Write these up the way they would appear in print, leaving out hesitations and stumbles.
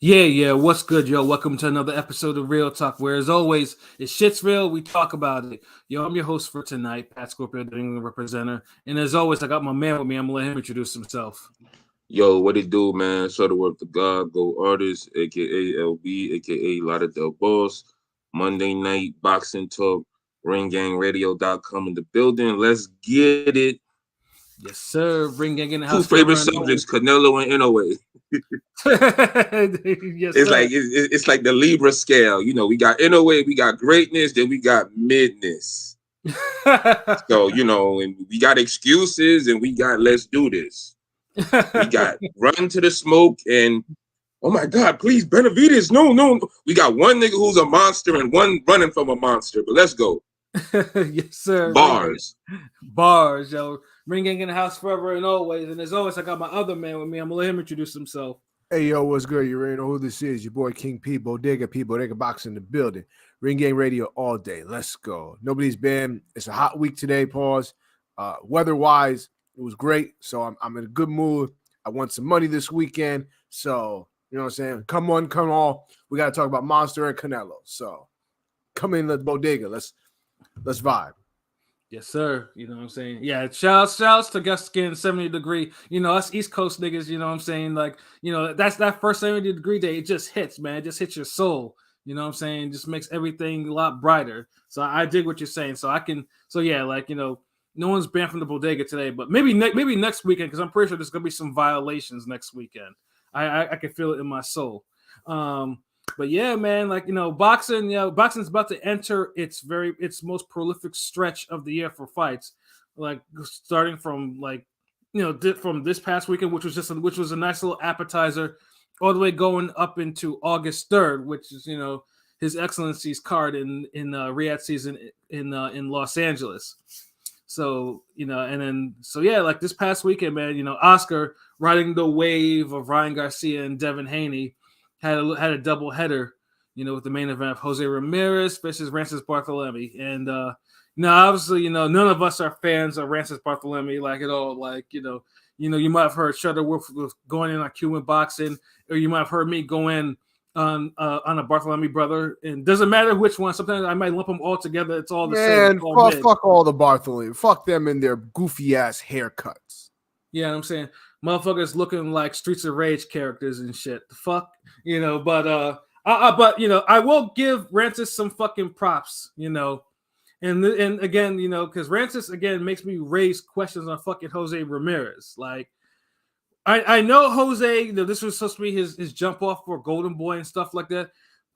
Yeah. What's good, yo? Welcome to another episode of Real Talk, where as always, it's shit's real. We talk about it. Yo, I'm your host for tonight, Pat Scorpio, the England representative. And as always, I got my man with me. I'm gonna let him introduce himself. Yo, what it do, man? Shuttleworth the God, Go Artist, aka LB, aka Lauderdale Boss. Monday night boxing talk, ringangradio.com in the building. Let's get it. Yes, sir. Bring gang in the Two house. favorite subjects, Canelo and NOA. Yes, It's sir. like it's like the Libra scale. You know, we got NOA, we got greatness, then we got midness. So, and we got excuses and we got let's do this. We got run to the smoke and oh my God, please, Benavides. No. We got one nigga who's a monster and one running from a monster, but let's go. Yes, sir. Bars, yo. Ring gang in the house forever and always. And as always, I got my other man with me. I'm gonna let him introduce himself. Hey, yo, what's good? You already know who this is. Your boy King P, Bodega Box in the building. Ring Gang Radio all day. Let's go. Nobody's been. It's a hot week today, pause. Weather-wise, it was great. So I'm in a good mood. I won some money this weekend. So, you know what I'm saying? Come on, come all. We got to talk about Monster and Canelo. So come in the Bodega. Let's vibe. Yes, sir. You know what I'm saying? Yeah, shouts to Gus Skin 70 degree. You know, us East Coast niggas, you know what I'm saying? Like, that's that first 70-degree day. It just hits, man. It just hits your soul. You know what I'm saying? It just makes everything a lot brighter. So I dig what you're saying. No one's banned from the bodega today, but maybe next weekend, because I'm pretty sure there's gonna be some violations next weekend. I can feel it in my soul. But yeah, man, boxing's about to enter its most prolific stretch of the year for fights. Like starting from from this past weekend, which was a nice little appetizer, all the way going up into August 3rd, which is His Excellency's card in Riyadh season in Los Angeles. So like this past weekend, man, Oscar riding the wave of Ryan Garcia and Devin Haney had a double header, with the main event of Jose Ramirez versus Francis Barthelemy. And obviously, none of us are fans of Francis Barthelemy, like at all. Like, you might have heard Shutterworth going in on Cuban boxing, or you might have heard me go in on a Barthelemy brother. And doesn't matter which one. Sometimes I might lump them all together. It's all the same. Fuck all the Barthelemy. Fuck them and their goofy ass haircuts. Yeah, I'm saying motherfuckers looking like Streets of Rage characters and shit. The fuck, but I will give Rancis some fucking props, and again, because Rancis again makes me raise questions on fucking Jose Ramirez. Like, I know Jose, this was supposed to be his jump off for Golden Boy and stuff like that,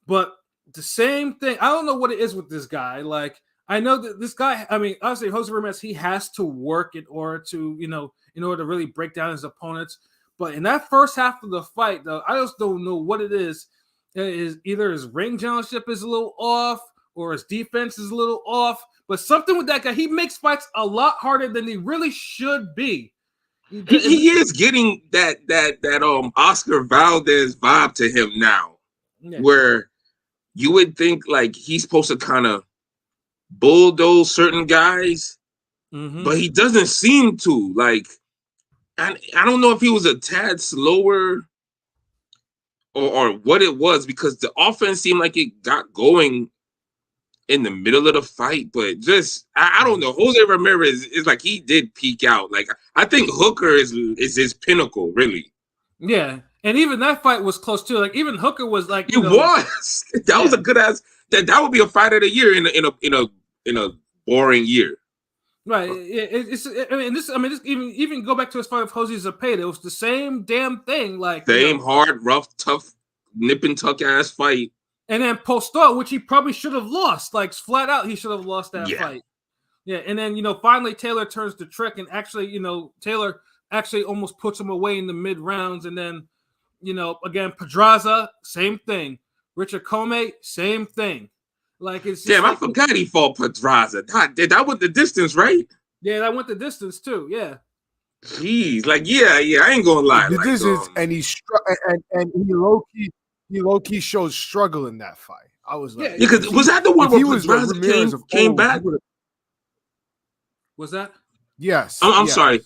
but the same thing. I don't know what it is with this guy. Like, I know that this guy. I mean, obviously Jose Ramirez, he has to work in order to really break down his opponents. But in that first half of the fight, though, I just don't know what it is. Either his ring generalship is a little off, or his defense is a little off. But something with that guy, he makes fights a lot harder than he really should be. He is getting that Oscar Valdez vibe to him now, where you would think like he's supposed to kind of bulldoze certain guys, but he doesn't seem to. Like, I don't know if he was a tad slower or what it was, because the offense seemed like it got going in the middle of the fight, but just I don't know. Jose Ramirez is like, he did peak out. Like, I think Hooker is his pinnacle, really. Yeah, and even that fight was close too. Like, even Hooker was like, it was that was a good ass. That would be a fight of the year in a boring year. Right. This even go back to his fight with Jose Zepeda. It was the same damn thing. Like, same hard, rough, tough, nip and tuck ass fight. And then Postal, which he probably should have lost, like flat out, he should have lost that fight. Yeah. And then finally Taylor turns the trick, and actually, Taylor actually almost puts him away in the mid rounds. And then, again, Pedraza, same thing. Richard Comey, same thing. Like, it's just I forgot he fought Pedraza. That went the distance, right? Yeah, that went the distance too. Yeah. Jeez, I ain't gonna lie. The distance, and he low key shows struggle in that fight. I was like, because was that the one where Pedraza came back? Was that? Yes. I'm sorry.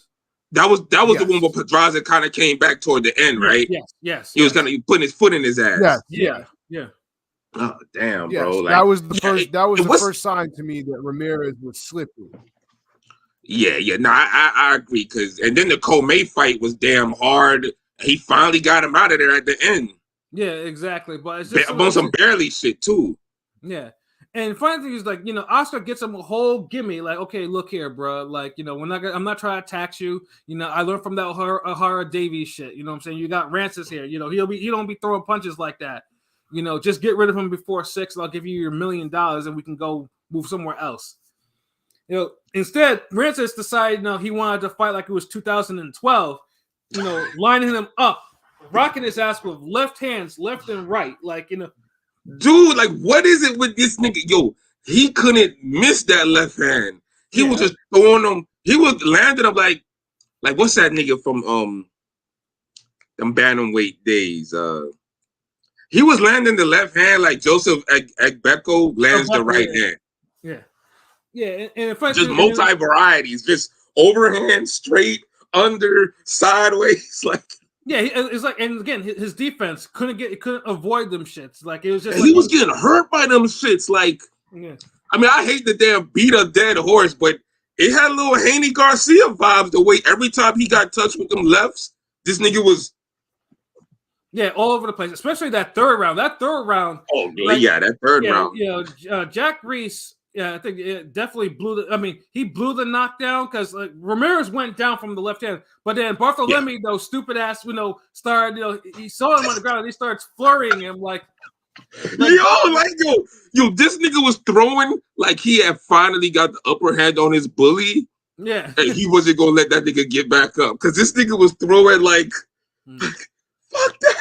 That was the one where Pedraza kind of came back toward the end, right? Yes. He was kind of putting his foot in his ass. Yeah. Oh damn, bro! Like, that was the first. That was the first sign to me that Ramirez was slipping. Yeah. No, I agree. And then the Comey fight was damn hard. He finally got him out of there at the end. Yeah, exactly. But it's just on some barely shit too. Yeah. And funny thing is, like, you know, Oscar gets him a whole gimme, like, okay, look here, bro. Like, you know, I'm not trying to tax you. You know, I learned from that O'Hara Davies shit. You know what I'm saying? You got Rancis here. You know, he don't be throwing punches like that. You know, just get rid of him before 6, and I'll give you your $1 million, and we can go move somewhere else. You know, instead, Rancis decided, he wanted to fight like it was 2012. You know, lining him up, rocking his ass with left hands, left and right, like, you know. Dude, like, what is it with this nigga? Yo, he couldn't miss that left hand. He was just throwing them. He was landing them like what's that nigga from them bantamweight days? He was landing the left hand like Joseph Agbeko lands the right hand. Yeah, and just multi varieties, just overhand, straight, under, sideways, like. Yeah, it's like, and again, his defense couldn't avoid them shits. Like, it was just. He was getting hurt by them shits. Like, I mean, I hate the damn beat a dead horse, but it had a little Haney Garcia vibes. The way every time he got touched with them lefts, this nigga was. Yeah, all over the place, especially that third round. That third round. Oh, like, yeah, that third round. You know, Jack Reese. Yeah, I think it definitely blew he blew the knockdown because Ramirez went down from the left hand, but then Bartholomew, those stupid ass, started, he saw him on the ground and he starts flurrying him like this nigga was throwing like he had finally got the upper hand on his bully. Yeah. And he wasn't gonna let that nigga get back up because this nigga was throwing like fuck that.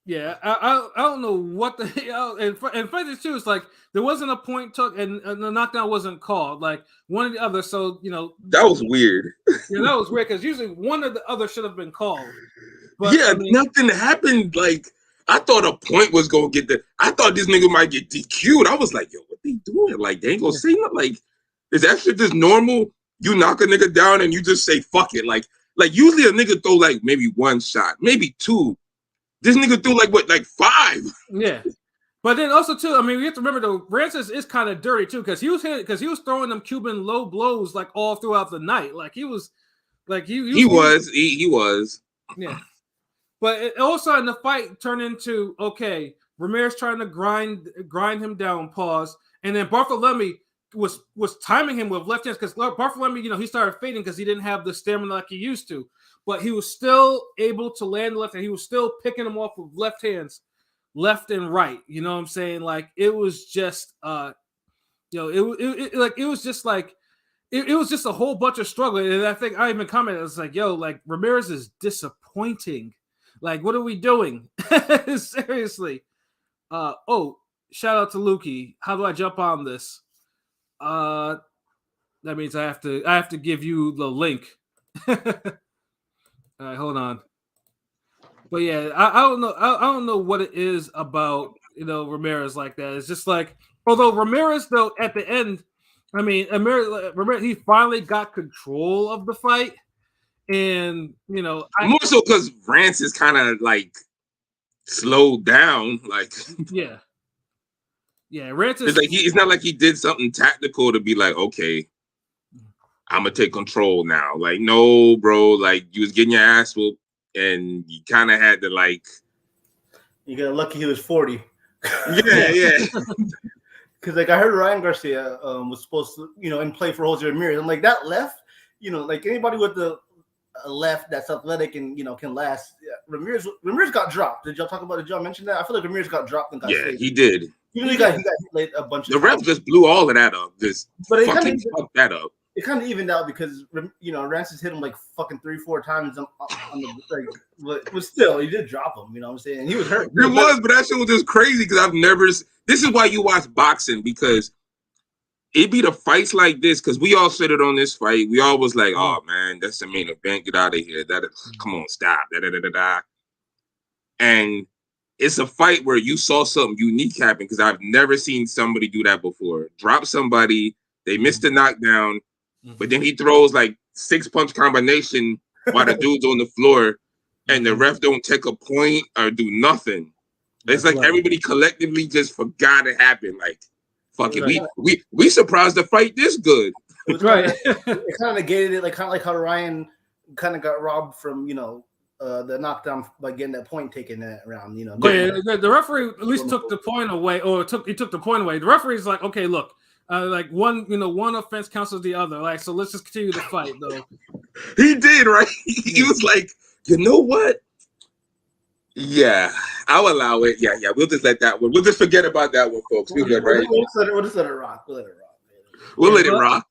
Yeah, I don't know what the hell. And funny too, it's like there wasn't a point took, and the knockdown wasn't called. Like one or the other. So that was weird. Yeah, that was weird because usually one or the other should have been called. But nothing happened. Like I thought a point was gonna get the. I thought this nigga might get DQ'd. I was like, yo, what they doing? Like they ain't gonna say nothing. Like is that shit just normal? You knock a nigga down and you just say fuck it. Like usually a nigga throw like maybe one shot, maybe two. This nigga threw like 5. Yeah, but then also too, we have to remember though, Rancis is kind of dirty too because he was throwing them Cuban low blows like all throughout the night. Like he was. Yeah, but it also in the fight turned into Ramirez trying to grind him down. Pause, and then Bartholomew was timing him with left hands because Bartholomew, he started fading because he didn't have the stamina like he used to. But he was still able to land left, and he was still picking them off with left hands, left and right. You know what I'm saying? Like it was just, it was just like it was just a whole bunch of struggle. And I think I even commented, I was like, "Yo, like Ramirez is disappointing. Like, what are we doing? Seriously." Shout out to Lukey. How do I jump on this? That means I have to give you the link. All right, hold on. But yeah, I don't know. I don't know what it is about Ramirez like that. It's just like, although Ramirez though at the end, Ramirez he finally got control of the fight, and more so because Rance is kind of like slowed down. Like yeah, Rance is like it's not like he did something tactical to be like okay. I'm gonna take control now. Like, no, bro. Like, you was getting your ass whooped, and you kind of had to like. You got lucky he was 40. Yeah. Because like I heard Ryan Garcia was supposed to, in play for Jose Ramirez. I'm like that left, like anybody with a left that's athletic and can last. Yeah, Ramirez got dropped. Did y'all mention that? I feel like Ramirez got dropped and got saved. He did. He got hit like a bunch of. The ref just blew all of that up. Just fucking fucked that up. It kind of evened out because Rancis hit him like fucking 3-4 times on the but still he did drop him. You know what I'm saying? He was hurt. It was, but that shit was just crazy because I've never. This is why you watch boxing because it be the fights like this because we all said it on this fight. We all was like, oh man, that's the main event. Get out of here. Come on, stop. And it's a fight where you saw something unique happen because I've never seen somebody do that before. Drop somebody, they missed the knockdown. but then he throws like 6-punch combination while the dude's on the floor, and the ref don't take a point or do nothing. It's like everybody collectively just forgot it happened. Like, fuck it, we surprised the fight this good. It kind of negated it, kind of like how Ryan kind of got robbed from the knockdown by getting that point taken that round. But the referee at least took the point away, or he took the point away. The referee's like, okay, look, like one offense cancels the other. Like, so let's just continue the fight, though. He did, right? He was like, you know what? Yeah, I'll allow it. Yeah, we'll just let that one. We'll just forget about that one, folks. We'll get right. We'll just let it rock. We'll let it rock. We'll let it rock.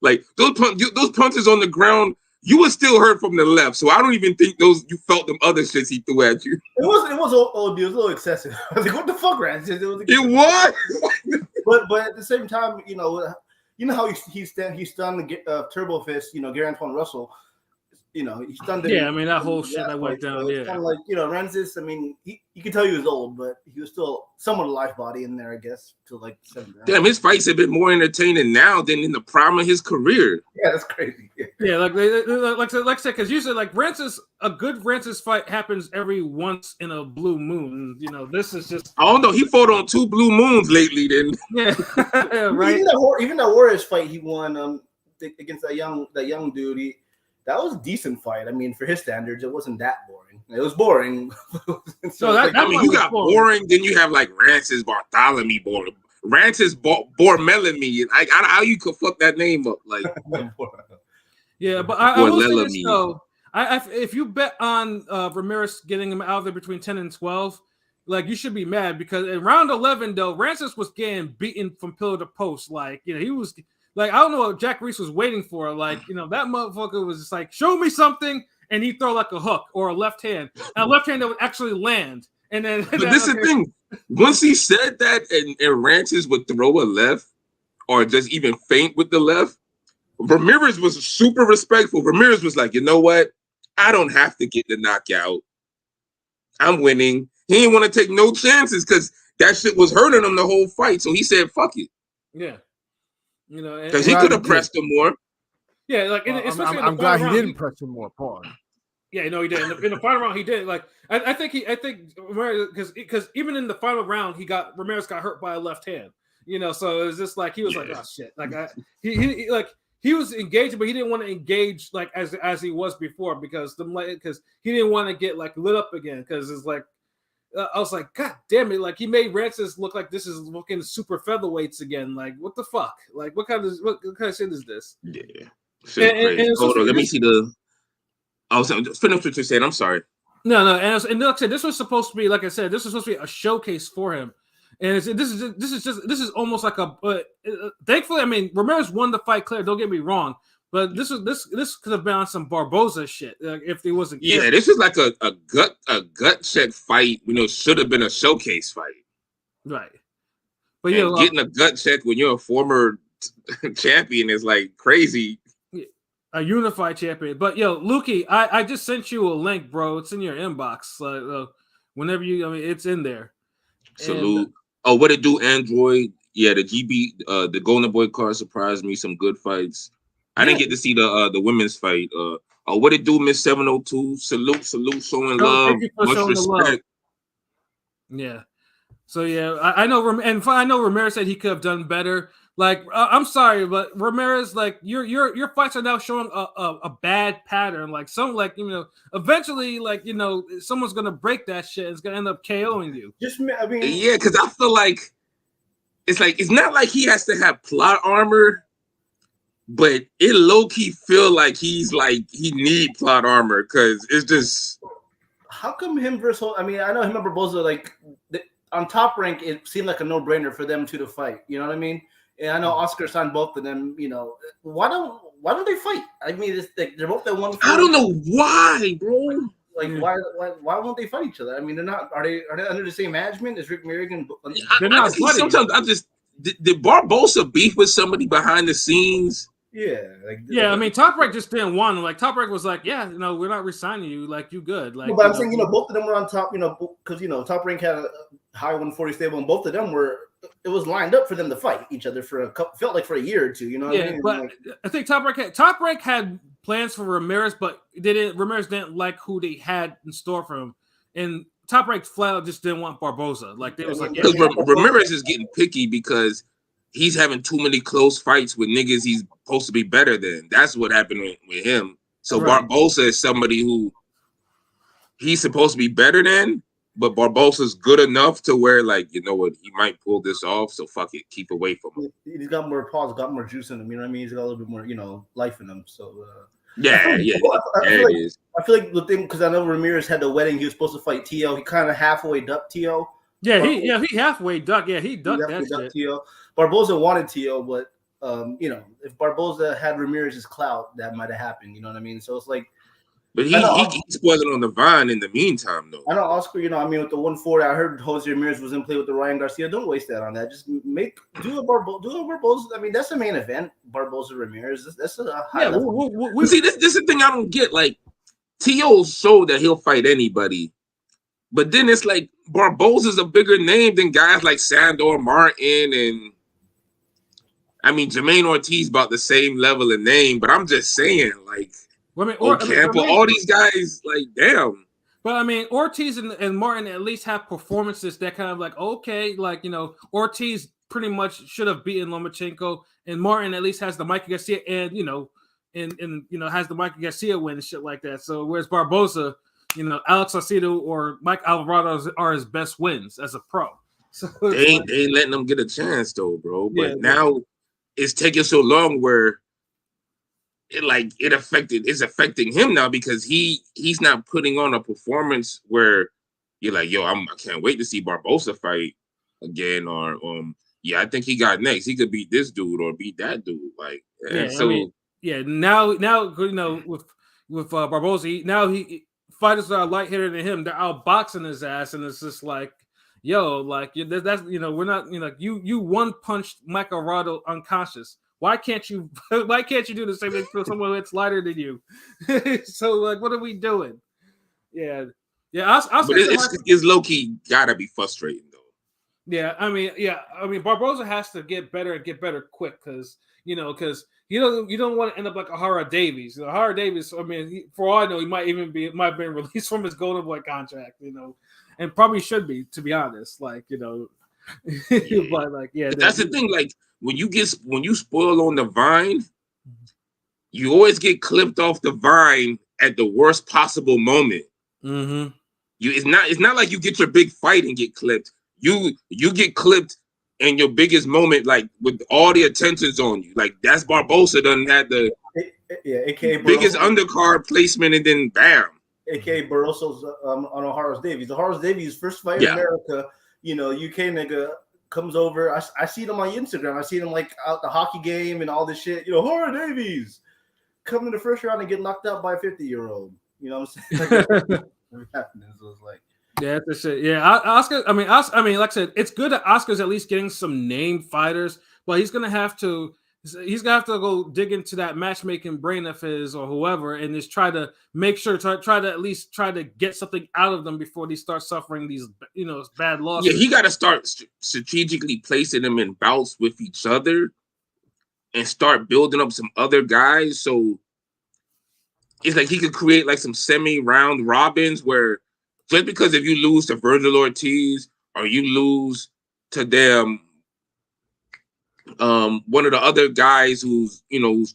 Like those punches on the ground, you were still hurt from the left. So I don't even think you felt them other shits he threw at you. It was a little excessive. I was like, what the fuck, Rance? It was. But at the same time, you know how he stunned the Turbo Fist, Gary Antoine Russell. He stunned him. Yeah, I mean that whole shit that went down. Yeah, kind of like Ramses. I mean, you could tell he was old, but he was still somewhat a life body in there, I guess, till like 7 rounds. Damn, his fights have been more entertaining now than in the prime of his career. Yeah, that's crazy. Yeah, like I said, because usually like a good Ramses fight happens every once in a blue moon. This is just. I don't know. He fought on 2 blue moons lately. Then yeah, right. Even that Warriors fight he won against that young dude. That was a decent fight. I mean, for his standards, it wasn't that boring. It was boring. You got boring. Then you have like Rances Bartholomew boring. Rances Bormelemy. How you could fuck that name up? Like, yeah, but I will say this though. If you bet on Ramirez getting him out of there between 10 and 12, like you should be mad because in round 11 though, Rances was getting beaten from pillar to post. Like he was. Like, I don't know what Jack Reese was waiting for. Like, that motherfucker was just like, show me something. And he'd throw like a hook or a left hand. And a left hand that would actually land. And then. But this is the thing. Once he said that and Rances would throw a left or just even feint with the left, Ramirez was super respectful. Ramirez was like, you know what? I don't have to get the knockout. I'm winning. He didn't want to take no chances because that shit was hurting him the whole fight. So he said, fuck it. Yeah. Because he could have pressed him more. Yeah, like especially I'm glad he didn't press him more. Paul. Yeah, he did. In the final round, he did. Like I think because even in the final round, Ramirez got hurt by a left hand. So it was just like he was like, oh shit. Like he was engaged, but he didn't want to engage like as he was before because he didn't want to get like lit up again because it's like. I was like, God damn it! Like he made Rances look like this is looking super featherweights again. Like what the fuck? Like what kind of shit is this? Yeah. And hold on, let me see the. I was finish what you said. I'm sorry. No, and like I said, this was supposed to be like I said, this was supposed to be a showcase for him, and this is almost like a. Thankfully, I mean, Ramirez won the fight clear. Don't get me wrong. But this could have been on some Barboza shit if he wasn't. Yeah, this is like a gut check fight. Should have been a showcase fight. Right. But getting a gut check when you're a former champion is like crazy. A unified champion. But Lukey, I just sent you a link, bro. It's in your inbox. Whenever it's in there. Salute. What it do, Android? Yeah, the GB, the Golden Boy card surprised me. Some good fights. I didn't get to see the women's fight. What it do, Miss 702? Salute, showing love, much respect. Yeah. So I know, and I know Ramirez said he could have done better. Like I'm sorry, but Ramirez, like your fights are now showing a bad pattern. Like eventually, like someone's gonna break that shit. It's gonna end up KOing you. Yeah, because I feel like it's not like he has to have plot armor. But it low-key feel like he need plot armor because it's just. How come him versus? I mean, I know him and Barboza on Top Rank. It seemed like a no-brainer for them two to fight. You know what I mean? And I know Oscar signed both of them. Why don't they fight? I mean, it's like they're both at one. I don't know why, bro. Like why won't they fight each other? I mean, they're not. Are they under the same management? Is Rick Merrigan? They're not. Sometimes did Barboza beef with somebody behind the scenes? Yeah, I mean, Top Rank just didn't want him. Like Top Rank was like, yeah, we're not resigning you. Like you good. Like, but I'm saying, both of them were on top. Because Top Rank had a high 140 stable, and both of them were it was lined up for them to fight each other for felt like for a year or two. You know what I mean? But I think Top Rank had plans for Ramirez, but Ramirez didn't like who they had in store for him, and Top Rank flat out just didn't want Barboza. Like they was like, because Ramirez is getting picky because he's having too many close fights with niggas he's supposed to be better than. That's what happened with him. So Barboza is somebody who he's supposed to be better than, but Barboza's good enough to where, like, you know what, he might pull this off. So fuck it, keep away from him. He's got more pause, got more juice in him. You know what I mean? He's got a little bit more, life in him. So I feel like the thing, because I know Ramirez had the wedding, he was supposed to fight T.O. He kind of halfway ducked T.O. He halfway ducked. Yeah, he ducked that shit. T.O. Barboza wanted T.O., but if Barboza had Ramirez's clout, that might have happened. You know what I mean? So it's like, but he's spoiling on the vine in the meantime, though. I know Oscar. With the 140, I heard Jose Ramirez was in play with the Ryan Garcia. Don't waste that on that. Just do a Barboza. I mean, that's the main event. Barboza Ramirez. That's a high level. See, this is the thing I don't get. Like, T.O. showed that he'll fight anybody, but then it's like Barboza's a bigger name than guys like Sandor Martin and. I mean, Jermaine Ortiz about the same level of name, but I'm just saying, like, all these guys, like, damn. But I mean, Ortiz and Martin at least have performances that kind of like, okay, like, Ortiz pretty much should have beaten Lomachenko, and Martin at least has the Mikey Garcia and has the Mikey Garcia win and shit like that. So whereas Barboza, Alex Saucedo or Mike Alvarado are his best wins as a pro. So they ain't letting them get a chance though, bro. But now it's taking so long where it's affecting him now because he's not putting on a performance where you're like, yo, I can't wait to see Barboza fight again, or I think he got next. He could beat this dude or beat that dude. Like, now with Barboza, he fighters that are light hitter than him, they're outboxing his ass, and it's just like, yo, like that's we're not you one punched Mike Alvarado unconscious. Why can't you do the same thing for someone that's lighter than you? So like, what are we doing? Yeah. But it's low key gotta be frustrating though. I mean Barboza has to get better and get better quick because you don't want to end up like Ahara Davies. Ahara Davies, I mean, for all I know, he might have been released from his Golden Boy contract, and probably should be, to be honest. Like, but like, that's the thing. Like when you spoil on the vine, you always get clipped off the vine at the worst possible moment. Mm-hmm. It's not like you get your big fight and get clipped. You get clipped in your biggest moment, like with all the attention's on you. Like that's Barboza done had the AKA biggest undercard placement, and then bam. AKA Barroso's on O'Hara's Davies. O'Hara's Davies' first fight in America, UK nigga comes over. I see them on Instagram. I see them like out the hockey game and all this shit. O'Hara Davies coming to the first round and get knocked out by a 50-year-old. You know what I'm saying? Happening. So it's like, yeah, that's shit. Yeah, Oscar. I mean, like I said, it's good that Oscar's at least getting some named fighters, but he's gonna have to go dig into that matchmaking brain of his or whoever, and just try to make sure try to at least try to get something out of them before they start suffering these bad losses. Yeah, he got to start strategically placing them in bouts with each other, and start building up some other guys. So it's like he could create like some semi-round robins where just because if you lose to Virgil Ortiz or you lose to them. One of the other guys who's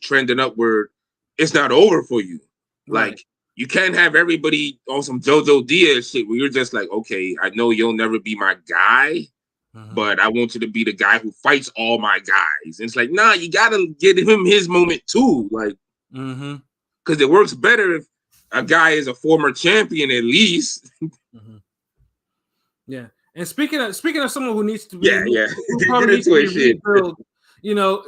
trending upward, it's not over for you. Right. Like you can't have everybody on some JoJo Diaz shit where you're just like, okay, I know you'll never be my guy, but I want you to be the guy who fights all my guys. And it's like, nah, you gotta get him his moment too, like, because it works better if a guy is a former champion at least. Yeah. And speaking of someone who needs to be, who probably needs to be rebuilt,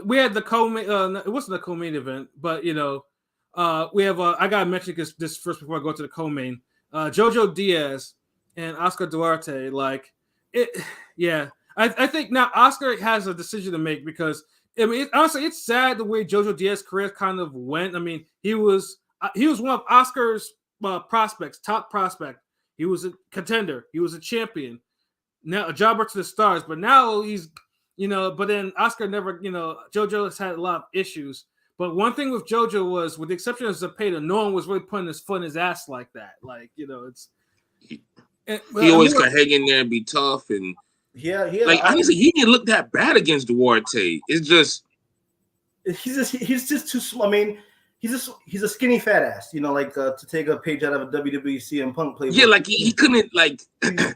we had the co-main. It wasn't the co-main event, but we have. I gotta mention this first before I go to the co-main. Jojo Diaz and Oscar Duarte, like it. Yeah, I think now Oscar has a decision to make because honestly, it's sad the way Jojo Diaz's career kind of went. I mean, he was one of Oscar's prospects, top prospect. He was a contender. He was a champion. Now a jobber to the stars, but now he's But then Oscar never, JoJo has had a lot of issues. But one thing with JoJo was, with the exception of Zepeda, no one was really putting his foot in his ass like that. Like, it's. He always could hang in there and be tough. And yeah. Like, honestly, he didn't look that bad against Duarte. It's just. He's just too small. I mean, he's a skinny fat ass, to take a page out of a WWE CM Punk playbook. Yeah, like he couldn't like the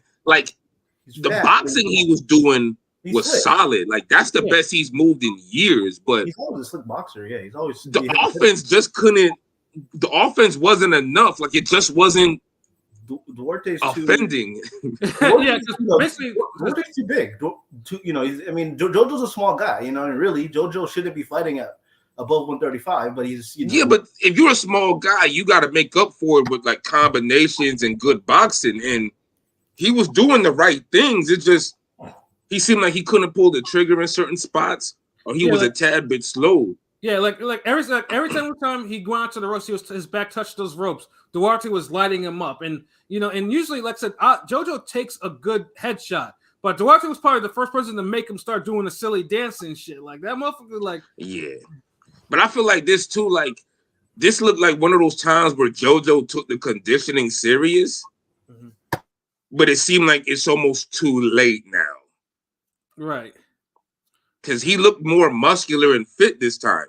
fat, boxing he was doing was slick. Solid. Like that's the best he's moved in years. But he's always a slick boxer. Yeah, he's always the offense just couldn't. The offense wasn't enough. Like it just wasn't. Duarte's offending. Yeah, basically Duarte's too big. JoJo's a small guy. And really, JoJo shouldn't be fighting at above 135. But he's yeah. But if you're a small guy, you got to make up for it with like combinations and good boxing. And he was doing the right things. It just he seemed like he couldn't pull the trigger in certain spots, or he was a tad bit slow. Yeah, like every time he went out to the ropes, his back touched those ropes. Duarte was lighting him up, and usually, like I said, JoJo takes a good headshot, but Duarte was probably the first person to make him start doing the silly dancing shit. Like that motherfucker, like yeah. But I feel like this too, like this looked like one of those times where JoJo took the conditioning serious, but it seemed like it's almost too late now, right? Because he looked more muscular and fit this time.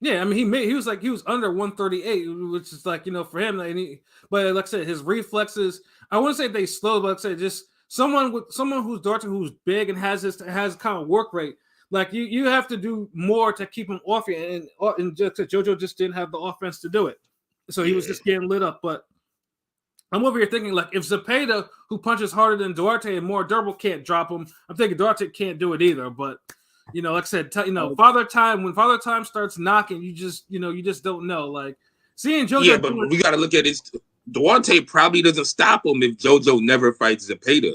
Yeah, I mean, he was under 138, which is like, for him. But like I said, his reflexes, I wouldn't say they slow, but like I said, just someone who's Duarte, who's big and has kind of work rate. Like you have to do more to keep him off you, and just JoJo just didn't have the offense to do it, so he was just getting lit up. But I'm over here thinking, like, if Zepeda, who punches harder than Duarte and more durable, can't drop him, I'm thinking Duarte can't do it either. But like I said, Father Time, when Father Time starts knocking, you just don't know. Like seeing JoJo. Yeah, but we got to look at it. Duarte probably doesn't stop him if JoJo never fights Zepeda.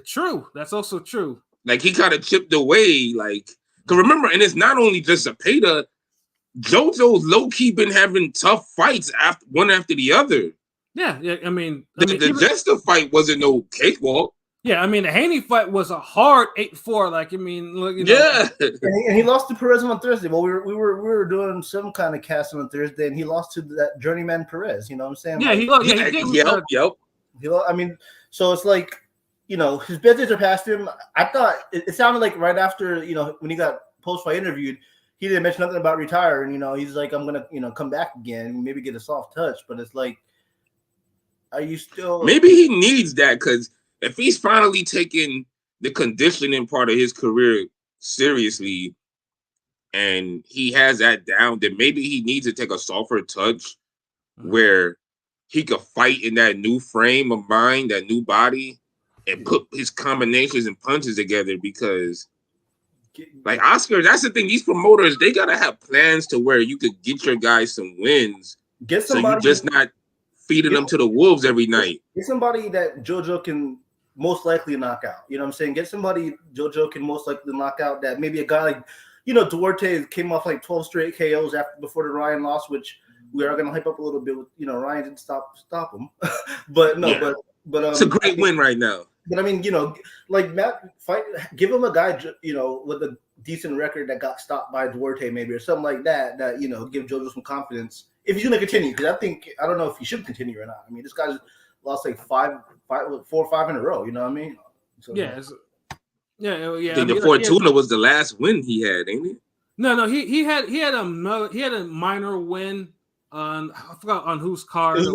True. That's also true. Like he kind of chipped away. Like, cause remember, and it's not only just Zepeda. JoJo's low key been having tough fights one after the other. Yeah. I mean, the Jester fight wasn't no cakewalk. Yeah, I mean, the Haney fight was a hard 8-4. Like, I mean, look, yeah, and he lost to Perez on Thursday. Well, we were doing some kind of casting on Thursday, and he lost to that journeyman Perez. You know what I'm saying? Yeah, he lost. Yeah, he did. Yep. I mean, so it's like, his best days are past him. I thought it sounded like right after, when he got post-fight interviewed, he didn't mention nothing about retiring. He's like, I'm gonna, come back again, maybe get a soft touch. But it's like, are you still? Maybe he needs that because. If he's finally taking the conditioning part of his career seriously and he has that down, then maybe he needs to take a softer touch where he could fight in that new frame of mind, that new body, and put his combinations and punches together because, like Oscar, that's the thing. These promoters, they got to have plans to where you could get your guys some wins. So you're just not feeding them to the wolves every night. Get somebody that JoJo can most likely knock out. You know what I'm saying? Get somebody JoJo can most likely knock out that maybe a guy like, Duarte came off like 12 straight KOs before the Ryan loss, which we are going to hype up a little bit with, Ryan didn't stop him. But no, yeah. but it's a great win right now. But I mean, like Matt, give him a guy, with a decent record that got stopped by Duarte maybe or something like that, give JoJo some confidence if he's going to continue. Because I don't know if he should continue or not. I mean, this guy's lost like 4 or 5 in a row. You know what I mean? So, yeah. Yeah. I think the Fortuna was the last win he had, ain't it? No. He had a minor win on, I forgot on whose card. It was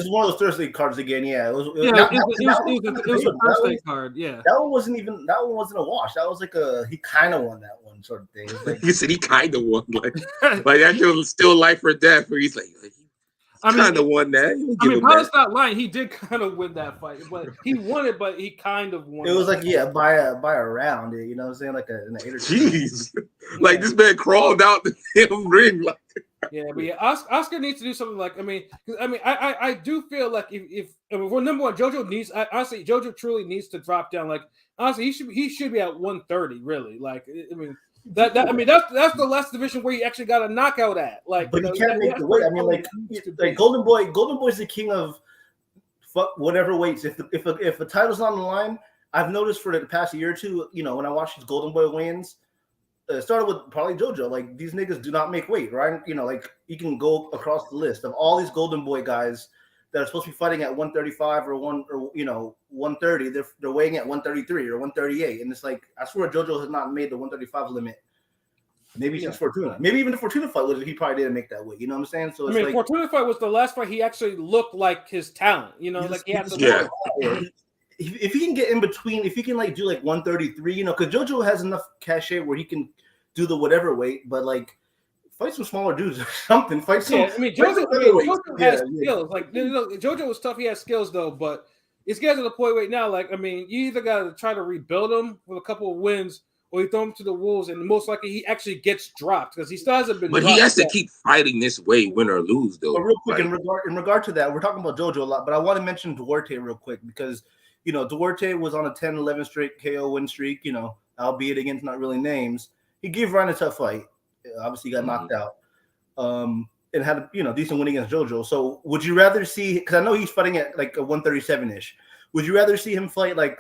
one of those Thursday cards again. Yeah. It was a Thursday card. Yeah. That one wasn't a wash. That was like he kind of won that one sort of thing. Like, he said he kind of won. Like that was still life or death. Where he's like kind of won that. I mean, Paul's not lying. He did kind of win that fight, but he won it. But he kind of won. It was like by a round. You know what I'm saying? Like an 8 or 10. Jeez, like this man crawled out the damn ring. Like yeah, but Oscar needs to do something. Like I do feel like if we're number one, JoJo truly needs to drop down. Like honestly, he should be at 130. Really, like I mean. That's the last division where you actually got a knockout at. Like, but you can't make the weight. I mean, like Golden Boy's the king of fuck whatever weights. If a title's on the line, I've noticed for the past year or two, when I watch these Golden Boy wins, it started with probably JoJo. Like these niggas do not make weight, right? Like you can go across the list of all these Golden Boy guys that are supposed to be fighting at 135 or 130. They're weighing at 133 or 138, and it's like I swear JoJo has not made the 135 limit. Maybe since Fortuna. Maybe even the Fortuna fight he probably didn't make that weight. You know what I'm saying? So it's Fortuna fight was the last fight he actually looked like his talent. Like he had yeah. If he can get in between, if he can like do like 133, because JoJo has enough cachet where he can do the whatever weight, but like fight some smaller dudes or something. Fight some. JoJo has skills. Like JoJo was tough. He has skills though, but it's getting to the point right now. Like you either got to try to rebuild him with a couple of wins, or you throw him to the wolves, and most likely he actually gets dropped because he still hasn't been. But he has to keep fighting this way, win or lose, though. But real quick, in regard to that, we're talking about JoJo a lot, but I want to mention Duarte real quick because Duarte was on a 10-11 straight KO win streak. Albeit against not really names. He gave Ryan a tough fight. Obviously, he got knocked out. And had a decent win against JoJo. So would you rather see? Because I know he's fighting at like a 137-ish. Would you rather see him fight like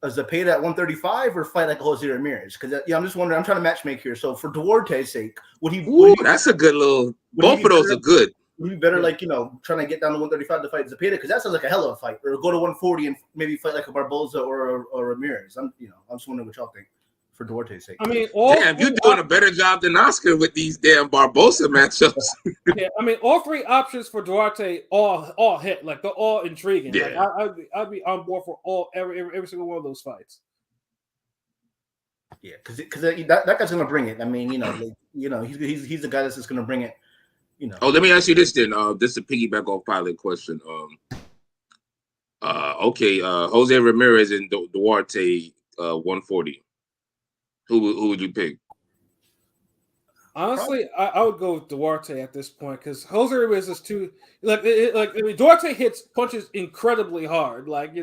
a Zepeda at 135 or fight like a Jose Ramirez? Because I'm just wondering. I'm trying to matchmake here. So for Duarte's sake, would he? That's a good little. Both of those are good. Would he be better trying to get down to 135 to fight Zepeda? Because that sounds like a hell of a fight. Or go to 140 and maybe fight like a Barboza or Ramirez. I'm just wondering what y'all think. For Duarte's sake. You're doing a better job than Oscar with these damn Barbosa matchups. All three options for Duarte all hit. Like they're all intriguing. Yeah. Like, I'd be on board for every single one of those fights. Yeah, because that guy's gonna bring it. He's the guy that's just gonna bring it. Oh, let me ask you this then. This is a piggyback off pilot question. Jose Ramirez and Duarte 140. Who would you pick? Honestly, I would go with Duarte at this point because Jose Ramirez is too Duarte hits punches incredibly hard, and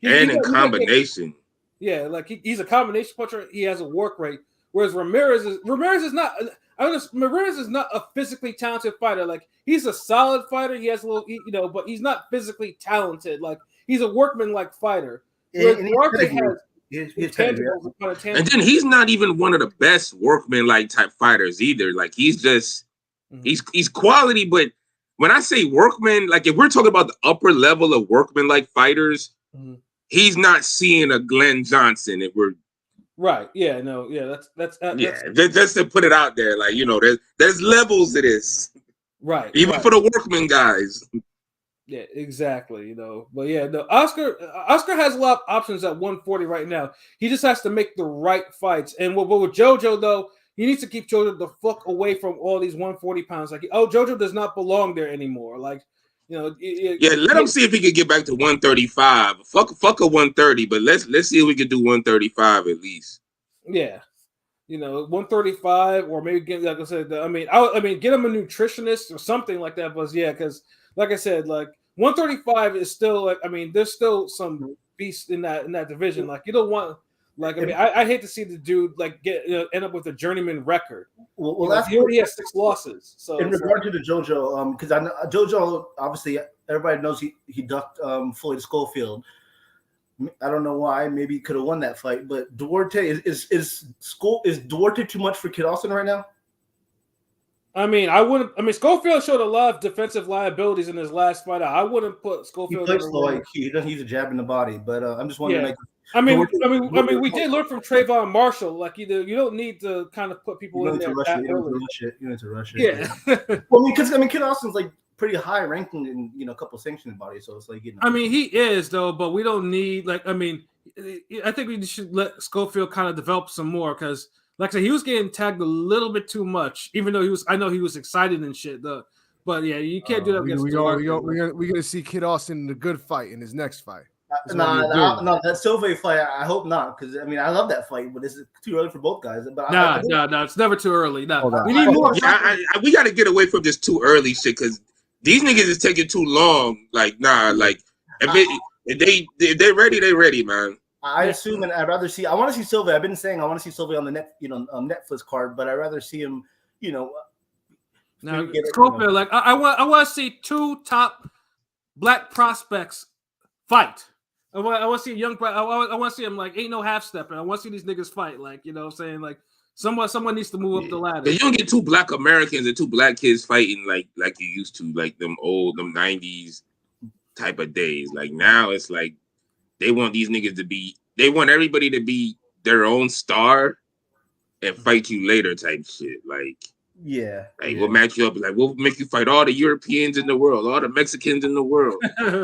in combination. He's a combination puncher. He has a work rate, whereas Ramirez is not. Ramirez is not a physically talented fighter. Like he's a solid fighter. He has a little, but he's not physically talented. Like he's a workman-like fighter. Whereas Duarte has. And then he's not even one of the best workman-like type fighters either. Like he's just he's quality, but when I say workman, like if we're talking about the upper level of workman-like fighters, he's not seeing a Glenn Johnson. If we're right, yeah, no, yeah, that's just to put it out there, like there's levels to this, right? Even for the workman guys. Yeah, exactly. But yeah, no. Oscar has a lot of options at 140 right now. He just has to make the right fights. And with JoJo though, he needs to keep JoJo the fuck away from all these 140 pounds. Like, JoJo does not belong there anymore. Like, let him see if he can get back to 135. Fuck a 130, but let's see if we can do 135 at least. Yeah. 135 or maybe get, like I said, get him a nutritionist or something like that. But yeah, because like I said, like 135 is still there's still some beasts in that division. Like you don't want, I hate to see the dude get end up with a journeyman record. Well, he already has 6 losses. So in regard to the JoJo, because I know JoJo, obviously everybody knows he ducked Floyd Schofield. I don't know why. Maybe he could have won that fight, but Duarte is Duarte too much for Kid Austin right now? Schofield showed a lot of defensive liabilities in his last fight. I wouldn't put Schofield. He plays slow. He doesn't use a jab in the body, but I'm just wondering. Yeah. We did learn from Trayvon Marshall. Like you don't need to kind of put people in there that early. You need to rush it. Yeah. Well, because Kid Austin's like pretty high ranking in a couple sanctioned bodies, so it's like he is though, but we don't need I think we should let Schofield kind of develop some more because. Like I said, he was getting tagged a little bit too much, even though I know he was excited and shit. But yeah, you can't do that against We're gonna see Kid Austin in the good fight in his next fight. No, that Silva fight, I hope not, because I love that fight, but it's too early for both guys. But no, it's never too early. No, we need more. We got to get away from this too early shit because these niggas is taking too long. Like if they're ready, they're ready, man. I assume, and I want to see Silva. I've been saying I want to see Silva on the Netflix card, but I'd rather see him, Now, Schofield, I want to see 2 top black prospects fight. I want to see a young. I want to see him like ain't no half stepping. I want to see these niggas fight. Like you know, what I'm saying like someone needs to move up the ladder. You don't get two black Americans and two black kids fighting like you used to, like them 90s type of days. Like now it's like they want these niggas to be. They want everybody to be their own star and fight you later type shit. Like. Yeah. We'll match you up. Like, we'll make you fight all the Europeans in the world, all the Mexicans in the world.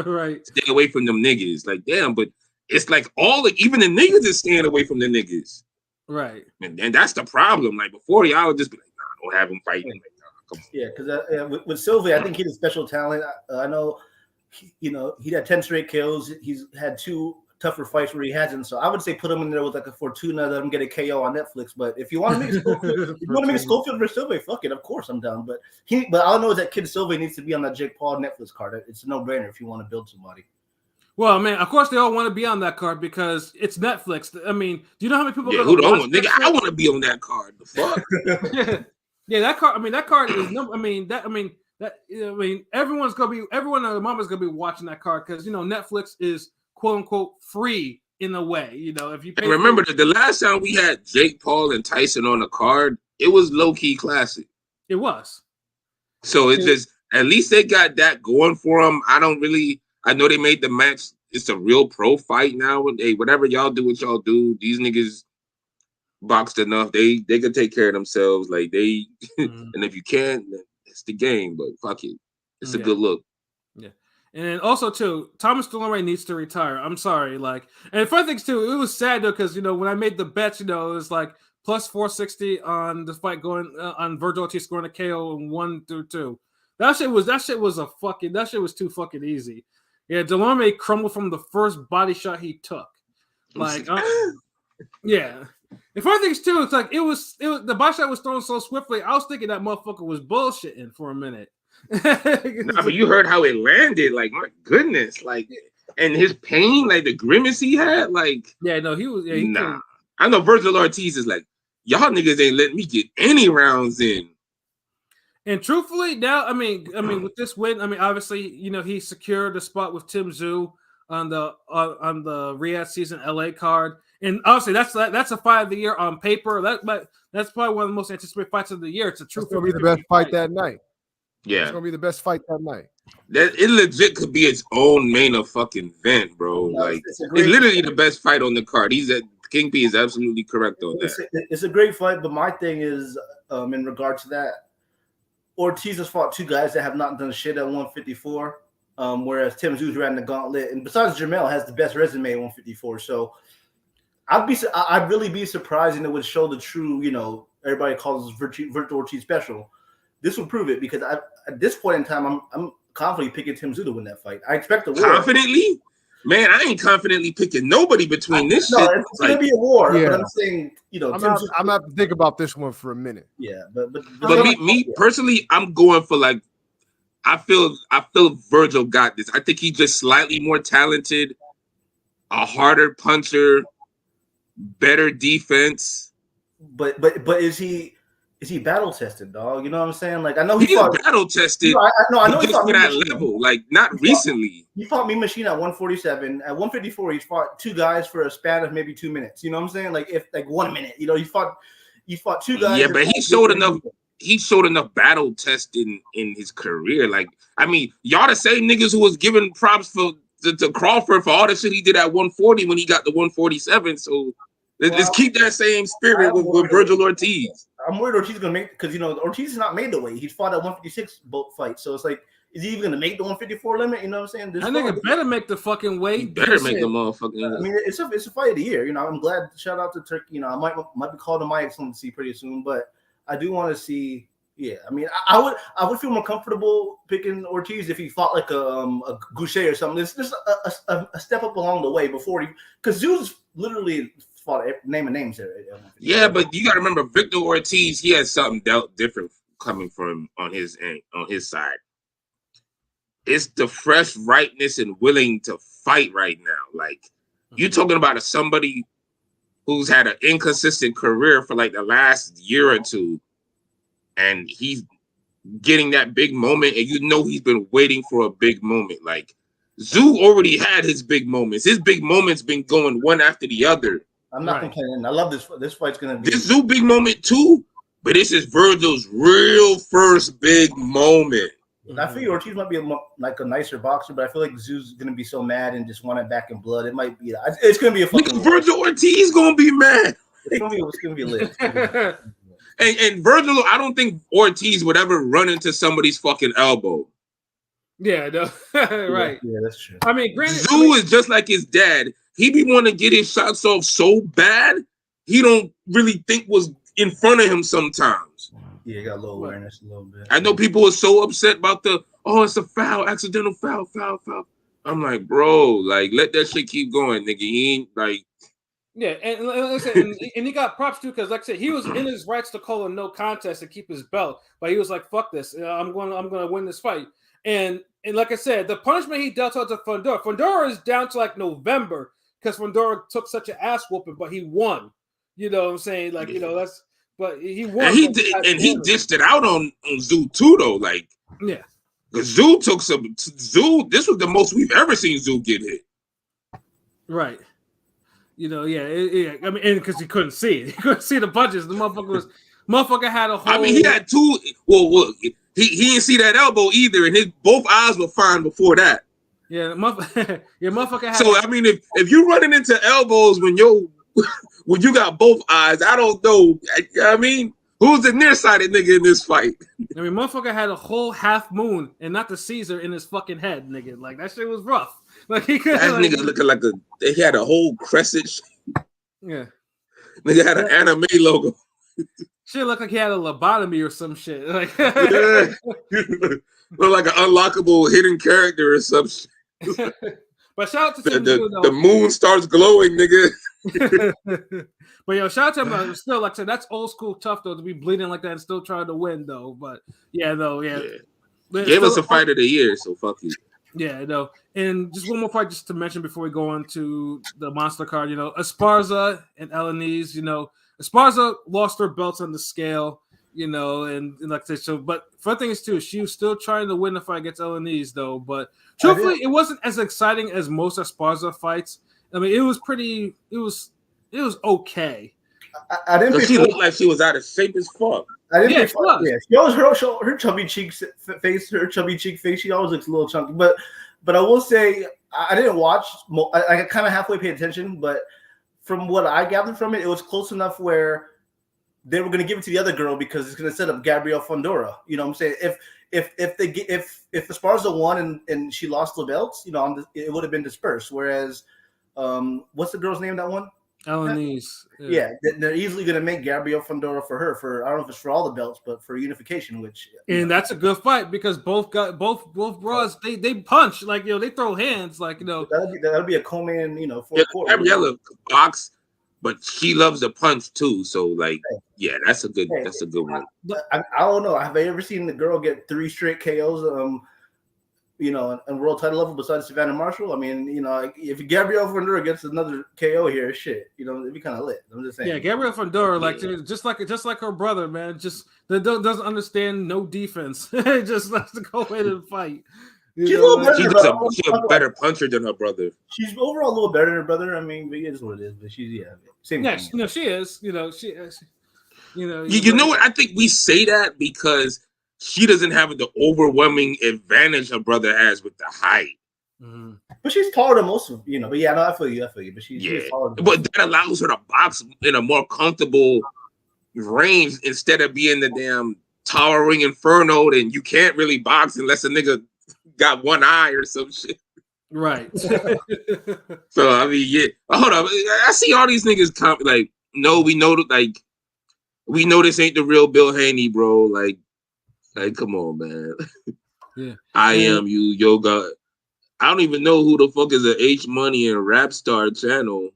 Right. Stay away from them niggas. Like, damn, but it's like even the niggas is staying away from the niggas. Right. And that's the problem. Like, before y'all would just be like, nah, don't have him fighting. Like, nah, yeah, because with Sylvia, I think he's a special talent. I know, he had 10 straight kills. He's had 2 tougher fights where he hasn't. So I would say put him in there with like a Fortuna, let him get a KO on Netflix. But if you want to make a Schofield versus Silva, fuck it, of course I'm down. But all I know is that Kid Silva needs to be on that Jake Paul Netflix card. It's a no-brainer if you want to build somebody. Well, man, of course they all want to be on that card because it's Netflix. I mean, do you know how many people? Yeah, who don't want, nigga? I want to be on that card. The fuck? Yeah, that card. I mean, that card is no. Everyone and their mama's gonna be watching that card because Netflix is quote unquote free in a way. If you pay. And remember that the last time we had Jake Paul and Tyson on the card, it was low key classic. It was. So it's just at least they got that going for them. I know they made the match. It's a real pro fight now. And hey, whatever y'all do, what y'all do. These niggas boxed enough. They can take care of themselves. Like they, and if you can't, it's the game. But fuck it, it's a good look. Yeah. And also too, Thomas Delonre needs to retire. I'm sorry, and fun things too. It was sad though because when I made the bets, it was like plus 460 on the fight going on Virgil Ortiz scoring a KO in 1 through 2. That shit was too fucking easy. Yeah, Delorme crumbled from the first body shot he took. Yeah. And fun things too, it's like it was the body shot was thrown so swiftly. I was thinking that motherfucker was bullshitting for a minute. Nah, but you heard how it landed, like my goodness, and his pain, like the grimace he had, he was. Yeah, nah. I know Virgil Ortiz is like, y'all niggas ain't letting me get any rounds in. And truthfully, now I mean, with this win, obviously, he secured the spot with Tim Tszyu on the Riyadh season LA card, and obviously that's a fight of the year on paper. That's probably one of the most anticipated fights of the year. It's a true. It's gonna be the best fight that night. Yeah, it's gonna be the best fight that night. That it legit could be its own main fucking event, bro. It's literally the best fight on the card. King P is absolutely correct on that. It's a great fight, but my thing is, in regard to that, Ortiz has fought 2 guys that have not done shit at 154, whereas Tim Tszyu ran the gauntlet, and besides Jermell has the best resume at 154. So I'd really be surprised, and it would show the true, everybody calls Virgil Ortiz special. This will prove it because at this point in time, I'm confidently picking Tim Tszyu to win that fight. I expect a war. Confidently? Man, I ain't confidently picking nobody between this shit. It's gonna be a war. Yeah. But I'm saying, I'm gonna have to think about this one for a minute. Yeah, but me personally, I'm going for I feel Virgil got this. I think he's just slightly more talented, a harder puncher, better defense. But is he battle tested, dog? You know what I'm saying? I know he's battle tested. I know he fought that level, not recently. He fought Mean Machine at 147. At 154, he fought 2 guys for a span of maybe 2 minutes. You know what I'm saying? If 1 minute. He fought 2 guys. Yeah, but he showed enough. He showed enough battle testing in his career. Y'all the same niggas who was giving props to Crawford for all the shit he did at 140 when he got to 147. So let's keep that same spirit with Virgil Ortiz. I'm worried Ortiz is gonna make because Ortiz is not made the weight. He's fought at 156 both fights, so it's is he even gonna make the 154 limit? You know what I'm saying? That nigga better make the fucking weight. Better make the motherfucking. I mean, it's a fight of the year. I'm glad. Shout out to Turkey. I might be called to my excellency pretty soon, but I do want to see. Yeah, I mean, I would feel more comfortable picking Ortiz if he fought like a Goucher or something. It's just a step up along the way before because Tzયુ's literally fought name of names there. Yeah, but you got to remember Victor Ortiz. He has something different coming from on his side. It's the fresh rightness and willing to fight right now. You talking about somebody who's had an inconsistent career for the last year or two, and he's getting that big moment, and he's been waiting for a big moment. Zoo already had his big moments. His big moments been going one after the other. I'm not complaining. I love this. This fight's gonna be this Zoo big moment too, but this is Virgil's real first big moment. I feel Ortiz might be like a nicer boxer, but I feel like Zoo's gonna be so mad and just want it back in blood. It might be. It's gonna be a fucking. Virgil Ortiz gonna be mad. It's gonna be lit. And Virgil, I don't think Ortiz would ever run into somebody's fucking elbow. Yeah, no. Right. Yeah, that's true. I mean, granted, Zoo is just like his dad. He be want to get his shots off so bad, he don't really think was in front of him sometimes. Yeah, got a little awareness a little bit. I know people are so upset about it's a foul, accidental foul. I'm like, bro, like, let that shit keep going, nigga. He ain't like. Yeah, and like I said, and he got props too, because like I said, he was in his rights to call a no contest and keep his belt, but he was like, "Fuck this, I'm gonna win this fight." And like I said, the punishment he dealt out to Fundora is down to like November because Fundora took such an ass whooping, but he won. You know what I'm saying? Like, but he won. And he dished it out on Zoo too, though. Like, yeah, because Zoo took Zoo. This was the most we've ever seen Zoo get hit. Right. I mean, and because he couldn't see it, he couldn't see the punches. The motherfucker had a whole. I mean, he had two. Well, he didn't see that elbow either, and both eyes were fine before that. Yeah, motherfucker had. So I mean, if you're running into elbows when you got both eyes, I don't know. I mean, who's the nearsighted nigga in this fight? I mean, motherfucker had a whole half moon and not the Caesar in his fucking head, nigga. Like that shit was rough. Like he could. That nigga looking like he had a whole crescent. Yeah. Nigga had an anime logo. Shit looked like he had a lobotomy or some shit. Like, yeah. Look like an unlockable hidden character or some shit. But shout out to the moon starts glowing, nigga. But shout out to him. Still, like I said, that's old school tough though to be bleeding like that and still trying to win though. But yeah. Gave us a fight of the year, so fuck you. Yeah, no. And just one more fight just to mention before we go on to the monster card, Esparza and Elanese, Esparza lost her belts on the scale, and like I said, so, but fun thing is too, she was still trying to win the fight against Elanese though, but truthfully, it wasn't as exciting as most Esparza fights. I mean, it was okay. I didn't. She looked like she was out of shape as fuck. I didn't. Yeah, she always her chubby cheek face. Her chubby cheek face. She always looks a little chunky. But I will say I didn't watch. I kind of halfway paid attention, but from what I gathered from it, it was close enough where they were going to give it to the other girl because it's going to set up Gabrielle Fundora. You know what I'm saying? If Esparza won and she lost the belts, it would have been dispersed. Whereas, what's the girl's name that won? Elanese. Yeah, they're easily going to make Gabrielle Fundora for her. For I don't know if it's for all the belts, but for unification. That's a good fight because both bras they punch like they throw hands like that'll be a co-main Gabriella box, but she loves to punch too. So that's a good one. I don't know. Have I ever seen the girl get 3 straight KOs? And world title level besides Savannah Marshall. I mean, if Gabrielle Fundora gets another KO here, shit, it'd be kind of lit. I'm just saying. Yeah, Gabrielle Fundora, just like her brother, man, just doesn't understand no defense. Just likes to go in and fight. She's a better puncher than her brother. She's overall a little better than her brother. I mean, it is what it is. But she's same. Yeah, thing. She is. You know what? I think we say that because she doesn't have the overwhelming advantage her brother has with the height. Mm-hmm. But she's taller than most of them, But yeah, no, I feel you. But she's taller than but that allows her to box in a more comfortable range instead of being the damn towering inferno. And you can't really box unless a nigga got one eye or some shit. Right. So I mean, yeah. Hold on. I see all these niggas we know this ain't the real Bill Haney, bro. Like, come on, man. Yeah. I am you, yoga. I don't even know who the fuck is an H Money and Rap Star channel.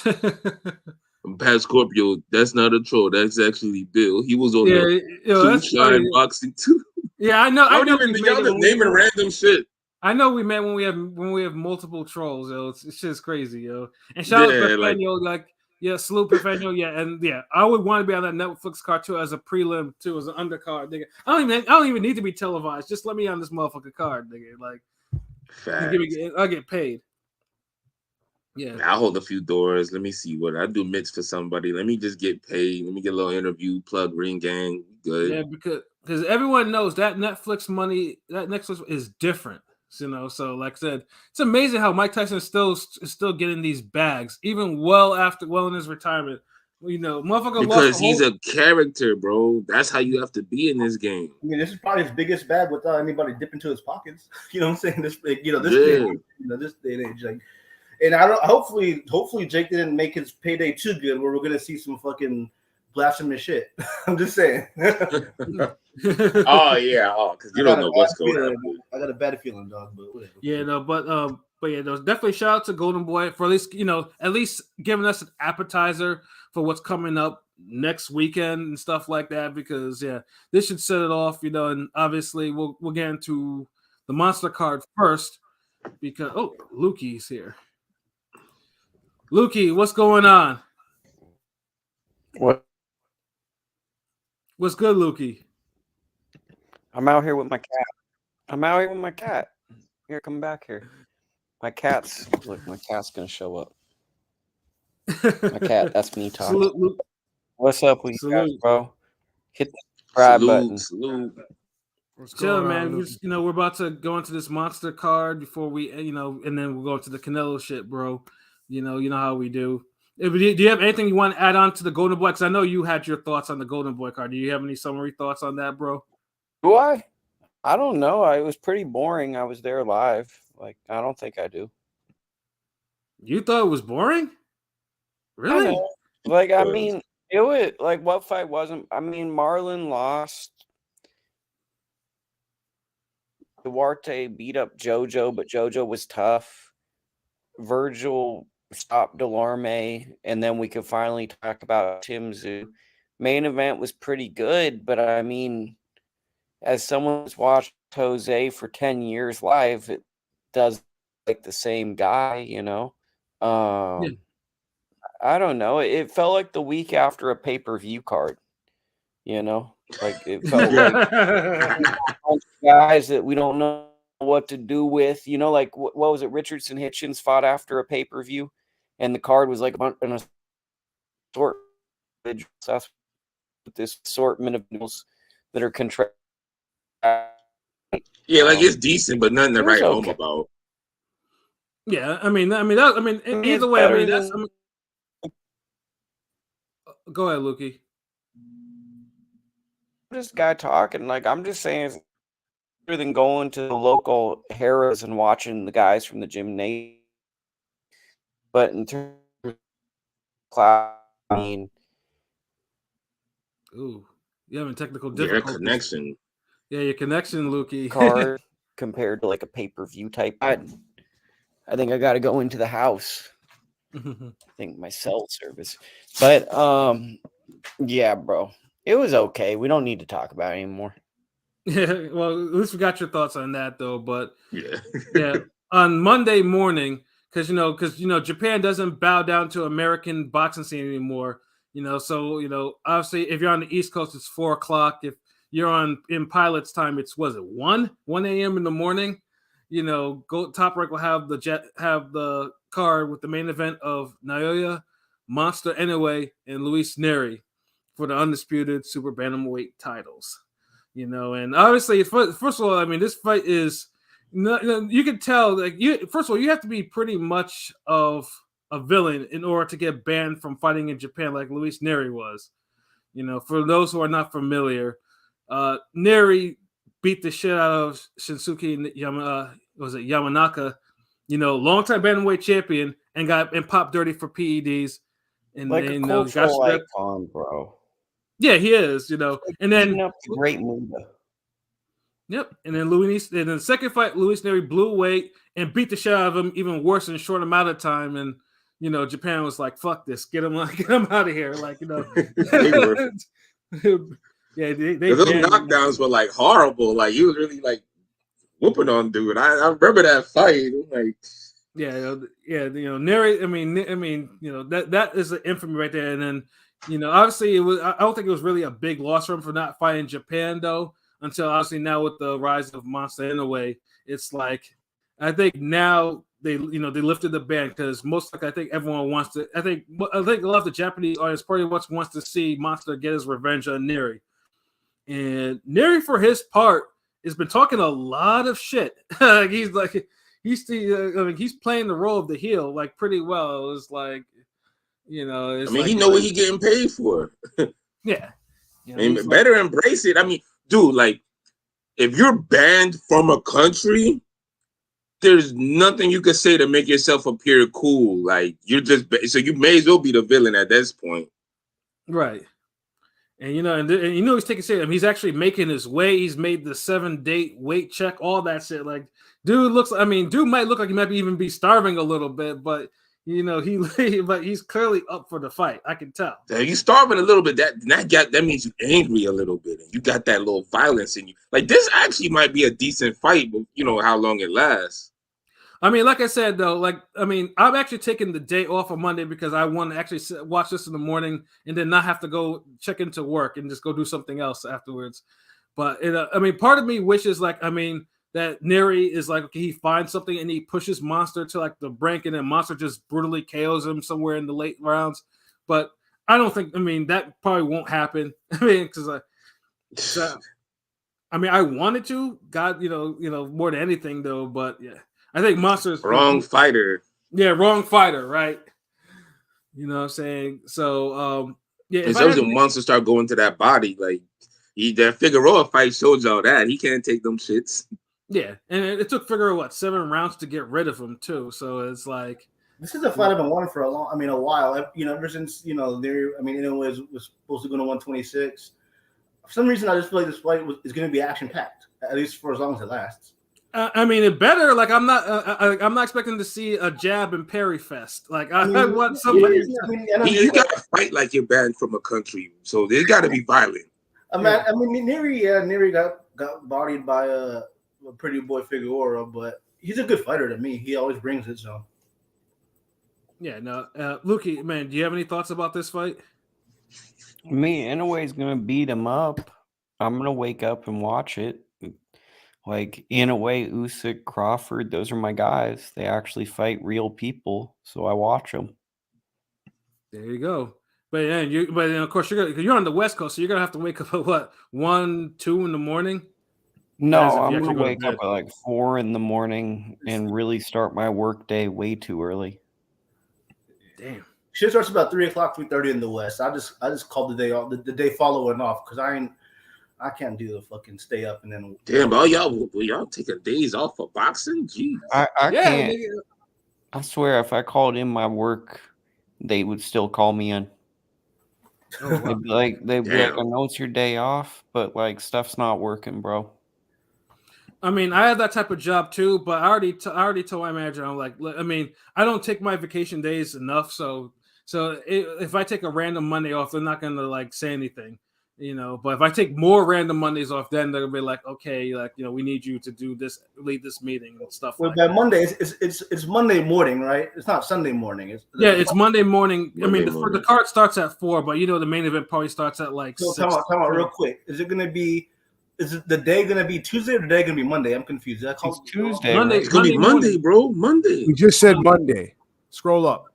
Pat Scorpio, that's not a troll. That's actually Bill. He was on the Shine Boxing too. Yeah, I know. Y'all just naming random shit. I know we met when we have multiple trolls, yo. It's just crazy, yo. And shout out to Perfenio, salute Perfenio, and I would want to be on that Netflix card too as a prelim too, as an undercard, nigga. I don't even need to be televised. Just let me on this motherfucking card, nigga. Like, I'll get paid. Yeah, I'll hold a few doors. Let me see what I do. Mitts for somebody. Let me just get paid. Let me get a little interview. Plug Ring Gang. Good. Yeah, because everyone knows that Netflix money, that Netflix is different. You know, so like I said, it's amazing how Mike Tyson is still getting these bags, even well in his retirement. You know, motherfucker because he's a character, bro. That's how you have to be in this game. I mean, this is probably his biggest bag without anybody dipping into his pockets. You know what I'm saying? This day and age, like, and hopefully Jake didn't make his payday too good, where we're gonna see some fucking blasphemous shit. I'm just saying. Oh yeah, because you don't know what's going on. I got a bad feeling, dog, but whatever. Yeah, no, but yeah, no, definitely shout out to Golden Boy for at least giving us an appetizer for what's coming up next weekend and stuff like that. Because yeah, this should set it off, and obviously we'll get into the monster card first. Because Lukey's here. Lukey, what's going on? What's good, Lukey? I'm out here with my cat. Here, come back here. My cat's gonna show up. My cat, that's me talking. Salute. What's up with you guys, bro? Hit the subscribe button. Salute. Chill, man. We're about to go into this monster card before we, and then we'll go into the Canelo shit, bro. You know how we do. Do you have anything you want to add on to the Golden Boy? Because I know you had your thoughts on the Golden Boy card. Do you have any summary thoughts on that, bro? Do I? I don't know. It was pretty boring. I was there live. Like, I don't think I do. You thought it was boring? Really? I mean, it was like, what fight wasn't? I mean, Marlon lost. Duarte beat up JoJo, but JoJo was tough. Virgil stopped Delorme, and then we could finally talk about Tim Tszyu. Main event was pretty good, but I mean, as someone who's watched Jose for 10 years live, it does like the same guy, Yeah. I don't know. It felt like the week after a pay-per-view card, like it felt like guys that we don't know what to do with, like what was it? Richardson Hitchens fought after a pay-per-view, and the card was like an assortment. That's this assortment of news that are contract. Yeah, like it's decent, but nothing to write home about. Yeah, either way, go ahead, Lukey. This guy talking, like, I'm just saying, it's better than going to the local Harrah's and watching the guys from the gymnasium. But in terms of class, I mean, ooh, you having technical difficulties. Your connection. Yeah, your connection, Lukey. Card compared to like a pay-per-view type. I think I got to go into the house. I think my cell service. But yeah, bro. It was okay. We don't need to talk about it anymore. Yeah, well, at least we got your thoughts on that, though. But yeah, on Monday morning, because Japan doesn't bow down to American boxing scene anymore. So obviously, if you're on the East Coast, it's 4:00. If you're in Pilot's time, it's 1 a.m. in the morning. Top Rank will have the card with the main event of Naoya, Monster Inoue, and Luis Nery for the undisputed super bantamweight titles. And obviously, first of all, I mean, this fight is, you can tell, like, first of all, you have to be pretty much of a villain in order to get banned from fighting in Japan, like Luis Nery was. For those who are not familiar, Nery beat the shit out of Shinsuke Yamanaka, longtime bantamweight champion, and popped dirty for PEDs. And like then, a cultural icon, bro. Yeah, he is, and then great move. Yep, and then the second fight, Luis Nery blew weight and beat the shit out of him even worse in a short amount of time. And Japan was like, "Fuck this, get him out of here!" Like, yeah, those knockdowns were like horrible. Like, he was really like whooping on dude. I remember that fight. Like, Nery. That is an infamy right there. And then, obviously, it was. I don't think it was really a big loss for him for not fighting Japan, though. Until obviously now with the rise of Monster Inoue, it's like I think now they lifted the ban because most likely I think everyone wants to. I think a lot of the Japanese audience probably wants to see Monster get his revenge on Nery, and Nery for his part has been talking a lot of shit. He's playing the role of the heel like pretty well. It's like, it's he know what he getting paid for. Yeah. Better embrace it. I mean, dude, like, if you're banned from a country, there's nothing you could say to make yourself appear cool. Like, you're just so you may as well be the villain at this point, right? And he's taking serious. I mean, he's actually making his way. He's made the 7-date weight check, all that shit. Like, dude might look like he might even be starving a little bit, but but he's clearly up for the fight. I can tell. He's starving a little bit. That means you're angry a little bit, and you got that little violence in you. Like, this actually might be a decent fight, but how long it lasts. I mean, like I said, though, I'm actually taking the day off on Monday because I want to actually watch this in the morning and then not have to go check into work and just go do something else afterwards. But part of me wishes that Nery is like, okay, he finds something and he pushes Monster to like the brink and then Monster just brutally KOs him somewhere in the late rounds. But I don't think, that probably won't happen. Because I wanted to, God, more than anything though. But yeah, I think Monster's wrong fighter. Yeah, wrong fighter, right? You know what I'm saying? So, yeah. It's always when Monster start going to that body, like that Figueroa fight showed y'all that he can't take them shits. Yeah, and it took Figueroa 7 rounds to get rid of him too. So it's like this is a fight I've been wanting for a while. Ever since anyways, was supposed to go to 126. For some reason, I just feel like this fight is going to be action packed, at least for as long as it lasts. It better. Like, I'm not expecting to see a jab and parry fest. Like, I want somebody. You got to fight like you're banned from a country, so they got to be violent. Nery got bodied by a pretty boy Figueroa, but he's a good fighter to me. He always brings it. So, yeah. No, Lukey, man, do you have any thoughts about this fight? Me, Inoue's gonna beat him up. I'm gonna wake up and watch it. Like, Inoue, Usyk, Crawford, those are my guys. They actually fight real people, so I watch them. There you go. But of course you're on the West Coast, so you're gonna have to wake up at what, 1, 2 in the morning? No, I'm gonna wake up at like 4 in the morning and really start my work day way too early. Damn. Shit starts about 3:00, 3:30 in the West. I just called the day off, the day following off, because I can't do the fucking stay up and then. Damn, bro, y'all taking days off for boxing? Jeez. I can't. I swear, if I called in my work, they would still call me in. Oh, wow. They'd be like, I know it's your day off, but like stuff's not working, bro. I have that type of job too, but I already told my manager, I'm like, I don't take my vacation days enough, so if I take a random Monday off, they're not gonna like say anything, But if I take more random Mondays off, then they're gonna be like, okay, like we need you to do this, lead this meeting and stuff. Well, by Monday, it's Monday morning, right? It's not Sunday morning. It's Monday morning. The card starts at 4, but the main event probably starts at like. So time out real quick. Is it the day gonna be Tuesday or the day gonna be Monday? I'm confused. It's Tuesday. Monday. It's gonna be Monday, bro. Monday. We just said Monday. Scroll up.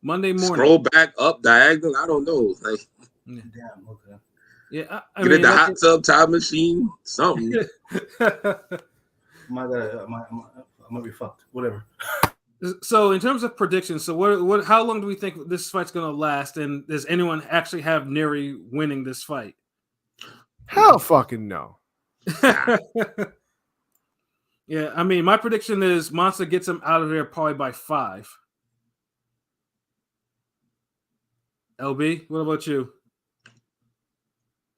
Monday morning. Scroll back up diagonal. I don't know. Like, damn. Okay. Yeah. Get in the hot tub time machine. Something. I might be fucked. Whatever. So in terms of predictions, so how long do we think this fight's gonna last? And does anyone actually have Nery winning this fight? Hell fucking no. Yeah, my prediction is Monster gets him out of there probably by 5. LB, what about you?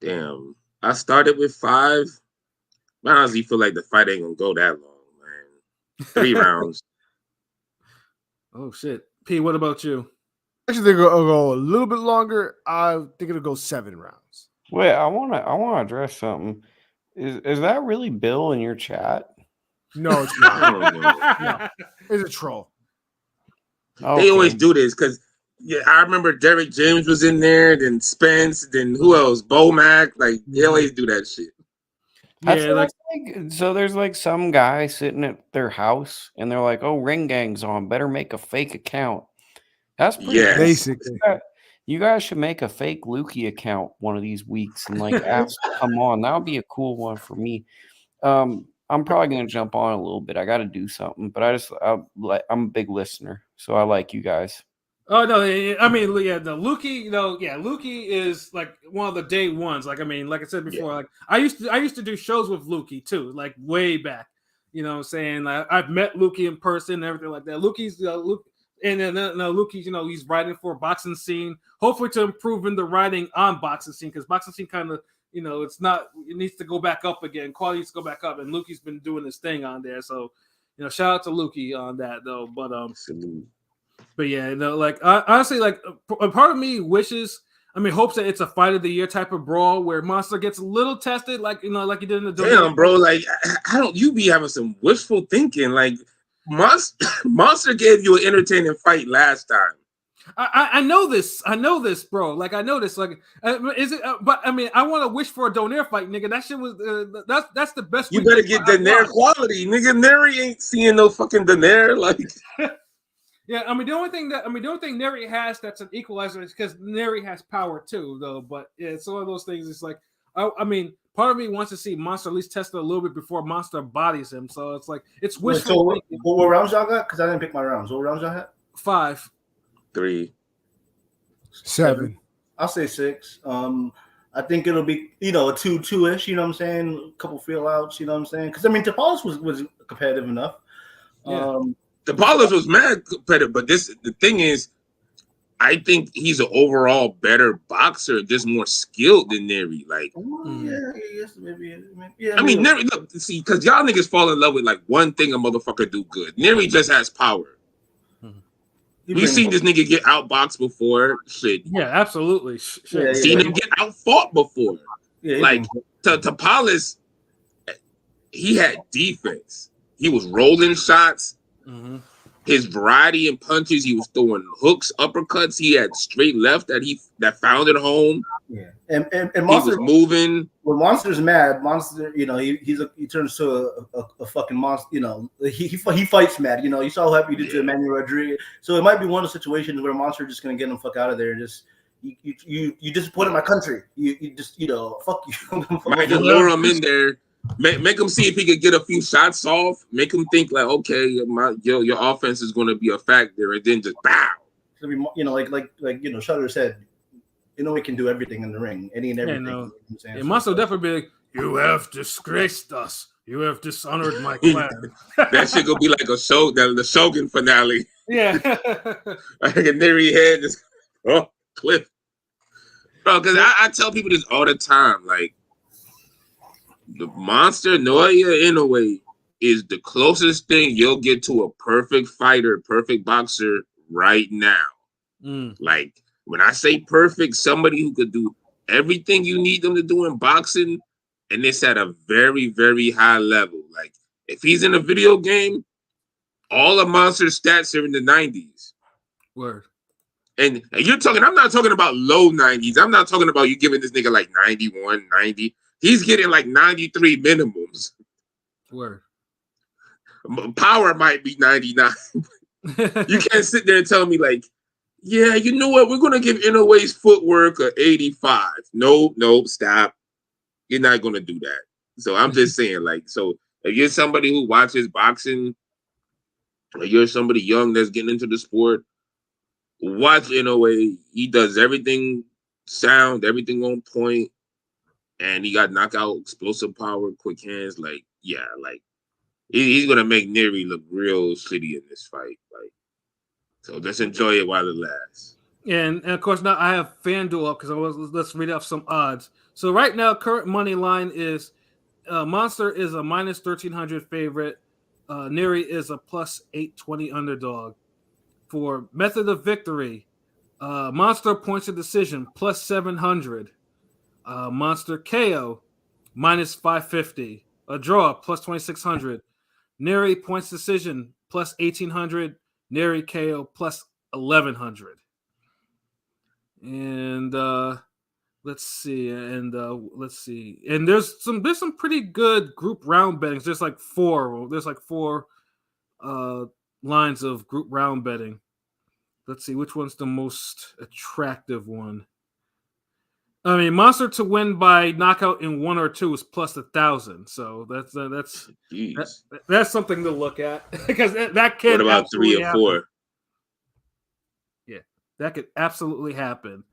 Damn. I started with 5. I honestly feel like the fight ain't gonna go that long, man. 3 rounds. Oh shit. P, what about you? Actually, they're gonna go a little bit longer. I think it'll go 7 rounds. Wait, I wanna address something. Is that really Bill in your chat? No, it's not. No. It's a troll. Okay. They always do this because I remember Derek James was in there, then Spence, then who else? Bomac. Like, they always do that shit. Yeah, so there's like some guy sitting at their house and they're like, "Oh, Ring Gang's on. Better make a fake account." That's pretty Yes. cool. Basically. You guys should make a fake Lukey account one of these weeks and like ask to come on. That would be a cool one for me. I'm probably gonna jump on a little bit. I got to do something, but I'm a big listener, so I like you guys. Oh no, I mean, yeah, the Lukey, Lukey is like one of the day ones. Like, I mean, like I said before, like I used to do shows with Lukey too, like way back. You know what I'm saying? Like, I've met Lukey in person and everything like that. Lukey's Luke, and then Lukey's, he's writing for boxing scene, hopefully to improve in the writing on boxing scene, because boxing scene kind of, it needs to go back up again. Quality needs to go back up, and Lukey's been doing his thing on there. So, shout out to Lukey on that though. But But yeah, like honestly, like a part of me hopes that it's a fight of the year type of brawl where Monster gets a little tested, like like he did in the damn, bro. Like, you be having some wishful thinking. Like, Monster gave you an entertaining fight last time. I know this, bro. Like, I know this. Like, is it? But I mean, I want to wish for a Donaire fight, nigga. That shit was that's the best. You better get Donaire quality, nigga. Nery ain't seeing no fucking Donaire, like. Yeah, I mean the only thing Nery has that's an equalizer is because Nery has power too, though. But yeah, it's one of those things. It's like, I mean, part of me wants to see Monster at least test it a little bit before Monster bodies him. So it's like it's wishful. So what rounds y'all got? Because I didn't pick my rounds. What rounds y'all had? 5, 3, 7. I'll say 6. I think it'll be a 2-2-ish. You know what I'm saying? A couple feel outs. You know what I'm saying? Because I mean, Tapales was competitive enough. Yeah. The Ballers was mad competitive, but the thing is, I think he's an overall better boxer, just more skilled than Nery. Like, maybe. I mean, Nery, look, see, because y'all niggas fall in love with like one thing a motherfucker do good. Nery just has power. We've seen this nigga get outboxed before. Shit. Yeah, absolutely. Seen him get outfought before. Yeah, like, Tapales, he had defense. He was rolling shots. Mm-hmm. His variety in punches, he was throwing hooks, uppercuts. He had straight left that found it home. Yeah, and Monster, he was moving. When Monster's mad, Monster, he turns to a fucking monster. He fights mad. You saw how happy he did to Emmanuel Rodriguez. So it might be one of the situations where Monster just gonna get him fuck out of there and just. You disappointed my country. You just fuck you. Might just lure him in there. Make him see if he could get a few shots off. Make him think like, okay, your offense is going to be a factor, and then just bow. Like Shutter said, he can do everything in the ring, any and everything. Yeah, Monster definitely be like, you have disgraced us. You have dishonored my clan. That shit gonna be like a show, the Shogun finale. Yeah, like a Nery head, just cliff, bro. Because I tell people this all the time, like. The Monster Munguia Inoue is the closest thing you'll get to a perfect fighter, perfect boxer right now. Like, when I say perfect, somebody who could do everything you need them to do in boxing, and it's at a very, very high level. Like, if he's in a video game, all of Monster's stats are in the 90s. Word. And I'm not talking about low 90s. I'm not talking about you giving this nigga like 91, 90. He's getting like 93 minimums. Word. Power might be 99. You can't sit there and tell me like, yeah, you know what? We're going to give Inoue's footwork a 85. Nope, stop. You're not going to do that. So I'm just saying, like, so if you're somebody who watches boxing, or you're somebody young that's getting into the sport, watch Inoue. He does everything sound, everything on point. And he got knockout, explosive power, quick hands. Like, yeah, like he's gonna make Nery look real shitty in this fight. Like, so just enjoy it while it lasts. And of course now I have FanDuel up because let's read off some odds. So right now, current money line is Monster is a minus 1,300 favorite. Nery is a plus 820 underdog. For method of victory, Monster points of decision plus 700. Monster KO minus 550. A draw plus 2,600. Nery points decision plus 1,800. Nery KO plus 1,100. And let's see, and there's some pretty good group round bettings. There's like four lines of group round betting. Let's see which one's the most attractive one. I mean, Monster to win by knockout in 1 or 2 is plus 1,000. So that's something to look at because that can. What about 3 or 4? Yeah, that could absolutely happen.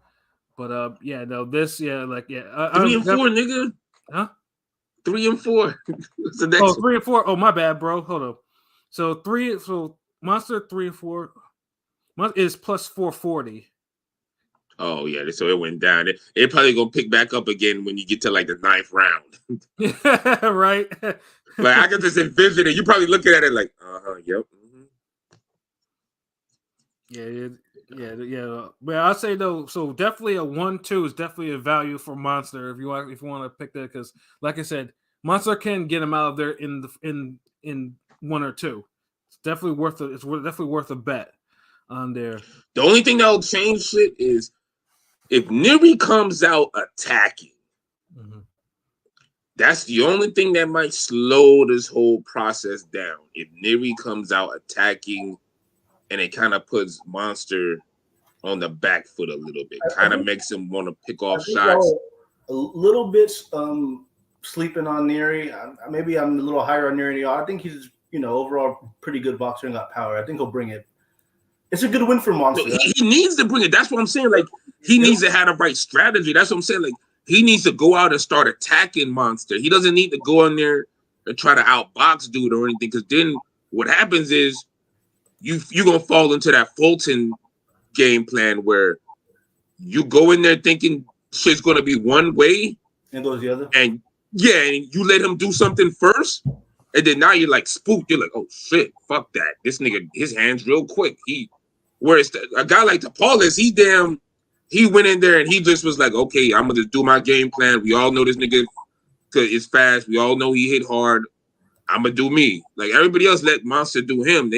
But 3 and 4, nigga. Huh? 3 and 4. What's the next? 3 and 4. Oh, my bad, bro. Hold on. So Monster 3 and 4 is plus 440. Oh yeah, so it went down. It probably gonna pick back up again when you get to like the 9th round. Right. Like I can just envision it. You probably looking at it like, yep. Mm-hmm. Yeah. But I'll say though, so definitely a 1-2 is definitely a value for Monster if you want to pick that because, like I said, Monster can get him out of there in 1 or 2. It's definitely worth a bet on there. The only thing that'll change shit is if Nery comes out attacking. Mm-hmm. That's the only thing that might slow this whole process down. If Nery comes out attacking, and it kind of puts Monster on the back foot a little bit, kind of makes him want to pick off shots. A little bit sleeping on Nery. Maybe I'm a little higher on Nery. I think he's overall pretty good boxer and got power. I think he'll bring it. It's a good win for Monster. No, he needs to bring it. That's what I'm saying. Like he needs to have the right strategy. That's what I'm saying. Like he needs to go out and start attacking Monster. He doesn't need to go in there and try to outbox dude or anything. Because then what happens is you're gonna fall into that Fulton game plan where you go in there thinking shit's gonna be one way and goes the other. And you let him do something first, and then now you're like spooked. You're like, oh shit, fuck that. This nigga, his hands real quick. Whereas a guy like Paulus, he went in there and he just was like, okay, I'm gonna just do my game plan. We all know this nigga is fast. We all know he hit hard. I'm gonna do me. Like everybody else let Monster do him.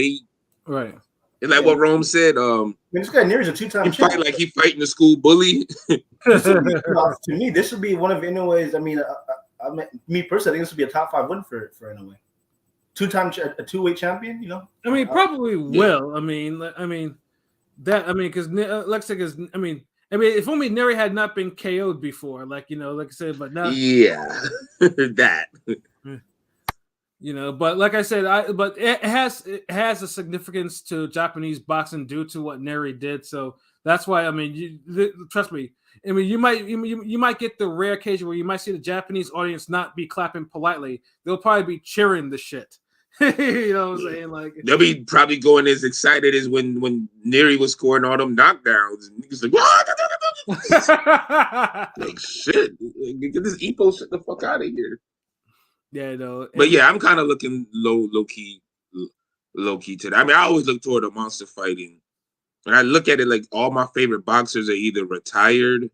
Right. It's like what Rome said. This guy Nery's a 2-time champion. Fight like he fighting the school bully. To me, this would be one of Inoue's. I mean, me personally, I think this would be a top 5 win for Inoue. 2-time a 2-weight champion. I mean, probably will. I mean, because like I said, if only Nery had not been KO'd before, like I said, but now, that. But like I said, but it has a significance to Japanese boxing due to what Nery did. So that's why trust me. I mean, you might get the rare occasion where you might see the Japanese audience not be clapping politely. They'll probably be cheering the shit. You know what I'm saying? Like they'll be probably going as excited as when Nery was scoring all them knockdowns. And niggas like, like shit, get this Epo shit the fuck out of here. Yeah, but I'm kind of looking low key to that. I mean, I always look toward the Monster fighting. When I look at it, like all my favorite boxers are either retired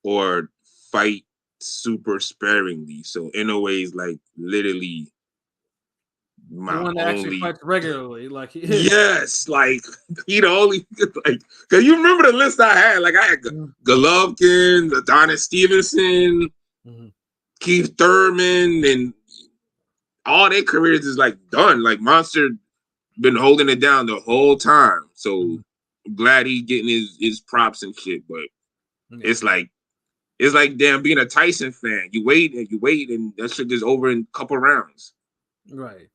or fight super sparingly. So Inoue's like literally my one that actually fights regularly, like yes, like he the only like because you remember the list I had. Like I had Golovkin, Adonis Stevenson, Keith Thurman, and all their careers is like done. Like Monster been holding it down the whole time. So I'm glad he getting his props and shit. But it's like damn being a Tyson fan. You wait, and that shit is over in a couple rounds. Right.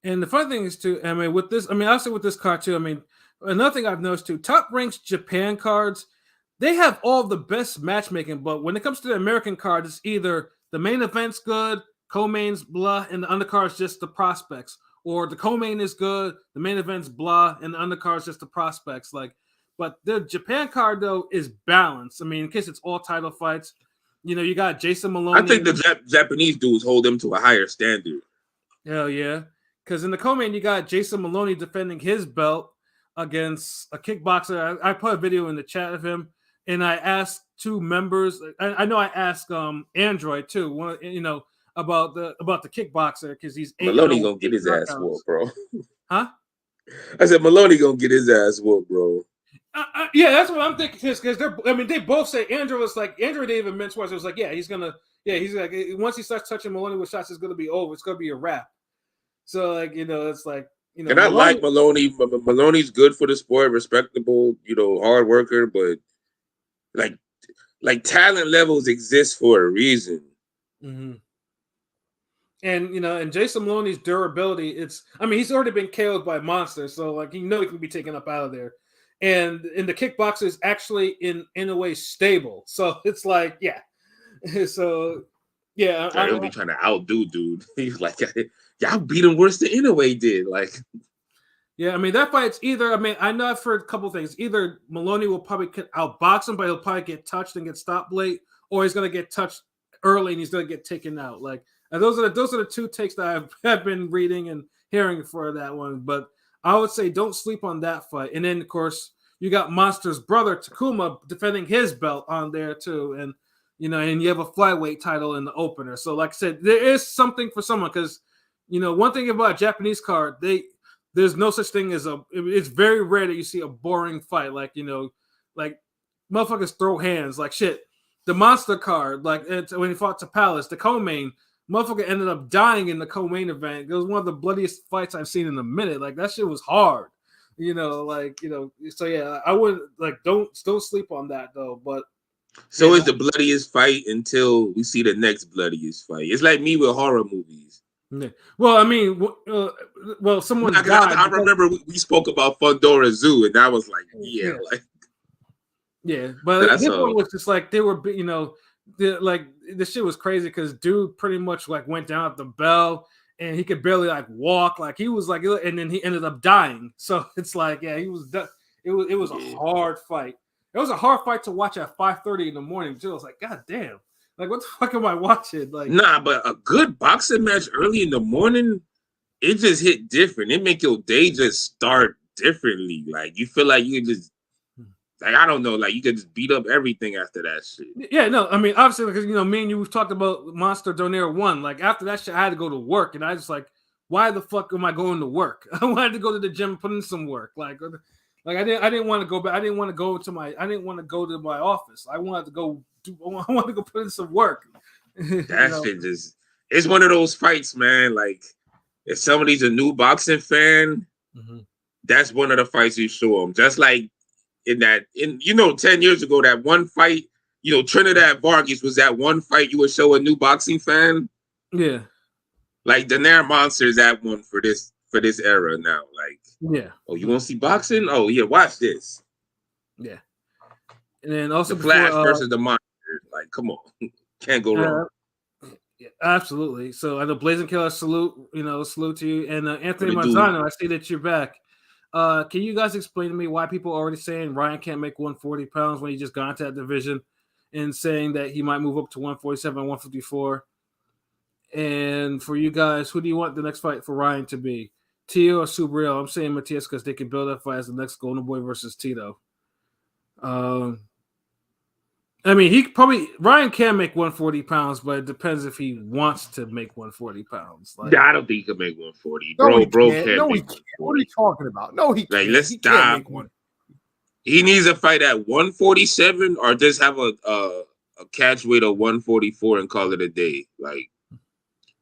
And the fun thing is too, I'll say with this card too, another thing I've noticed too, Top Rank's Japan cards, they have all the best matchmaking, but when it comes to the American card, it's either the main event's good, co-main's blah, and the undercard's just the prospects. Or the co-main is good, the main event's blah, and the undercard's just the prospects. But the Japan card though is balanced. In case it's all title fights, you got Jason Maloney. I think the Japanese dudes hold them to a higher standard. Hell yeah. Because in the co-main, you got Jason Maloney defending his belt against a kickboxer. I put a video in the chat of him, and I asked 2 members. I know I asked Android too. About the kickboxer because he's Maloney gonna get his ass whooped, bro. Huh? I said Maloney gonna get his ass whooped, bro. Yeah, that's what I'm thinking. Because they both say Andrew didn't even mention it was like, he's like once he starts touching Maloney with shots, it's gonna be over. It's gonna be a wrap. So like it's like and I like Maloney. Maloney's good for the sport, respectable, hard worker, but like talent levels exist for a reason. Mm-hmm. And Jason Maloney's durability, he's already been KO'd by monsters, so like he can be taken up out of there. And in the kickboxer is actually in a way stable. So it's like, yeah. So yeah. I don't be trying to outdo dude. He's like, y'all beat him worse than Inoue did. Like, yeah, that fight's either, I know I've heard a couple things. Either Maloney will probably outbox him, but he'll probably get touched and get stopped late, or he's gonna get touched early and he's gonna get taken out. Like, and those are the two takes that I've been reading and hearing for that one. But I would say don't sleep on that fight. And then of course you got Monster's brother Takuma defending his belt on there too, and and you have a flyweight title in the opener. So like I said, there is something for someone, because one thing about a Japanese card, there's no such thing as it's very rare that you see a boring fight. Like like motherfuckers throw hands like shit. The Monster card, like when he fought to Palace, the co-main, motherfucker ended up dying in the co-main event. It was one of the bloodiest fights I've seen in a minute. Like that shit was hard, So yeah, I would don't sleep on that though. But so it's the bloodiest fight until we see the next bloodiest fight. It's like me with horror movies. Yeah. Well, someone died. I remember we spoke about Fundora Zoo, and I was like, but this one was just like they were, the shit was crazy because dude pretty much like went down at the bell and he could barely like walk, like he was like, and then he ended up dying. So it's like, he was. It was a hard fight. It was a hard fight to watch at 5:30 in the morning too. I was like, God damn, like what the fuck am I watching? Like, nah, but a good boxing match early in the morning, it just hit different. It make your day just start differently. Like you feel like you just. Like, I don't know, like, you could just beat up everything after that shit. Yeah, no, obviously, because, me and you, we've talked about Monster Donaire 1. Like, after that shit, I had to go to work, and I was like, why the fuck am I going to work? I wanted to go to the gym and put in some work. Like I didn't want to go back. I didn't want to go to my office. I wanted to go put in some work. That shit just, it's one of those fights, man. Like, if somebody's a new boxing fan, that's one of the fights you show them. Just like, 10 years ago, that one fight, Trinidad Vargas was that one fight you would show a new boxing fan. Yeah. Like the Nair Monster is that one for this era now. Like, yeah. Oh, you want to see boxing? Oh yeah, watch this. Yeah. And then also the Flash versus the Monster. Like, come on. Can't go wrong. Yeah, absolutely. So I know Blazing Killer, salute to you. And Anthony Marzano, I see that you're back. Can you guys explain to me why people are already saying Ryan can't make 140 pounds when he just got into that division, and saying that he might move up to 147, 154? And for you guys, who do you want the next fight for Ryan to be? Tito or Subriel? I'm saying Matias because they can build that fight as the next Golden Boy versus Tito. Ryan can make 140 pounds, but it depends if he wants to make 140 pounds. Like, I don't think he can make 140. Bro can't. No, he can't. What are you talking about? No, he can't. Let's stop. He needs a fight at 147 or just have a catch weight of 144 and call it a day. Like,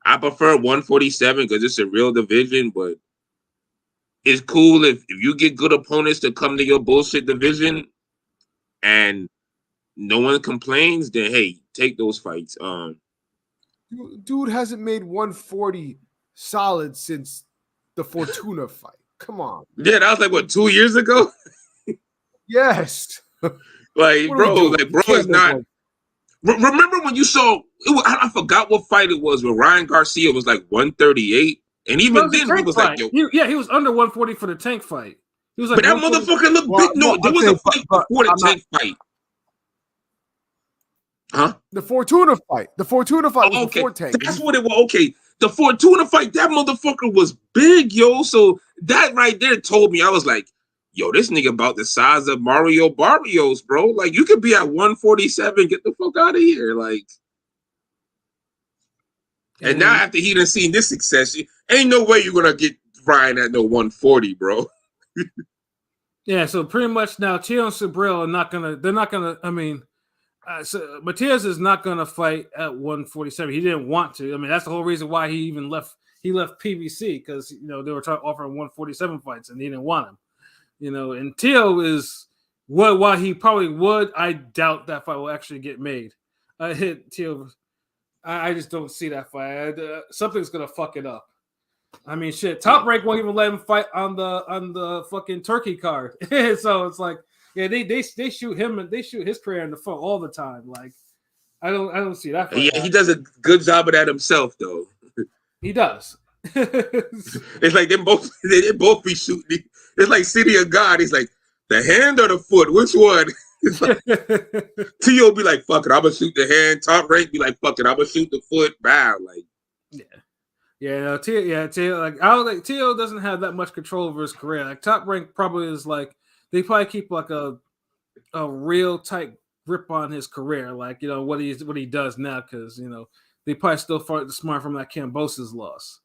I prefer 147 because it's a real division, but it's cool if you get good opponents to come to your bullshit division and no one complains, then hey, take those fights. Dude hasn't made 140 solid since the Fortuna fight. Come on. Yeah, that was like what, 2 years ago? Yes. Like, bro is not. Remember when you saw? I forgot what fight it was when Ryan Garcia was like 138, and even then he was fight. like, "Yo, he was under 140 for the Tank fight." He was like, but that motherfucker looked big. No, there was a fight before the Tank fight. Huh? The Fortuna fight. The Fortuna fight was okay. before Tank. That's what it was. Okay, the Fortuna fight. That motherfucker was big, yo. So that right there told me, I was like, yo, this nigga about the size of Mario Barrios, bro. Like, you could be at 147. Get the fuck out of here. Like, and now after he done seen this success, ain't no way you're gonna get Ryan at no 140, bro. Yeah, so pretty much now Tio and Subriel are not gonna. They're not gonna. I mean, so Matias is not gonna fight at 147. He didn't want to. I mean, that's the whole reason why he even left. He left PBC because they were offering 147 fights and he didn't want him. And Tio is while he probably would. I doubt that fight will actually get made. I hit Tio. I just don't see that fight. Something's gonna fuck it up. I mean, shit. Top Rank won't even let him fight on the fucking Turkey card. So it's like, yeah, they shoot him and they shoot his career in the foot all the time. Like, I don't see that fight. Yeah, he does a good job of that himself, though. He does. It's like they both be shooting. It's like City of God. He's like, the hand or the foot? Which one? It's like, Tio be like, fuck it, I'm gonna shoot the hand. Top Rank be like, fuck it, I'm gonna shoot the foot. Bow, like, Tio. Like, I don't think Tio doesn't have that much control over his career. Like, Top Rank probably is like they probably keep like a real tight grip on his career. Like, what he does now, because they probably still smart from that Cambosa's loss.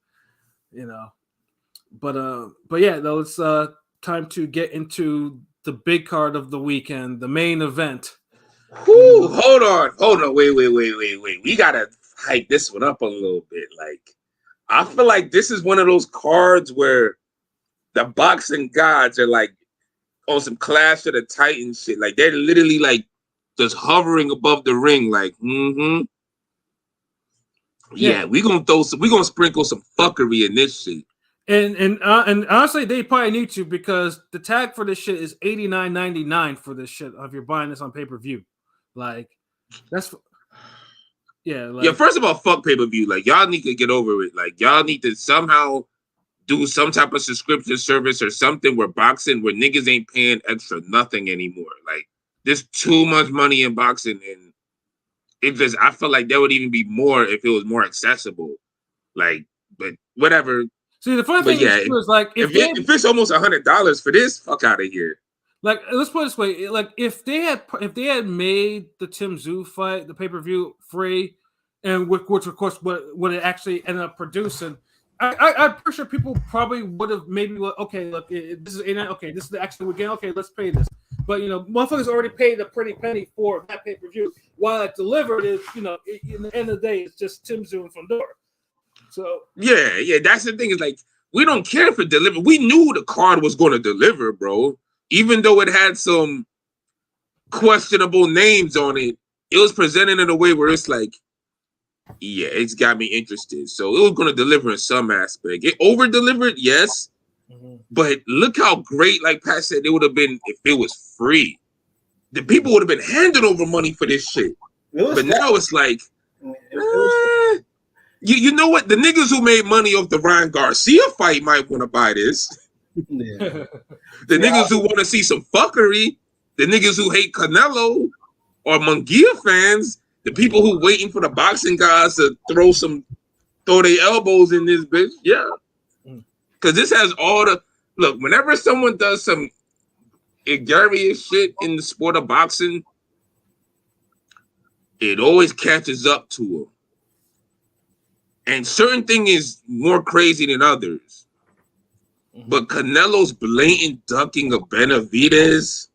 But yeah, though, it's time to get into the big card of the weekend, the main event. Whew, hold on, wait. We gotta hype this one up a little bit. Like, I feel like this is one of those cards where the boxing gods are like on some Clash of the Titans shit. Like, they're literally like just hovering above the ring. Like, yeah, we gonna sprinkle some fuckery in this shit. And honestly, they probably need to, because the tag for this shit is $89.99 for this shit if you're buying this on pay-per-view. Like, that's first of all, fuck pay-per-view. Like, y'all need to get over it. Like, y'all need to somehow do some type of subscription service or something where niggas ain't paying extra nothing anymore. Like, there's too much money in boxing, and I feel like there would even be more if it was more accessible. Like, but whatever. See, the funny thing is like, if it's almost $100 for this, fuck out of here. Like, let's put it this way: like, if they had made the Tim Tszyu fight, the pay-per-view, free, and which of course what it actually ended up producing, I'm pretty sure people probably would have maybe okay, look, this is okay, this is the actual weekend, okay, let's pay this. But motherfuckers already paid a pretty penny for that pay-per-view. While it delivered is, in the end of the day, it's just Tim Tszyu and Fundora. So yeah, that's the thing. Is like, we don't care if it delivered. We knew the card was going to deliver, bro. Even though it had some questionable names on it, it was presented in a way where it's like, yeah, it's got me interested. So it was going to deliver in some aspect. It over-delivered, yes. But look how great, like Pat said, it would have been if it was free. The people would have been handing over money for this shit. But now it's like, you know what? The niggas who made money off the Ryan Garcia fight might want to buy this. Yeah. The niggas who want to see some fuckery, the niggas who hate Canelo or Munguia fans, the people who waiting for the boxing guys to throw their elbows in this bitch, yeah. Because this has all the look. Whenever someone does some egregious shit in the sport of boxing, it always catches up to them. And certain thing is more crazy than others. But Canelo's blatant ducking of Benavidez,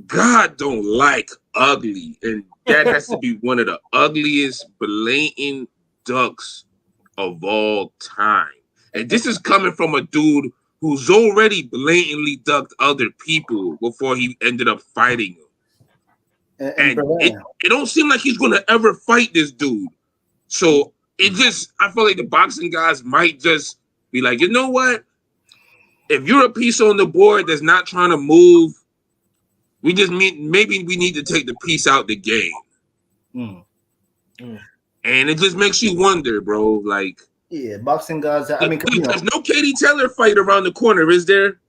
God don't like ugly. And that has to be one of the ugliest blatant ducks of all time. And this is coming from a dude who's already blatantly ducked other people before he ended up fighting them. And it don't seem like he's going to ever fight this dude. So I feel like the boxing guys might just be like, you know what? If you're a piece on the board that's not trying to move, maybe we need to take the piece out the game. And it just makes you wonder, bro. Like, yeah, boxing guys. I mean, there's no Katie Taylor fight around the corner, is there?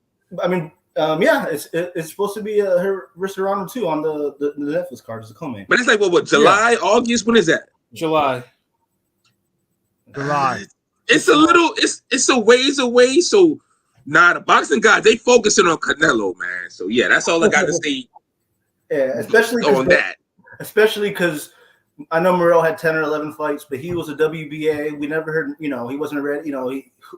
I mean, yeah, it's supposed to be her versus round 2 on the Netflix card as a co-main. But it's like what July, August? When is that? July. It's a ways away. So the boxing guys, they focusing on Canelo, man. So yeah, that's all I got to say. Yeah, especially on that. Especially because I know Morrell had 10 or 11 fights, but he was a WBA. We never heard, he wasn't a red.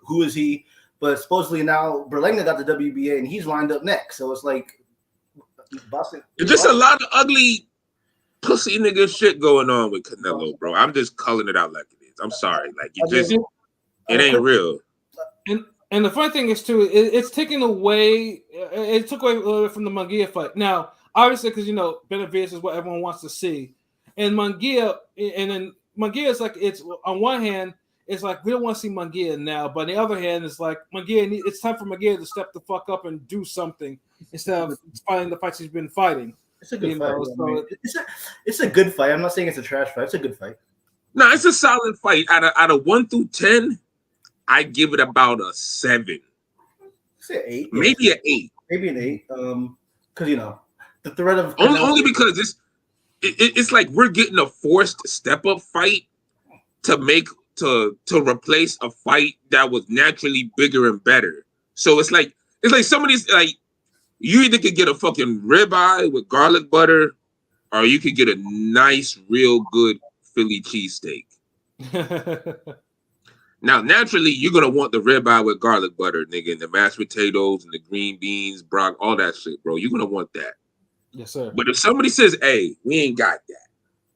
Who is he? But supposedly now Berlanga got the WBA and he's lined up next. So it's like Boston. There's just a lot of ugly pussy nigga shit going on with Canelo, bro. I'm just calling it out like it is. I'm sorry. Like it ain't real. And the funny thing is too, it's taking away. It took away from the Munguia fight. Now, obviously, because Benavidez is what everyone wants to see, and Munguia, and then Munguia is like it's on one hand, it's like we don't want to see Munguia now, but on the other hand, it's like Munguia. It's time for Munguia to step the fuck up and do something instead of fighting the fights he's been fighting. It's a good fight. It's a good fight. I'm not saying it's a trash fight. It's a good fight. No, it's a solid fight. Out of 1 through 10. I give it about a 7. Say 8. Maybe an 8. Maybe an 8. Because the threat of only because it's like we're getting a forced step up fight to replace a fight that was naturally bigger and better. So it's like somebody's like you either could get a fucking ribeye with garlic butter, or you could get a nice, real good Philly cheesesteak. Now, naturally, you're going to want the ribeye with garlic butter, nigga, and the mashed potatoes and the green beans, broccoli, all that shit, bro. You're going to want that. Yes, sir. But if somebody says, hey, we ain't got that,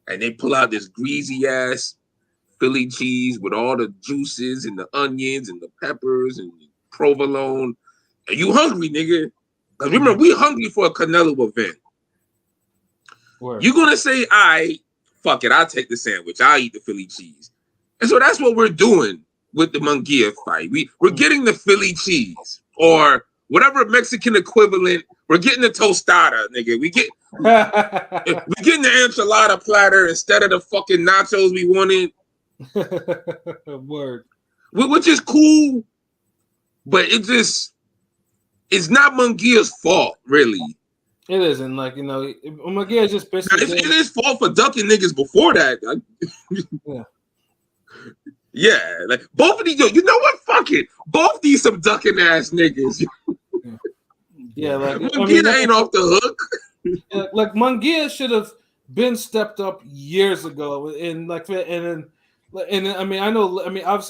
and they pull out this greasy-ass Philly cheese with all the juices and the onions and the peppers and the provolone, and you hungry, nigga. Because remember, we hungry for a Canelo event. Word. You're going to say, all right, fuck it, I'll take the sandwich. I'll eat the Philly cheese. And so that's what we're doing with the Munguia fight. We're getting the Philly cheese or whatever Mexican equivalent. We're getting the tostada, nigga. We're getting the enchilada platter instead of the fucking nachos we wanted. Word. Which is cool, but it's not Munguia's fault, really. It isn't. Like, Munguia is just basically... Now, it's his fault for ducking niggas before that. Yeah. Yeah, like both of these, you know what? Fuck it. Both these some ducking ass niggas. Yeah, like Munguia ain't off the hook. Like Munguia should have been stepped up years ago, and obviously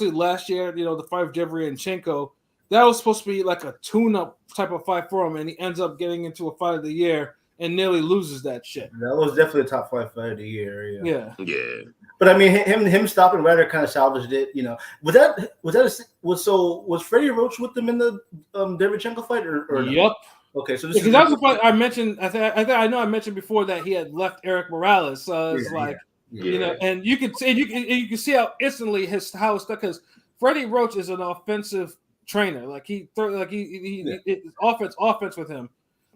last year, the fight of Deverenchenko, that was supposed to be like a tune-up type of fight for him, and he ends up getting into a fight of the year and nearly loses that shit. That was definitely a top 5 fight of the year. Yeah. But I mean, him stopping Ryder kind of salvaged it. Was Freddie Roach with them in the Deverenchenko fight or Yep. No? Okay, so because that's the fight I mentioned. I know I mentioned before that he had left Eric Morales. So it's and you can see you can see how instantly how it's stuck because Freddie Roach is an offensive trainer. Like he offense with him.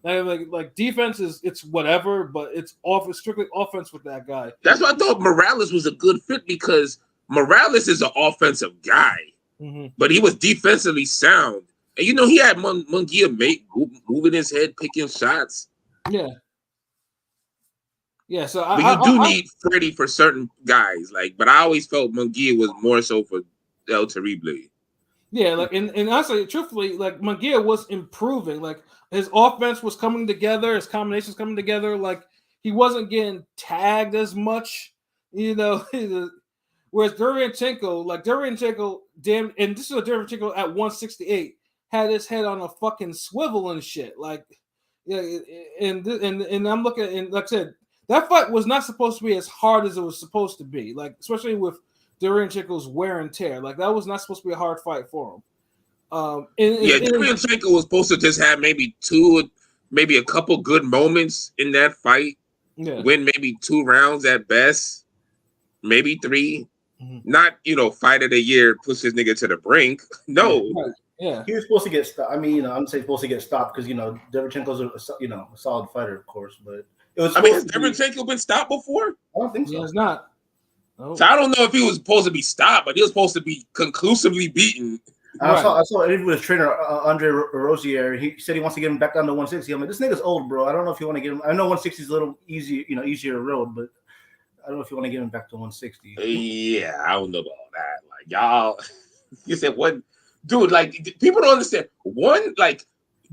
Like defense it's whatever, but it's strictly offense with that guy. That's why I thought Morales was a good fit because Morales is an offensive guy, but he was defensively sound. And he had Munguia moving his head, picking shots. Yeah. Yeah, so but you need Freddie for certain guys, but I always felt Munguia was more so for El Terrible. Yeah, and honestly, truthfully, Munguia was improving. His offense was coming together, his combinations coming together. He wasn't getting tagged as much, Whereas Deverenchenko, and this is a Deverenchenko at 168, had his head on a fucking swivel and shit. And I'm looking, and like I said, that fight was not supposed to be as hard as it was supposed to be. Especially with Deverenchenko's wear and tear. That was not supposed to be a hard fight for him. Deverenchenko was supposed to just have maybe a couple good moments in that fight. Yeah. Win maybe 2 rounds at best, maybe 3. Not fight of the year, push this nigga to the brink. No. Yeah. He was supposed to get stopped. I mean, I'm saying supposed to get stopped because Deverenchenko's a solid fighter, of course, but it was. Has Deverenchenko been stopped before? I don't think so. He has not. Oh. So I don't know if he was supposed to be stopped, but he was supposed to be conclusively beaten. I saw an interview with his trainer Andre Rosier. He said he wants to get him back down to 160. I'm like, this nigga's old, bro. I don't know if you want to get him. I know 160 is a little easier road, but I don't know if you want to get him back to 160. Yeah, I don't know about that. Y'all, you said what, dude? People don't understand.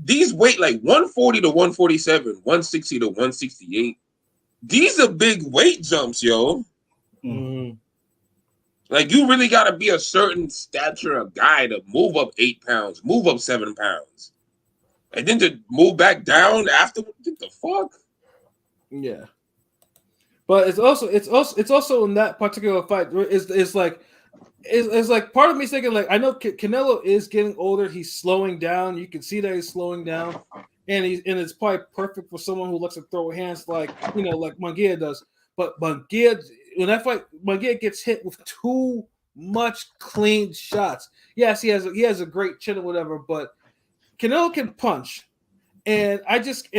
These weight 140 to 147, 160 to 168. These are big weight jumps, yo. Mm-hmm. Like, you really got to be a certain stature of guy to move up 8 pounds, move up 7 pounds. And then to move back down after, what the fuck? Yeah. But it's also in that particular fight, it's like part of me thinking, like, I know Canelo is getting older, he's slowing down. You can see that he's slowing down. And it's probably perfect for someone who looks to throw hands like Munguia does. But Munguia, when that fight, Munguia gets hit with too much clean shots. Yes, he has a great chin or whatever, but Canelo can punch, and because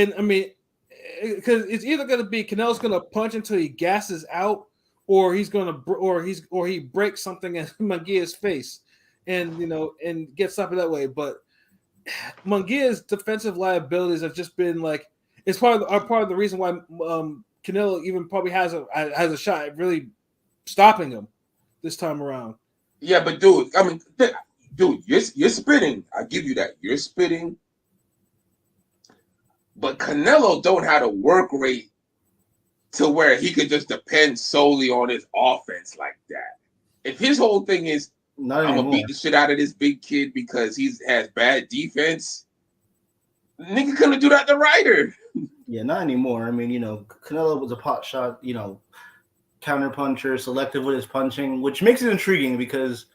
it's either going to be Canelo's going to punch until he gasses out, or he breaks something in Munguia's face, and gets up that way. But Munguia's defensive liabilities have just been like, it's part of the reason why Canelo even probably has a shot at really stopping him this time around. Yeah, but dude, you're spitting. I give you that. You're spitting. But Canelo don't have a work rate to where he could just depend solely on his offense like that. If his whole thing is, I'm going to beat the shit out of this big kid because he has bad defense, nigga couldn't do that to Ryder. Yeah, not anymore. I mean, Canelo was a pot shot, counter puncher, selective with his punching, which makes it intriguing because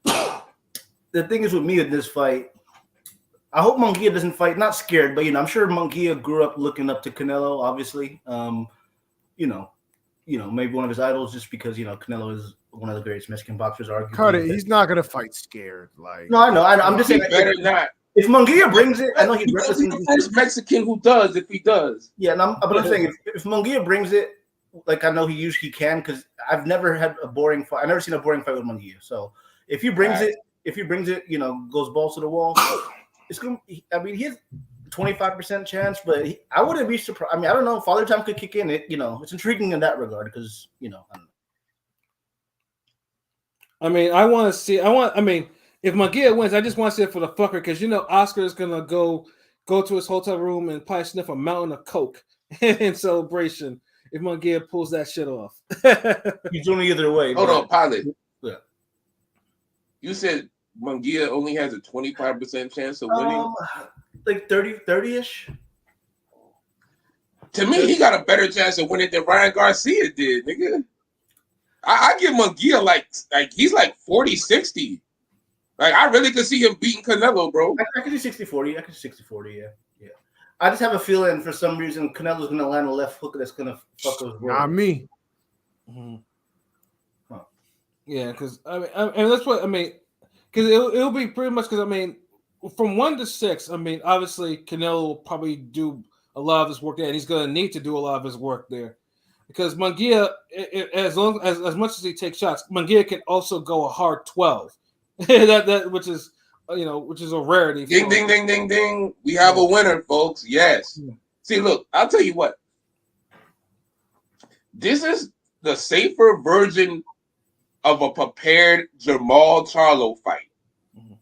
the thing is with me in this fight, I hope Munguia doesn't fight, not scared, but I'm sure Munguia grew up looking up to Canelo, obviously. Maybe one of his idols just because, Canelo is one of the greatest Mexican boxers, arguably. Carter, he's not gonna fight scared. Like, no, I know. I'm just saying, better not. If Munguia brings it, I know he's the first Mexican who does. If he does, yeah. But I'm saying if Munguia brings it, like I know he usually can, because I've never had a boring fight. I've never seen a boring fight with Munguia. So if he brings it, goes balls to the wall, it's gonna. I mean, he has 25% chance, but I wouldn't be surprised. I mean, I don't know. Father Time could kick in. It's intriguing in that regard because I don't know. If Munguia wins, I just want to see it for the fucker because Oscar is gonna go to his hotel room and probably sniff a mountain of coke in celebration if Munguia pulls that shit off. He's doing it either way. Hold on, pilot. Yeah. You said Munguia only has a 25% chance of winning. Like 30-ish. To me, he got a better chance of winning than Ryan Garcia did, nigga. I give Munguia like he's like 40-60. Like, I really could see him beating Canelo, bro. I could do 60-40. I could do 60-40, yeah. I just have a feeling for some reason Canelo's going to land a left hook that's going to fuck us. Not me. Mm-hmm. Huh. Yeah, because, that's what, because it'll be pretty much, because, from 1 to 6, obviously Canelo will probably do a lot of his work there, and he's going to need to do a lot of his work there. Because Munguia, as much as he takes shots, Munguia can also go a hard 12. which is a rarity. Ding, ding, ding, ding, ding. We have a winner, folks. Yes. Yeah. See, look, I'll tell you what. This is the safer version of a prepared Jamal Charlo fight. Mm-hmm.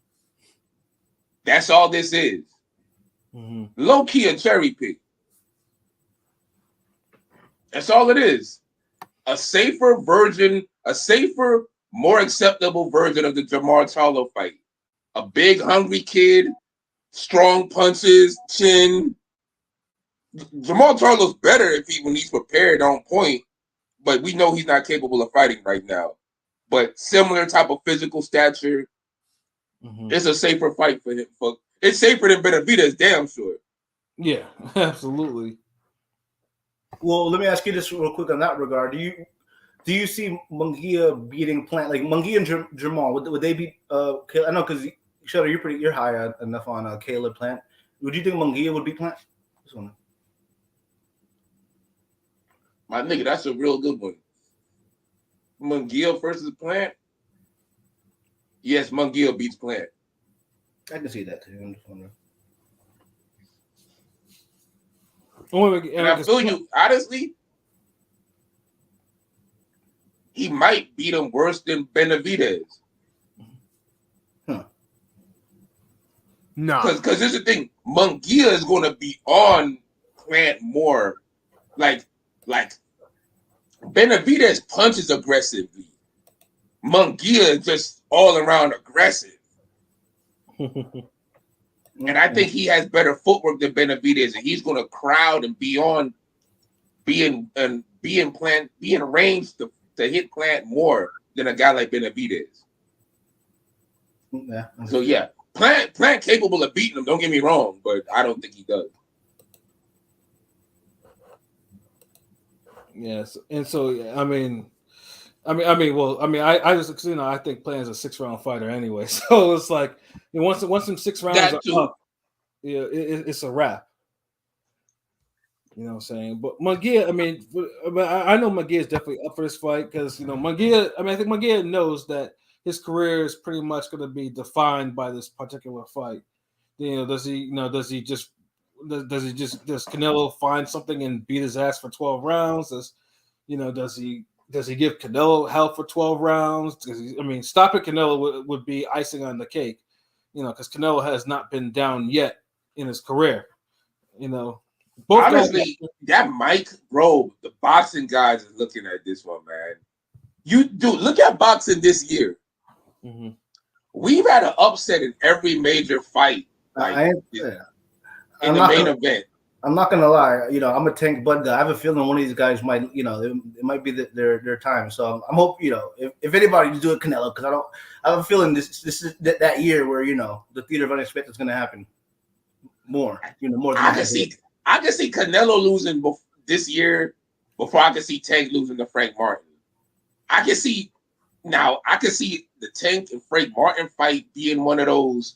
That's all this is. Mm-hmm. Low key a cherry pick. That's all it is. A safer, more acceptable version of the Jamal Charlo fight. A big, hungry kid, strong punches, chin. Jamal Charlo's better when he's prepared on point, but we know he's not capable of fighting right now. But similar type of physical stature. Mm-hmm. It's a safer fight for him. It's safer than Benavidez, damn sure. Yeah, absolutely. Well, let me ask you this real quick on that regard. Do you see Munguia beating Plant, like Munguia and Jamal? Would they beat? I know because Shutter, you're high enough on Caleb Plant. Would you think Munguia would beat Plant? This one. My nigga, that's a real good one. Munguia versus Plant. Yes, Munguia beats Plant. I can see that too. I'm just wondering. And I feel you, honestly. He might beat him worse than Benavidez. No. Because here's the thing. Munguia is going to be on Plant more. Like Benavidez punches aggressively. Munguia is just all around aggressive. And I think he has better footwork than Benavidez, and he's going to crowd and be in range to hit Plant more than a guy like Benavidez. Yeah. So yeah, Plant capable of beating him. Don't get me wrong, but I don't think he does. Yes, and so I mean, I just I think Plant's a 6-round fighter anyway. So it's like once them 6 rounds are up, yeah, it's a wrap. You know what I'm saying? But Munguia, I know Munguia is definitely up for this fight because Munguia. I think Munguia knows that his career is pretty much going to be defined by this particular fight. Does Canelo find something and beat his ass for 12 rounds? Does he give Canelo hell for 12 rounds? Stopping Canelo would be icing on the cake, because Canelo has not been down yet in his career. Both honestly, that Mike, bro, the boxing guys are looking at this one, man. Look at boxing this year. Mm-hmm. We've had an upset in every major fight. In the main event. I'm not gonna lie, I'm a Tank Bud guy. I have a feeling one of these guys might, it might be their time. So I'm hoping, if anybody to do it, Canelo, because I have a feeling this is that year where the theater of unexpected is gonna happen more. More than I can see Canelo losing this year before I can see Tank losing to Frank Martin. I can see the Tank and Frank Martin fight being one of those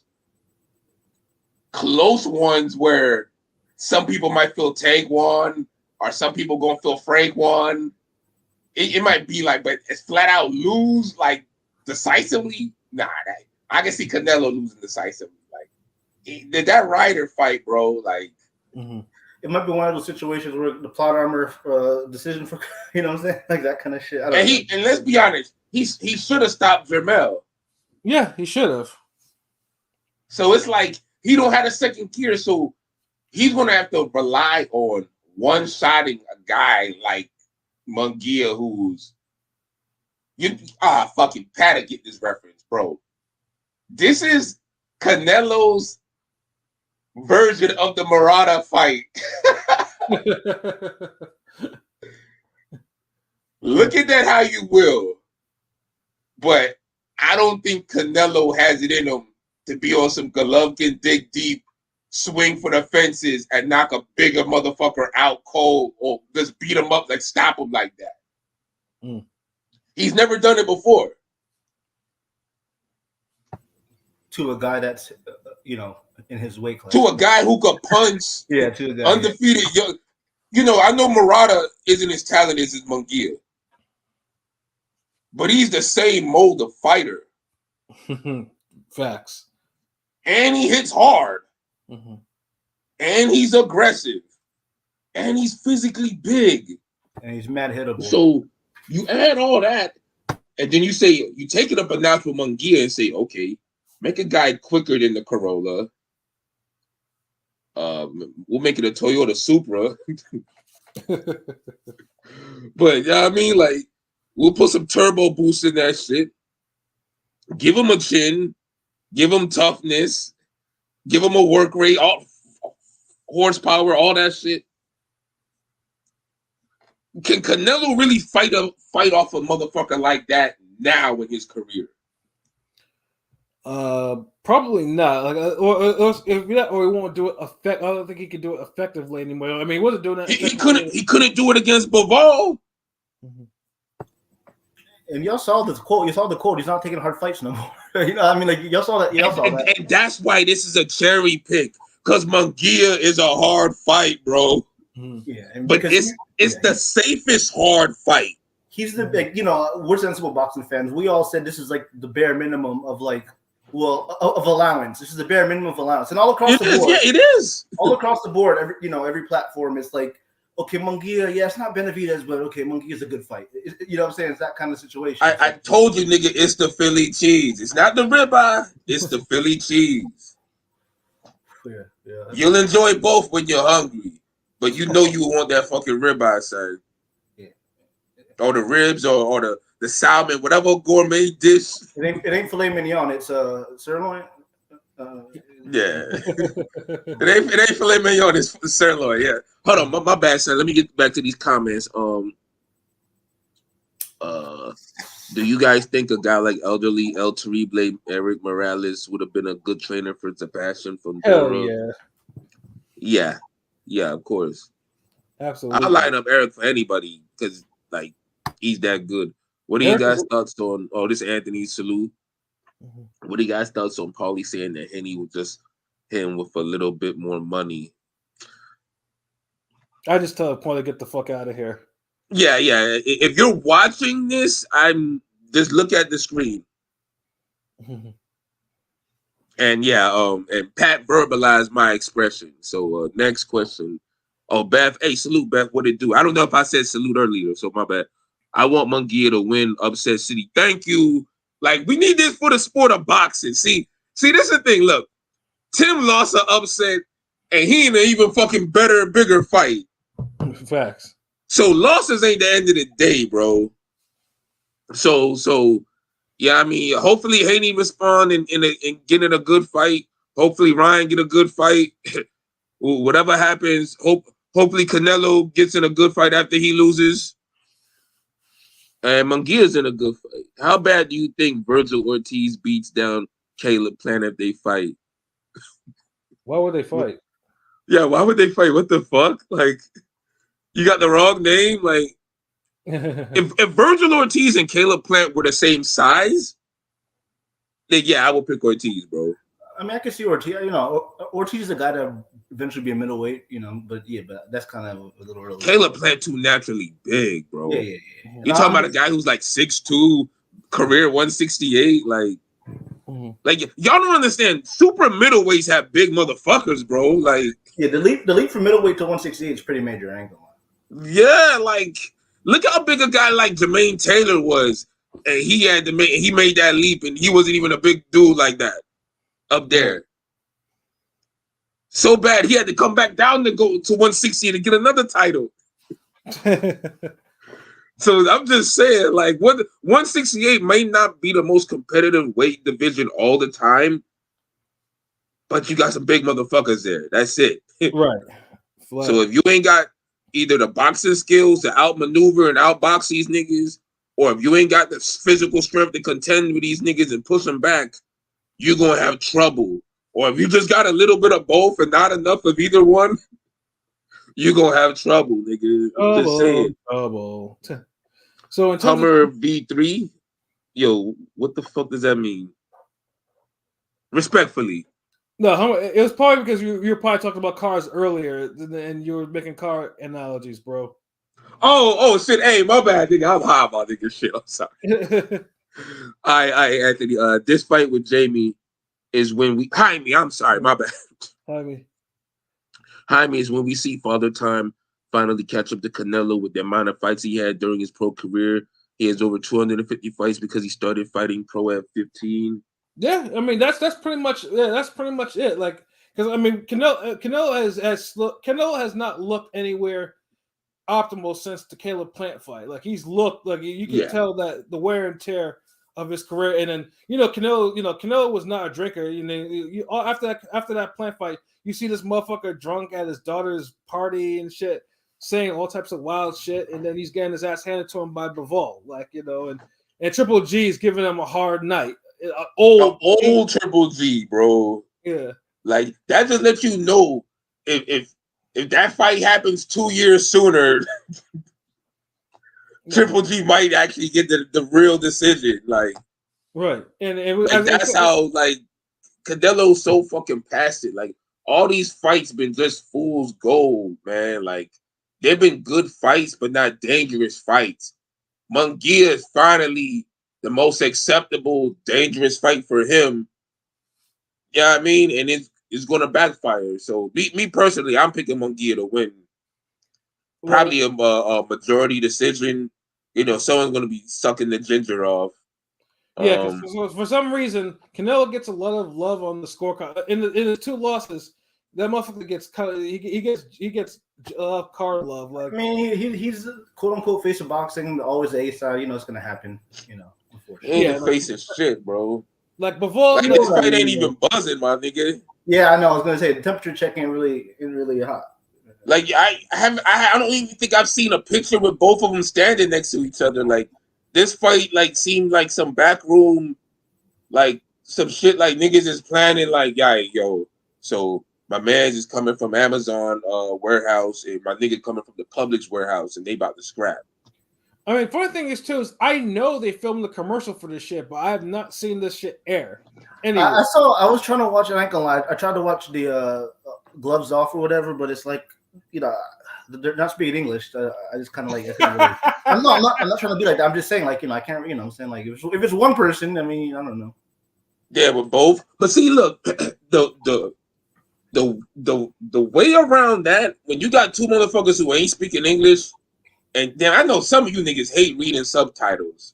close ones where some people might feel Tank won, or some people gonna feel Frank won. It might be like, but it's flat out lose like decisively. Nah, I can see Canelo losing decisively. Like that Ryder fight, bro. Like, it might be one of those situations where the plot armor decision for what I'm saying, like that kind of shit. And let's be honest, he should have stopped Vermel. Yeah, he should have. So it's like he don't have a second gear, so he's gonna have to rely on one-shotting a guy like Munguia, who's fucking Pat, get this reference, bro. This is Canelo's version of the Murata fight. Look at that how you will, but I don't think Canelo has it in him to be on some Golovkin dig deep, swing for the fences, and knock a bigger motherfucker out cold, or just beat him up, like stop him like that. He's never done it before. To a guy that's in his weight class. To a guy who could punch. Yeah, to a guy undefeated. Yeah. I know Murata isn't as talented as Munguia, but he's the same mold of fighter. Facts. And he hits hard. Mm-hmm. And he's aggressive. And he's physically big. And he's mad hittable. So you add all that, and then you take it up a notch with Munguia and say, okay, make a guy quicker than the Corolla. We'll make it a Toyota Supra. But we'll put some turbo boost in that shit. Give him a chin, give him toughness, give him a work rate, all horsepower, all that shit. Can Canelo really fight off a motherfucker like that now in his career? Probably not. Or he won't do it. I don't think he can do it effectively anymore. He wasn't doing that. He couldn't do it against Bivol. Mm-hmm. And y'all saw this quote. You saw the quote. He's not taking hard fights no more. Y'all saw that. Y'all saw that. And that's why this is a cherry pick, because Munguia is a hard fight, bro. Mm-hmm. Yeah, but it's the safest hard fight. He's we're sensible boxing fans. We all said this is like the bare minimum of of allowance. This is the bare minimum of allowance, and all across the board. Yeah, it is. All across the board, every platform is like, okay, Munguia, yeah, it's not Benavidez, but okay, Munguia's a good fight. You know what I'm saying? It's that kind of situation. I told you, nigga, it's the Philly cheese. It's not the ribeye. It's the Philly cheese. Yeah. You'll enjoy both when you're hungry, but you want that fucking ribeye, son. Yeah. Or the ribs, or the the salmon, whatever gourmet dish. It ain't filet mignon. It's sirloin. Yeah, it ain't filet mignon. It's sirloin. Yeah. Hold on, my bad, son. Let me get back to these comments. Do you guys think a guy like elderly El Terrible Eric Morales would have been a good trainer for Sebastian from Hell Dora? yeah. Yeah, of course. Absolutely. I'll line up Eric for anybody because like he's that good. What do you guys thoughts on? Oh, this is Anthony Salute. Mm-hmm. What do you guys thoughts on Paulie saying that Henny was just him with a little bit more money? I just tell Paulie to get the fuck out of here. Yeah. If you're watching this, I'm just look at the screen. And and Pat verbalized my expression. So next question. Oh, Beth. Hey, salute, Beth. What it do? I don't know if I said salute earlier, so my bad. I want Munguia to win Upset City. Thank you. Like, we need this for the sport of boxing. See, this is the thing. Look, Tim lost an upset, and he in an even fucking better, bigger fight. Facts. So losses ain't the end of the day, bro. So yeah, I mean, hopefully Haney respond and get in a good fight. Hopefully Ryan get a good fight. Whatever happens, hopefully Canelo gets in a good fight after he loses. And Munguia's in a good fight. How bad do you think Virgil Ortiz beats down Caleb Plant if they fight? Why would they fight? Yeah, why would they fight? What the fuck? Like, you got the wrong name? Like, if Virgil Ortiz and Caleb Plant were the same size, then yeah, I would pick Ortiz, bro. I mean, I can see Ortiz. You know, Ortiz is a guy to eventually be a middleweight. You know, but that's kind of a little early. Caleb Plant too naturally big, bro. Yeah. You're talking about a guy who's like 6'2", career 168. Like y'all don't understand. Super middleweights have big motherfuckers, bro. Like, yeah, the leap from middleweight to 168 is pretty major. I ain't gonna lie. Yeah, like look how big a guy like Jermaine Taylor was, and he made that leap, and he wasn't even a big dude like that up there. So bad he had to come back down to go to 160 to get another title. So I'm just saying, like, 168 may not be the most competitive weight division all the time, but you got some big motherfuckers there. That's it. Right. So if you ain't got either the boxing skills to outmaneuver and outbox these niggas, or if you ain't got the physical strength to contend with these niggas and push them back, you're going to have trouble. Or if you just got a little bit of both and not enough of either one, you're going to have trouble, nigga. I'm just saying. Trouble. So in terms Hummer V3, yo, what the fuck does that mean? Respectfully. No, it was probably because you were probably talking about cars earlier, and you were making car analogies, bro. Oh, shit. Hey, my bad, nigga. I'm high about nigga shit. I'm sorry. All right, Anthony. This fight with Jamie is when we Jaime. I'm sorry, my bad. Jaime is when we see Father Time finally catch up to Canelo with the amount of fights he had during his pro career. He has over 250 fights because he started fighting pro at 15. Yeah, I mean that's pretty much it. Like, because I mean Canelo has not looked anywhere optimal since the Caleb Plant fight. Like, he's looked like you can tell that the wear and tear of his career. And then Canelo was not a drinker. After that Plant fight, you see this motherfucker drunk at his daughter's party and shit, saying all types of wild shit, and then he's getting his ass handed to him by Bivol, and Triple G is giving him a hard night. Old Triple G, bro. Yeah, like that just lets you know if that fight happens 2 years sooner, Triple G might actually get the real decision. Like, right, and it was that's how Canelo's so fucking past it. Like, all these fights been just fool's gold, man. Like, they've been good fights, but not dangerous fights. Munguia is finally the most acceptable, dangerous fight for him. Yeah, I mean, and it's going to backfire. So, me personally, I'm picking Munguia to win. Probably a majority decision. Someone's going to be sucking the ginger off. Yeah, because for some reason, Canelo gets a lot of love on the scorecard. In the two losses, That motherfucker gets he gets card love. Like, I mean, he's quote unquote face of boxing, always the A side. You know, it's gonna happen. You know, unfortunately. Ain't Yeah, the face of shit, bro. like before, Like you know, this fight ain't even buzzing, my nigga. Yeah, I know. I was gonna say the temperature check ain't really hot. Like I don't even think I've seen a picture with both of them standing next to each other. Like this fight, like seemed like some backroom, like some shit. Like niggas is planning. Like, yeah, yo. So my man's is coming from Amazon warehouse, and my nigga coming from the Publix warehouse, and they about to scrap. I mean, funny thing is too is I know they filmed the commercial for this shit, but I have not seen this shit air. Anyway. I was trying to watch it. I ain't gonna lie. I tried to watch the Gloves Off or whatever, but it's like, you know, they're not speaking English. I just kind of like. I'm not trying to be like that. I'm just saying, like, you know, I can't. You know, I'm saying, like, if it's one person, I mean, I don't know. Yeah, with both. But see, look, the way around that, when you got two motherfuckers who ain't speaking English, and then I know some of you niggas hate reading subtitles,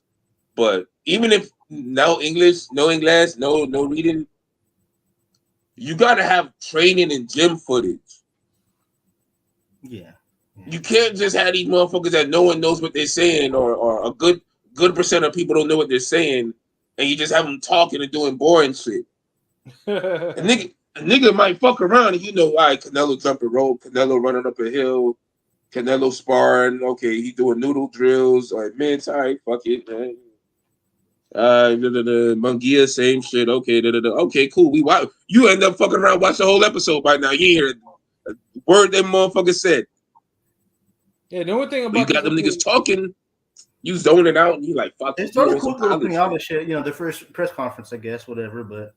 but even if no English, no reading, you gotta have training and gym footage. Yeah. You can't just have these motherfuckers that no one knows what they're saying, or a good percent of people don't know what they're saying, and you just have them talking and doing boring shit. A nigga might fuck around and you know, all right, Canelo jumping rope, Canelo running up a hill, Canelo sparring, okay, he doing noodle drills, or mints, all right, fuck it, man. Munguia, same shit, okay, okay, cool. You end up fucking around, watch the whole episode by now. You hear a word that motherfucker said. Yeah, the only thing about you got them niggas talking, you zoning out, and you like, fuck. It's sort of cool little pinata shit, you know, the first press conference, I guess, whatever, but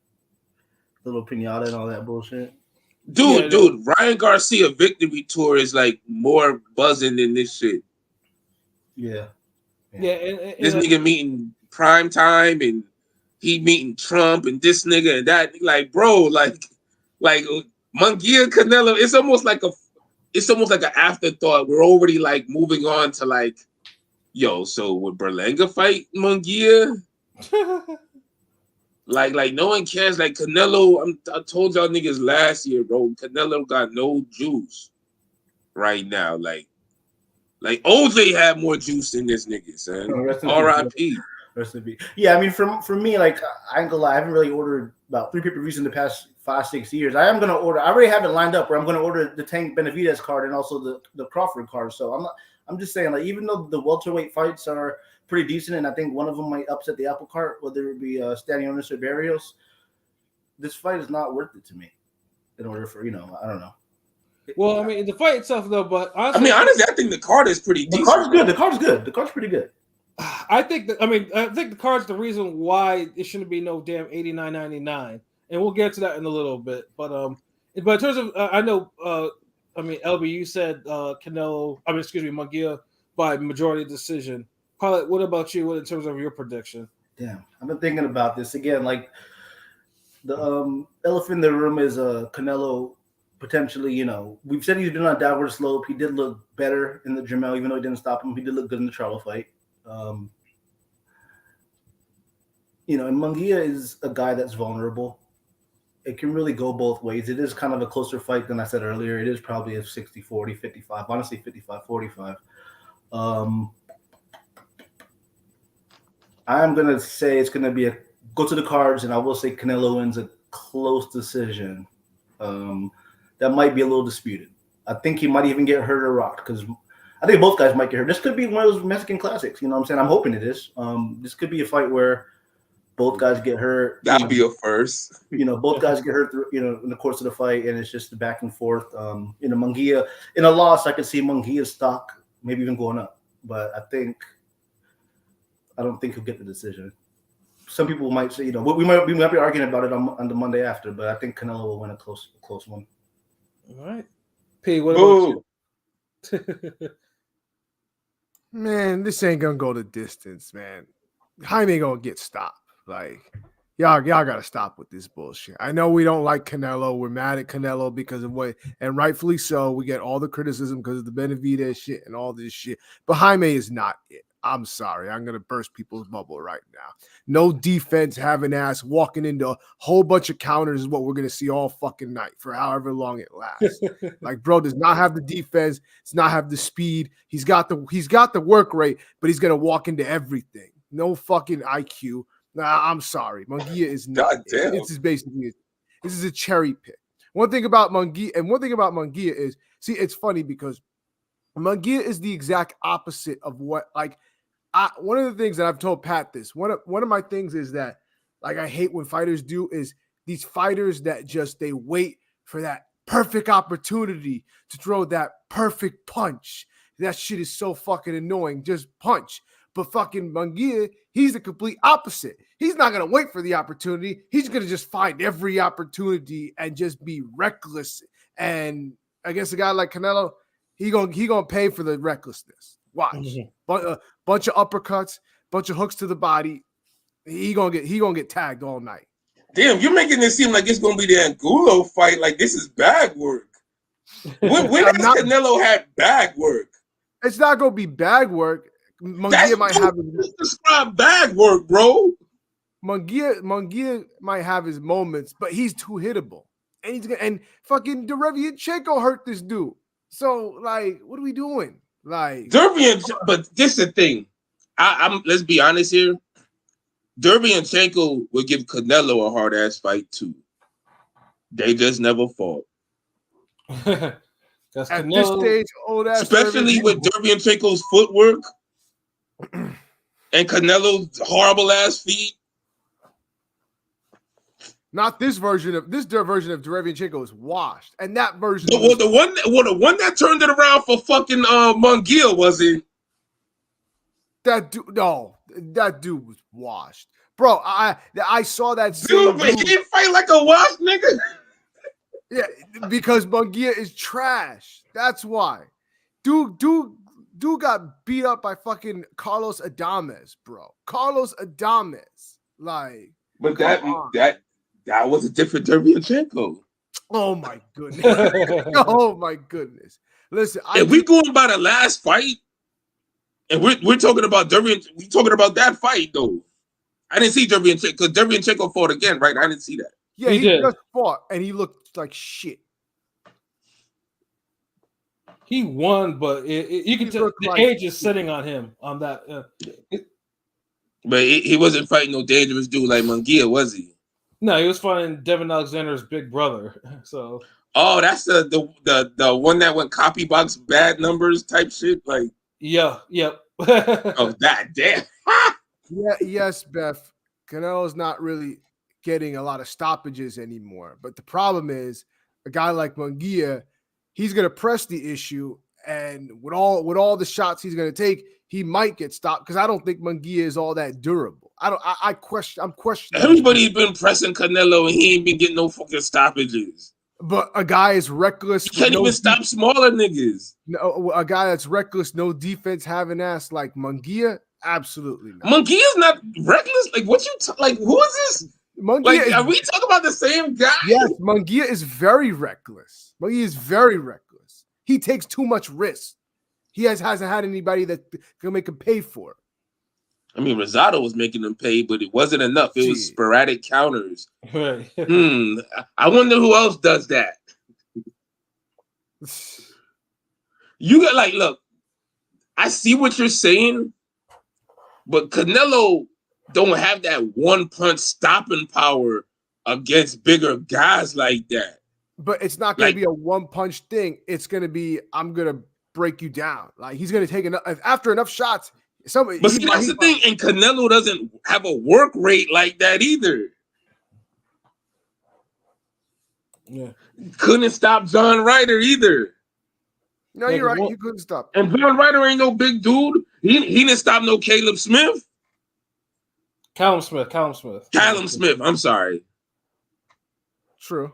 little pinata and all that bullshit. Dude, Ryan Garcia victory tour is like more buzzing than this shit. Yeah. And this nigga meeting Prime Time, and he meeting Trump, and this nigga and that. Like, bro, like Munguia, Canelo. It's almost like an afterthought. We're already like moving on to like, yo. So would Berlanga fight Munguia? Like no one cares. Like Canelo, I told y'all niggas last year, bro. Canelo got no juice right now. Like OJ had more juice than this nigga, son. R.I.P. Yeah, I mean, for me, like, I ain't gonna lie, I haven't really ordered about 3 pay-per-views in the past 5-6 years. I am gonna order. I already have it lined up where I'm gonna order the Tank Benavidez card and also the Crawford card. So I'm just saying, like, even though the welterweight fights are pretty decent, and I think one of them might upset the apple cart, whether it be Stanionis or Barrios, this fight is not worth it to me. In order for, you know, I don't know. Well, I mean, the fight itself, though, but honestly, I think the card is pretty decent. The card's good. The card's good. The card's pretty good. I think the card's the reason why it shouldn't be no damn $89.99, and we'll get to that in a little bit. But in terms of, I know, LB, you said Munguia by majority decision. Pilot, what about you? In terms of your prediction? Damn, I've been thinking about this again. Like the elephant in the room is Canelo. Potentially, you know, we've said he's been on a downward slope. He did look better in the Jamel, even though he didn't stop him. He did look good in the Charlo fight. You know, and Munguia is a guy that's vulnerable. It can really go both ways. It is kind of a closer fight than I said earlier. It is probably a 60-40, 55, honestly 55-45. I'm going to say it's going to be go to the cards, and I will say Canelo wins a close decision. That might be a little disputed. I think he might even get hurt or rocked, because I think both guys might get hurt. This could be one of those Mexican classics. You know what I'm saying? I'm hoping it is. This could be a fight where both guys get hurt. That'd be a first. You know, both guys get hurt, in the course of the fight, and it's just the back and forth. Munguia, in a loss, I could see Munguia's stock maybe even going up. But I don't think he'll get the decision. Some people might say, you know, we might be arguing about it on the Monday after, but I think Canelo will win a close one. All right. P, what about you? Man, this ain't gonna go the distance, man. Jaime gonna get stopped. Like, y'all gotta stop with this bullshit. I know we don't like Canelo. We're mad at Canelo because of what, and rightfully so. We get all the criticism because of the Benavidez shit and all this shit. But Jaime is not it. I'm sorry. I'm going to burst people's bubble right now. No defense, having ass, walking into a whole bunch of counters is what we're going to see all fucking night for however long it lasts. Like, bro does not have the defense. Does not have the speed. He's got the work rate, but he's going to walk into everything. No fucking IQ. Nah, I'm sorry. Munguia is not. God damn. This is a cherry pick. One thing about Munguia is, see, it's funny because Munguia is the exact opposite of what, like, one of the things that I've told Pat this, one of my things is that, like, I hate when fighters do is these fighters that just, they wait for that perfect opportunity to throw that perfect punch. That shit is so fucking annoying. Just punch. But fucking Munguia, he's the complete opposite. He's not going to wait for the opportunity. He's going to just find every opportunity and just be reckless. And against a guy like Canelo, he gonna pay for the recklessness. Watch. Bunch of uppercuts, bunch of hooks to the body. He gonna get tagged all night. Damn, you're making it seem like it's gonna be the Angulo fight. Like this is bag work. When has Canelo had bag work? It's not gonna be bag work. Munguia might have describe bag work, bro. Munguia might have his moments, but he's too hittable. And fucking Derevianchenko hurt this dude. So, like, what are we doing? Like, but this is the thing. I'm let's be honest here. Derevianchenko would give Canelo a hard ass fight too. They just never fought. At this stage, old ass, especially with Derevianchenko's footwork and Canelo's horrible ass feet. Not this version of Derevianchenko is washed, and that version. The one that turned it around for fucking Munguia, was it? That dude was washed, bro. I saw that. Dude, but he didn't fight like a washed nigga. Yeah, because Munguia is trash. That's why. Dude got beat up by fucking Carlos Adames, bro. Carlos Adames, like. But that was a different Derevianchenko. Oh my goodness. Oh my goodness. Listen, if we going by the last fight, and we're talking about Derevianchenko, we talking about that fight though. I didn't see Derevianchenko because Derevianchenko fought again, right? I didn't see that. Yeah, he just fought and he looked like shit. He won, but you can tell the age is sitting on him on that. But he wasn't fighting no dangerous dude like Munguia, was he? No, he was fighting Devin Alexander's big brother. So, that's the one that went copy box bad numbers type shit. Like, yep. Oh, that damn. Yes, Beth. Canelo's not really getting a lot of stoppages anymore. But the problem is, a guy like Munguia, he's gonna press the issue, and with all the shots he's gonna take, he might get stopped because I don't think Munguia is all that durable. I'm questioning. Everybody's been pressing Canelo and he ain't been getting no fucking stoppages. But a guy is reckless. He can't even stop smaller niggas. No, a guy that's reckless, no defense, having ass like Munguia, absolutely not. Munguia's not reckless. Like what you like? Who is this? Munguia are we talking about the same guy? Yes, Munguia is very reckless. Munguia is very reckless. He takes too much risk. He hasn't had anybody that can make him pay for it. I mean, Rosado was making them pay, but it wasn't enough. It was sporadic counters. Right. I wonder who else does that. You got look, I see what you're saying, but Canelo don't have that one punch stopping power against bigger guys like that. But it's not going to be a one punch thing. It's going to be, I'm going to break you down. Like he's going to take enough after enough shots. But see, that's the thing, and Canelo doesn't have a work rate like that either. Yeah, couldn't stop John Ryder either. No, you're right. He couldn't stop. And John Ryder ain't no big dude. He didn't stop no Caleb Smith. Callum Smith. I'm sorry. True.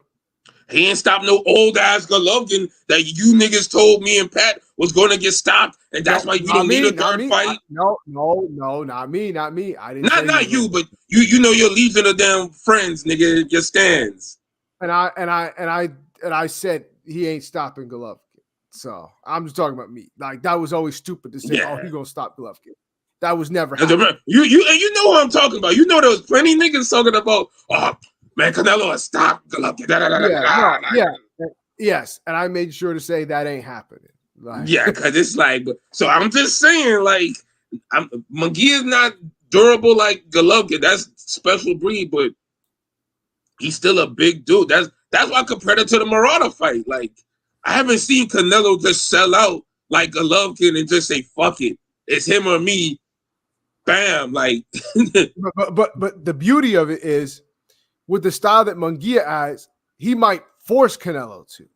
He ain't stopped no old ass Golovkin that you niggas told me and Pat was going to get stopped, and that's why you don't need a third fight. No, not me. I didn't. Not you, but you know your legion of damn friends, nigga. Your stands. And I said he ain't stopping Golovkin. So I'm just talking about me. Like that was always stupid to say, "Oh, he gonna stop Golovkin." That was never happening. You know what I'm talking about. You know there was plenty of niggas talking about, oh man, Canelo has stopped. Yes, and I made sure to say that ain't happening. Like, yeah, because it's like, so I'm just saying, like, Munguia is not durable like Golovkin. That's special breed, but he's still a big dude. That's why I compared it to the Murata fight. Like, I haven't seen Canelo just sell out like Golovkin and just say, fuck it. It's him or me. Bam. Like but the beauty of it is with the style that Munguia has, he might force Canelo to.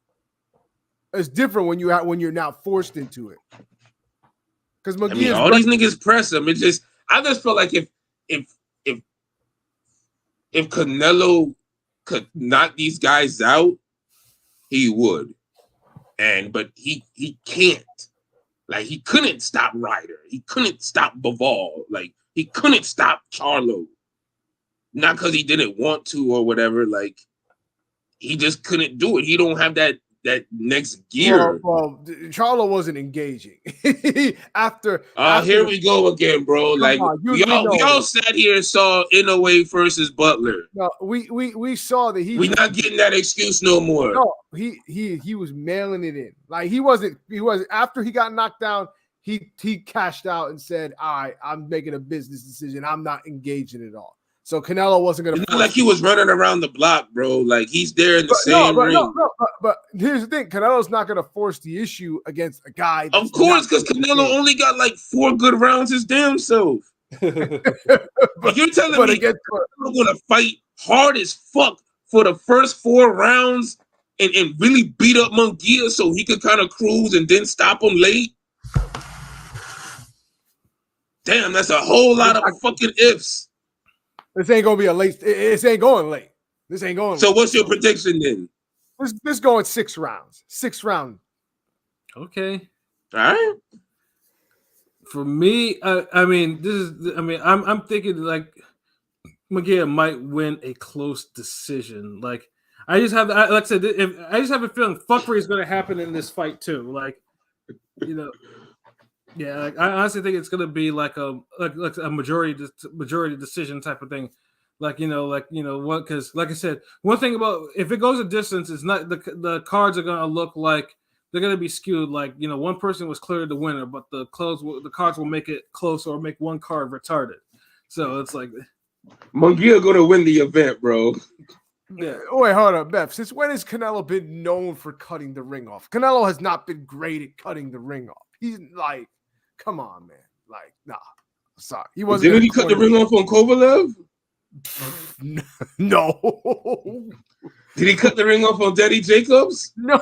It's different when you're now forced into it. Because Munguia, all these niggas press him. I just feel like if Canelo could knock these guys out, he would. But he can't. Like, he couldn't stop Ryder. He couldn't stop Bivol. Like, he couldn't stop Charlo. Not because he didn't want to or whatever. Like, he just couldn't do it. He don't have that next gear. Well, Charlo wasn't engaging. after here we go again, bro. Like, we all sat here and saw Inoue versus Butler. No, we saw that we not getting that excuse no more. No, he was mailing it in. Like, he wasn't after he got knocked down, he cashed out and said, all right, I'm making a business decision. I'm not engaging at all. So Canelo wasn't going to. It's not like he was running around the block, bro. Like, he's there in the same ring. But here's the thing: Canelo's not going to force the issue against a guy. Of course, because Canelo only got like 4 good rounds his damn self. But you're telling me Canelo's going to fight hard as fuck for the first 4 rounds and really beat up Munguia so he could kind of cruise and then stop him late? Damn, that's a whole lot of fucking ifs. This ain't gonna be a late. This ain't going late. This ain't going. So what's your prediction then? This going 6 rounds. 6 round. Okay. All right. For me, I'm thinking like Munguia might win a close decision. Like, I just have, like I said, I just have a feeling fuckery is going to happen in this fight too. Like, you know. Yeah, like, I honestly think it's gonna be like a majority decision type of thing, what? Because like I said, one thing about if it goes a distance, it's not the cards are gonna look like they're gonna be skewed. Like, one person was clearly the winner, but the cards will make it close or make one card retarded. So it's like Munguia gonna win the event, bro. Yeah. Wait, hold up, Beth. Since when has Canelo been known for cutting the ring off? Canelo has not been great at cutting the ring off. He's like. Come on, man. Like, nah. Sorry. He wasn't. Didn't he cut the ring off on Kovalev? No. Did he cut the ring off on Daddy Jacobs? No.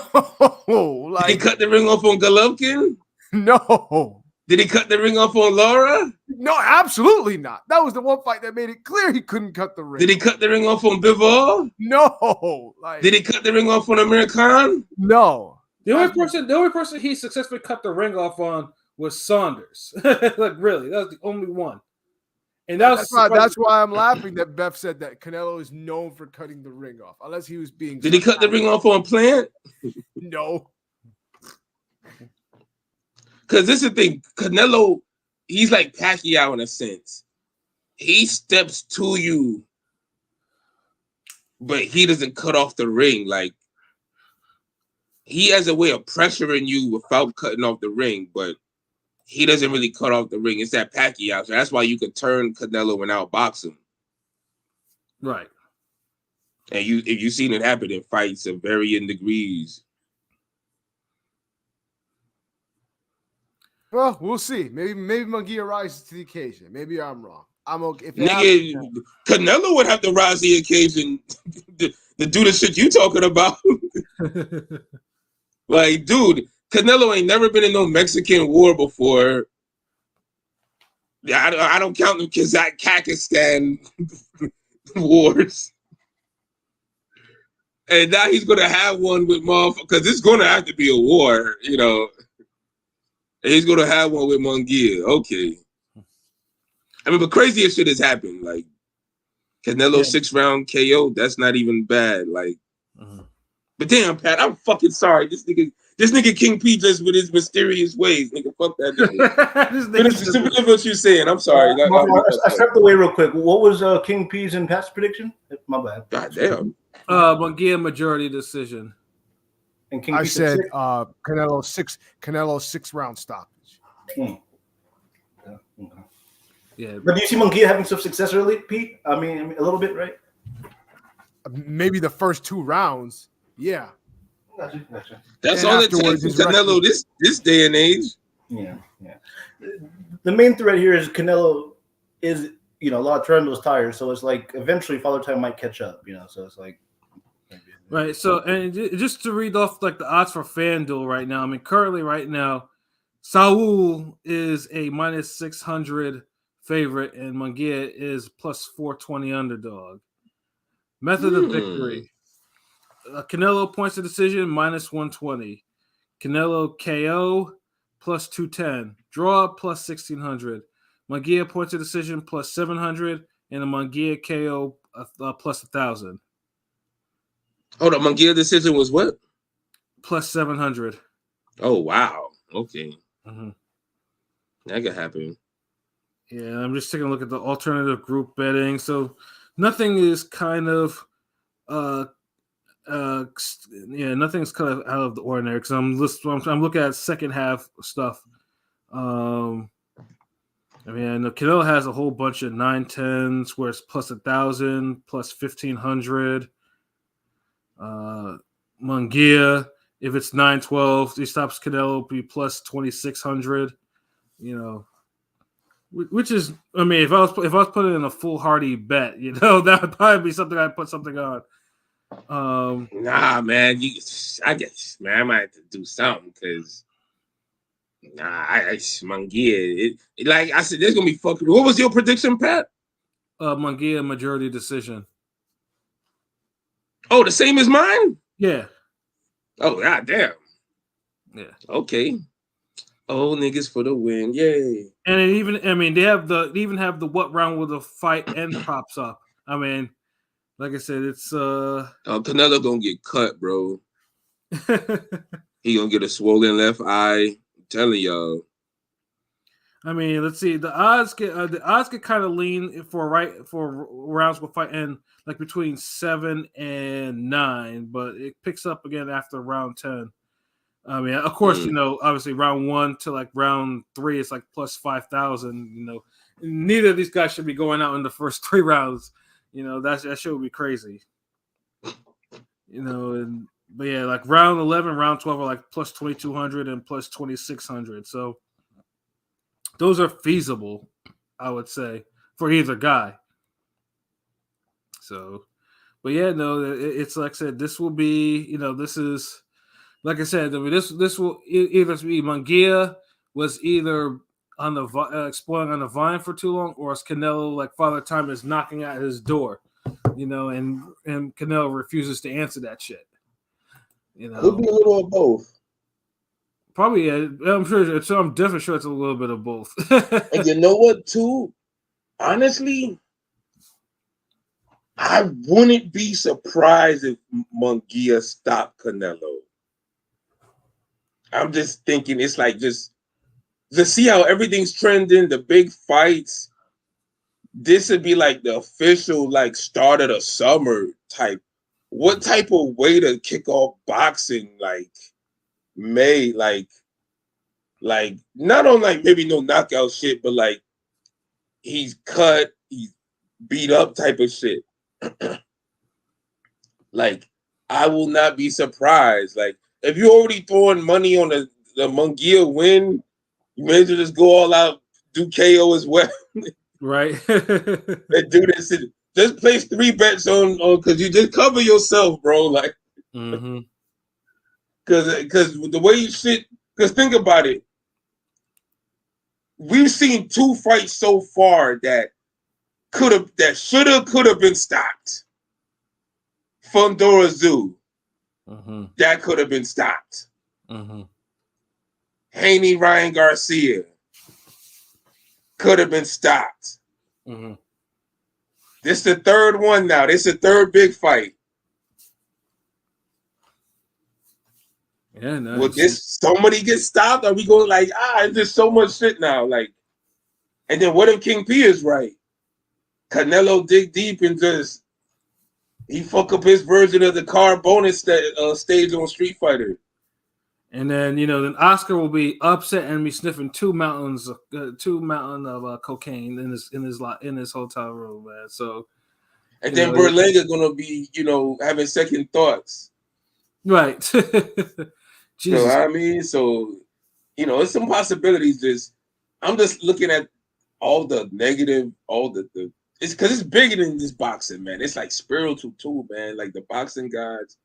Did he cut the ring off on Golovkin? No. Did he cut the ring off on Lara? No, absolutely not. That was the one fight that made it clear he couldn't cut the ring. Did he cut the ring off on Bivol? No. Did he cut the ring off on Amir Khan? No. The only person he successfully cut the ring off on was Saunders. Like, really, that was the only one. And that's why I'm laughing that Beth said that Canelo is known for cutting the ring off, unless he was being. Did he cut the ring off on Plant? No. Because this is the thing, Canelo, he's like Pacquiao in a sense. He steps to you, but he doesn't cut off the ring. Like, he has a way of pressuring you without cutting off the ring, but he doesn't really cut off the ring. It's that Pacquiao. So that's why you could turn Canelo and outbox him. Right. And if you've seen it happen in fights of varying degrees. Well, we'll see. Maybe Munguia rises to the occasion. Maybe I'm wrong. I'm okay. Canelo would have to rise to the occasion to do the shit you talking about. Like, dude, Canelo ain't never been in no Mexican war before. Yeah, I don't count them Kazakhstan wars. And now he's gonna have one with motherfuckers, because it's gonna have to be a war, And he's gonna have one with Munguia. Okay. I mean, but crazier shit has happened. Like, Canelo 6-round KO, that's not even bad. Like, but damn, Pat, I'm fucking sorry. This nigga, This nigga King P just with his mysterious ways. Nigga, fuck that nigga. Finish what you saying. I'm sorry. I stepped away real quick. What was King P's and Pat's prediction? My bad. God damn. Munguia majority decision. And King I P said Canelo 6-round stoppage. Yeah. But do you see Munguia having some success early, Pete? I mean, a little bit, right? Maybe the first 2 rounds. Yeah. Gotcha. That's all it takes for Canelo this day and age. Yeah. The main threat here is Canelo is, a lot of Toronto's tired, so it's like eventually Father Time might catch up, so it's like. Right. So, and just to read off like the odds for FanDuel right now, I mean, currently right now, Saul is a minus 600 favorite, and Munguia is plus 420 underdog. Method of victory. Canelo points of decision minus 120. Canelo KO plus 210. Draw plus 1600. Munguia points of decision plus 700, and a Munguia KO plus 1000. Hold on, Munguia decision was what? Plus 700. Oh wow. Okay. Mm-hmm. That could happen. Yeah, I'm just taking a look at the alternative group betting. So nothing is kind of nothing's kind of out of the ordinary because I'm looking at second half stuff. I mean, Canelo has a whole bunch of 9-10s where it's plus 1,000, plus 1,500. Munguia, if it's 9-12, he stops Canelo, be plus 2,600. Which is, I mean, if I was putting in a foolhardy bet, that would probably be something I'd put something on. Nah, man, I guess, man, I might have to do something because, Munguia, like I said, there's gonna be fucking. What was your prediction, Pat? Munguia majority decision. Oh, the same as mine? Yeah. Oh, god damn. Yeah. Okay. Oh, niggas for the win. Yay. And they even have the what round will the fight end pops up. I mean, like I said, it's Canelo gonna get cut, bro. He gonna get a swollen left eye. I'm telling y'all. I mean, let's see. The odds get kind of lean for rounds will fight end like between 7 and 9, but it picks up again after round 10. I mean, of course, obviously round 1 to like round 3, it's like plus 5,000. Neither of these guys should be going out in the first 3 rounds. That shit would be crazy. But yeah, like round 11, round 12 are like plus 2,200 and plus 2,600. So those are feasible, I would say, for either guy. So, but yeah, no, it's like I said, this will be, this is. Like I said, I mean, this will either be Munguia was either on the exploring on the vine for too long, or it's Canelo like Father Time is knocking at his door, and Canelo refuses to answer that shit. Could be a little of both. Probably, yeah, I'm definitely sure it's a little bit of both. And you know what, too? Honestly, I wouldn't be surprised if Munguia stopped Canelo. I'm just thinking it's like just to see how everything's trending, the big fights. This would be like the official like start of the summer type. What type of way to kick off boxing? Like May, like not on like maybe no knockout shit, but like he's cut, he's beat up type of shit. Like I will not be surprised. Like if you're already throwing money on the Munguia win, you may as well just go all out, do KO as well. Right. And do this. Just place 3 bets on because you just cover yourself, bro. Like, because the way you shit. Because think about it. We've seen 2 fights so far that could have been stopped. Fundora Zoo. That could have been stopped. Haney Ryan Garcia could have been stopped. This is the 3rd one now. This is the 3rd big fight. Yeah, no. Would somebody get stopped? Are we going like, there's so much shit now? Like, and then what if King P is right? Canelo dig deep and just he fuck up his version of the car bonus stage on Street Fighter. And then then Oscar will be upset and be sniffing two mountains of cocaine in his hotel room, man. So, and then Berlanga gonna be having second thoughts, right? Jesus. I mean, so it's some possibilities. I'm just looking at all the negative, it's because it's bigger than this boxing, man. It's like spiritual too, man. Like the boxing guys,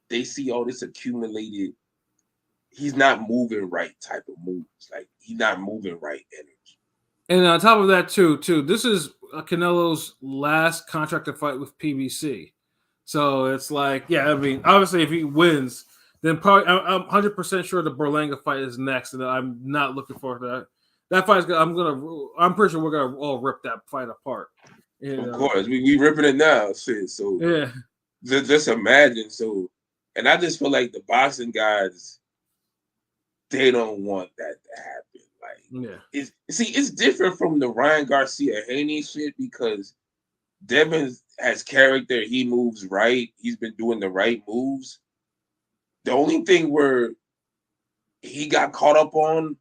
they see all this accumulated. He's not moving right type of moves. Like he's not moving right energy. And on top of that, too, this is Canelo's last contracted fight with PBC. So it's like, yeah, I mean, obviously, if he wins, then probably I'm 100% sure the Berlanga fight is next, and I'm not looking forward to that. That fight's I'm pretty sure we're gonna all rip that fight apart. Of course, we ripping it now, shit. So yeah, just imagine. So, and I just feel like the boxing guys, they don't want that to happen. Like, it's different from the Ryan Garcia Haney shit because Devin has character. He moves right. He's been doing the right moves. The only thing where he got caught up on,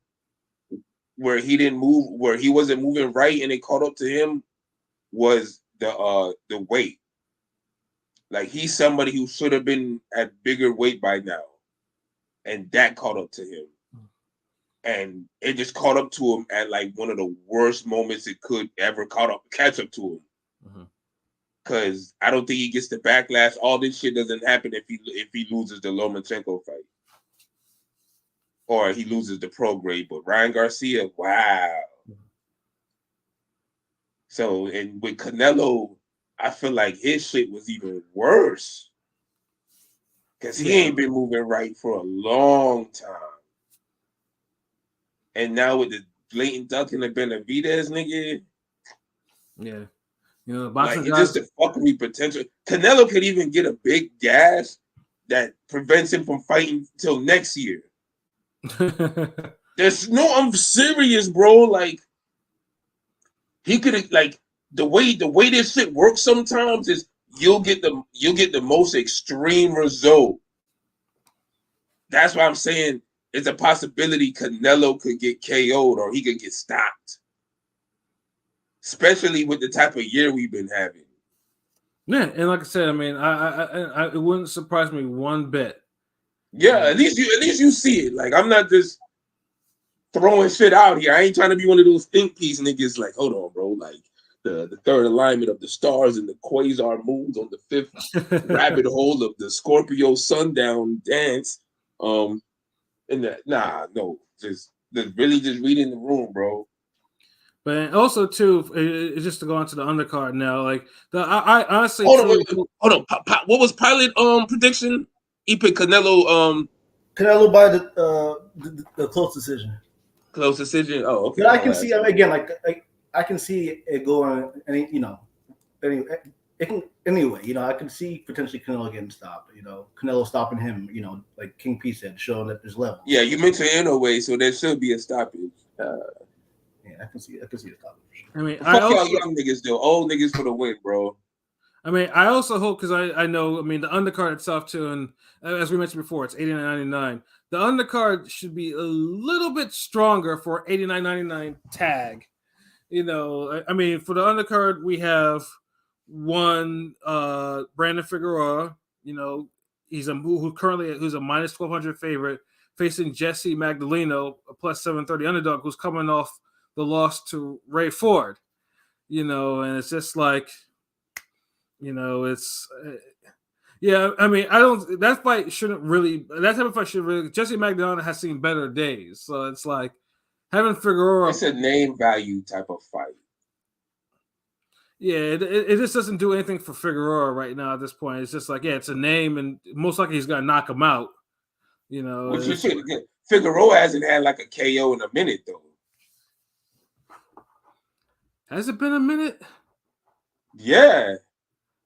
where he didn't move, where he wasn't moving right, and it caught up to him, was the weight. Like he's somebody who should have been at bigger weight by now, and that caught up to him. And it just caught up to him at like one of the worst moments it could ever catch up to him. Because I don't think he gets the backlash. All this shit doesn't happen if he loses the Lomachenko fight. Or he loses the pro grade. But Ryan Garcia, wow. So, and with Canelo, I feel like his shit was even worse. Because he ain't been moving right for a long time. And now with the blatant ducking of Benavidez, nigga. Yeah. Like, it's just the fuckery potential. Canelo could even get a big gas that prevents him from fighting till next year. I'm serious, bro. Like, he could, like, the way this shit works sometimes is you'll get the most extreme result. That's why I'm saying it's a possibility Canelo could get KO'd or he could get stopped. Especially with the type of year we've been having. Yeah, and like I said, I mean, I it wouldn't surprise me one bit. Yeah, at least you see it. Like, I'm not just throwing shit out here. I ain't trying to be one of those think piece niggas. Like, hold on, bro. Like the third alignment of the stars and the quasar moons on the fifth rabbit hole of the Scorpio sundown dance. Just really just reading the room, bro. But also too, just to go on to the undercard now, like I honestly hold on. What was pilot prediction? He picked Canelo Canelo by the close decision. Close decision. Oh, okay. But I can see again, like I can see it going, and anyway, I can see potentially Canelo getting stopped. Canelo stopping him. Like King P said, showing that there's levels. Yeah, you mentioned Inouye, so there should be a stoppage. Yeah, I can see a stoppage. I mean, fuck y'all young niggas though. Old niggas for the win, bro. I mean, I also hope, because I know, I mean, the undercard itself too, and as we mentioned before, it's $89.99. The undercard should be a little bit stronger for $89.99 tag. I mean, for the undercard, we have one Brandon Figueroa. He's who's a minus 1,200 favorite, facing Jesse Magdaleno, a plus 730 underdog, who's coming off the loss to Ray Ford. And it's just like, it's I mean, that fight shouldn't really, that type of fight should really, Jesse Magdaleno has seen better days, so it's like having Figueroa, it's a name value type of fight. Yeah, it just doesn't do anything for Figueroa right now at this point. It's just like, it's a name, and most likely he's gonna knock him out. Which you should get. Figueroa hasn't had like a KO in a minute though. Has it been a minute? Yeah.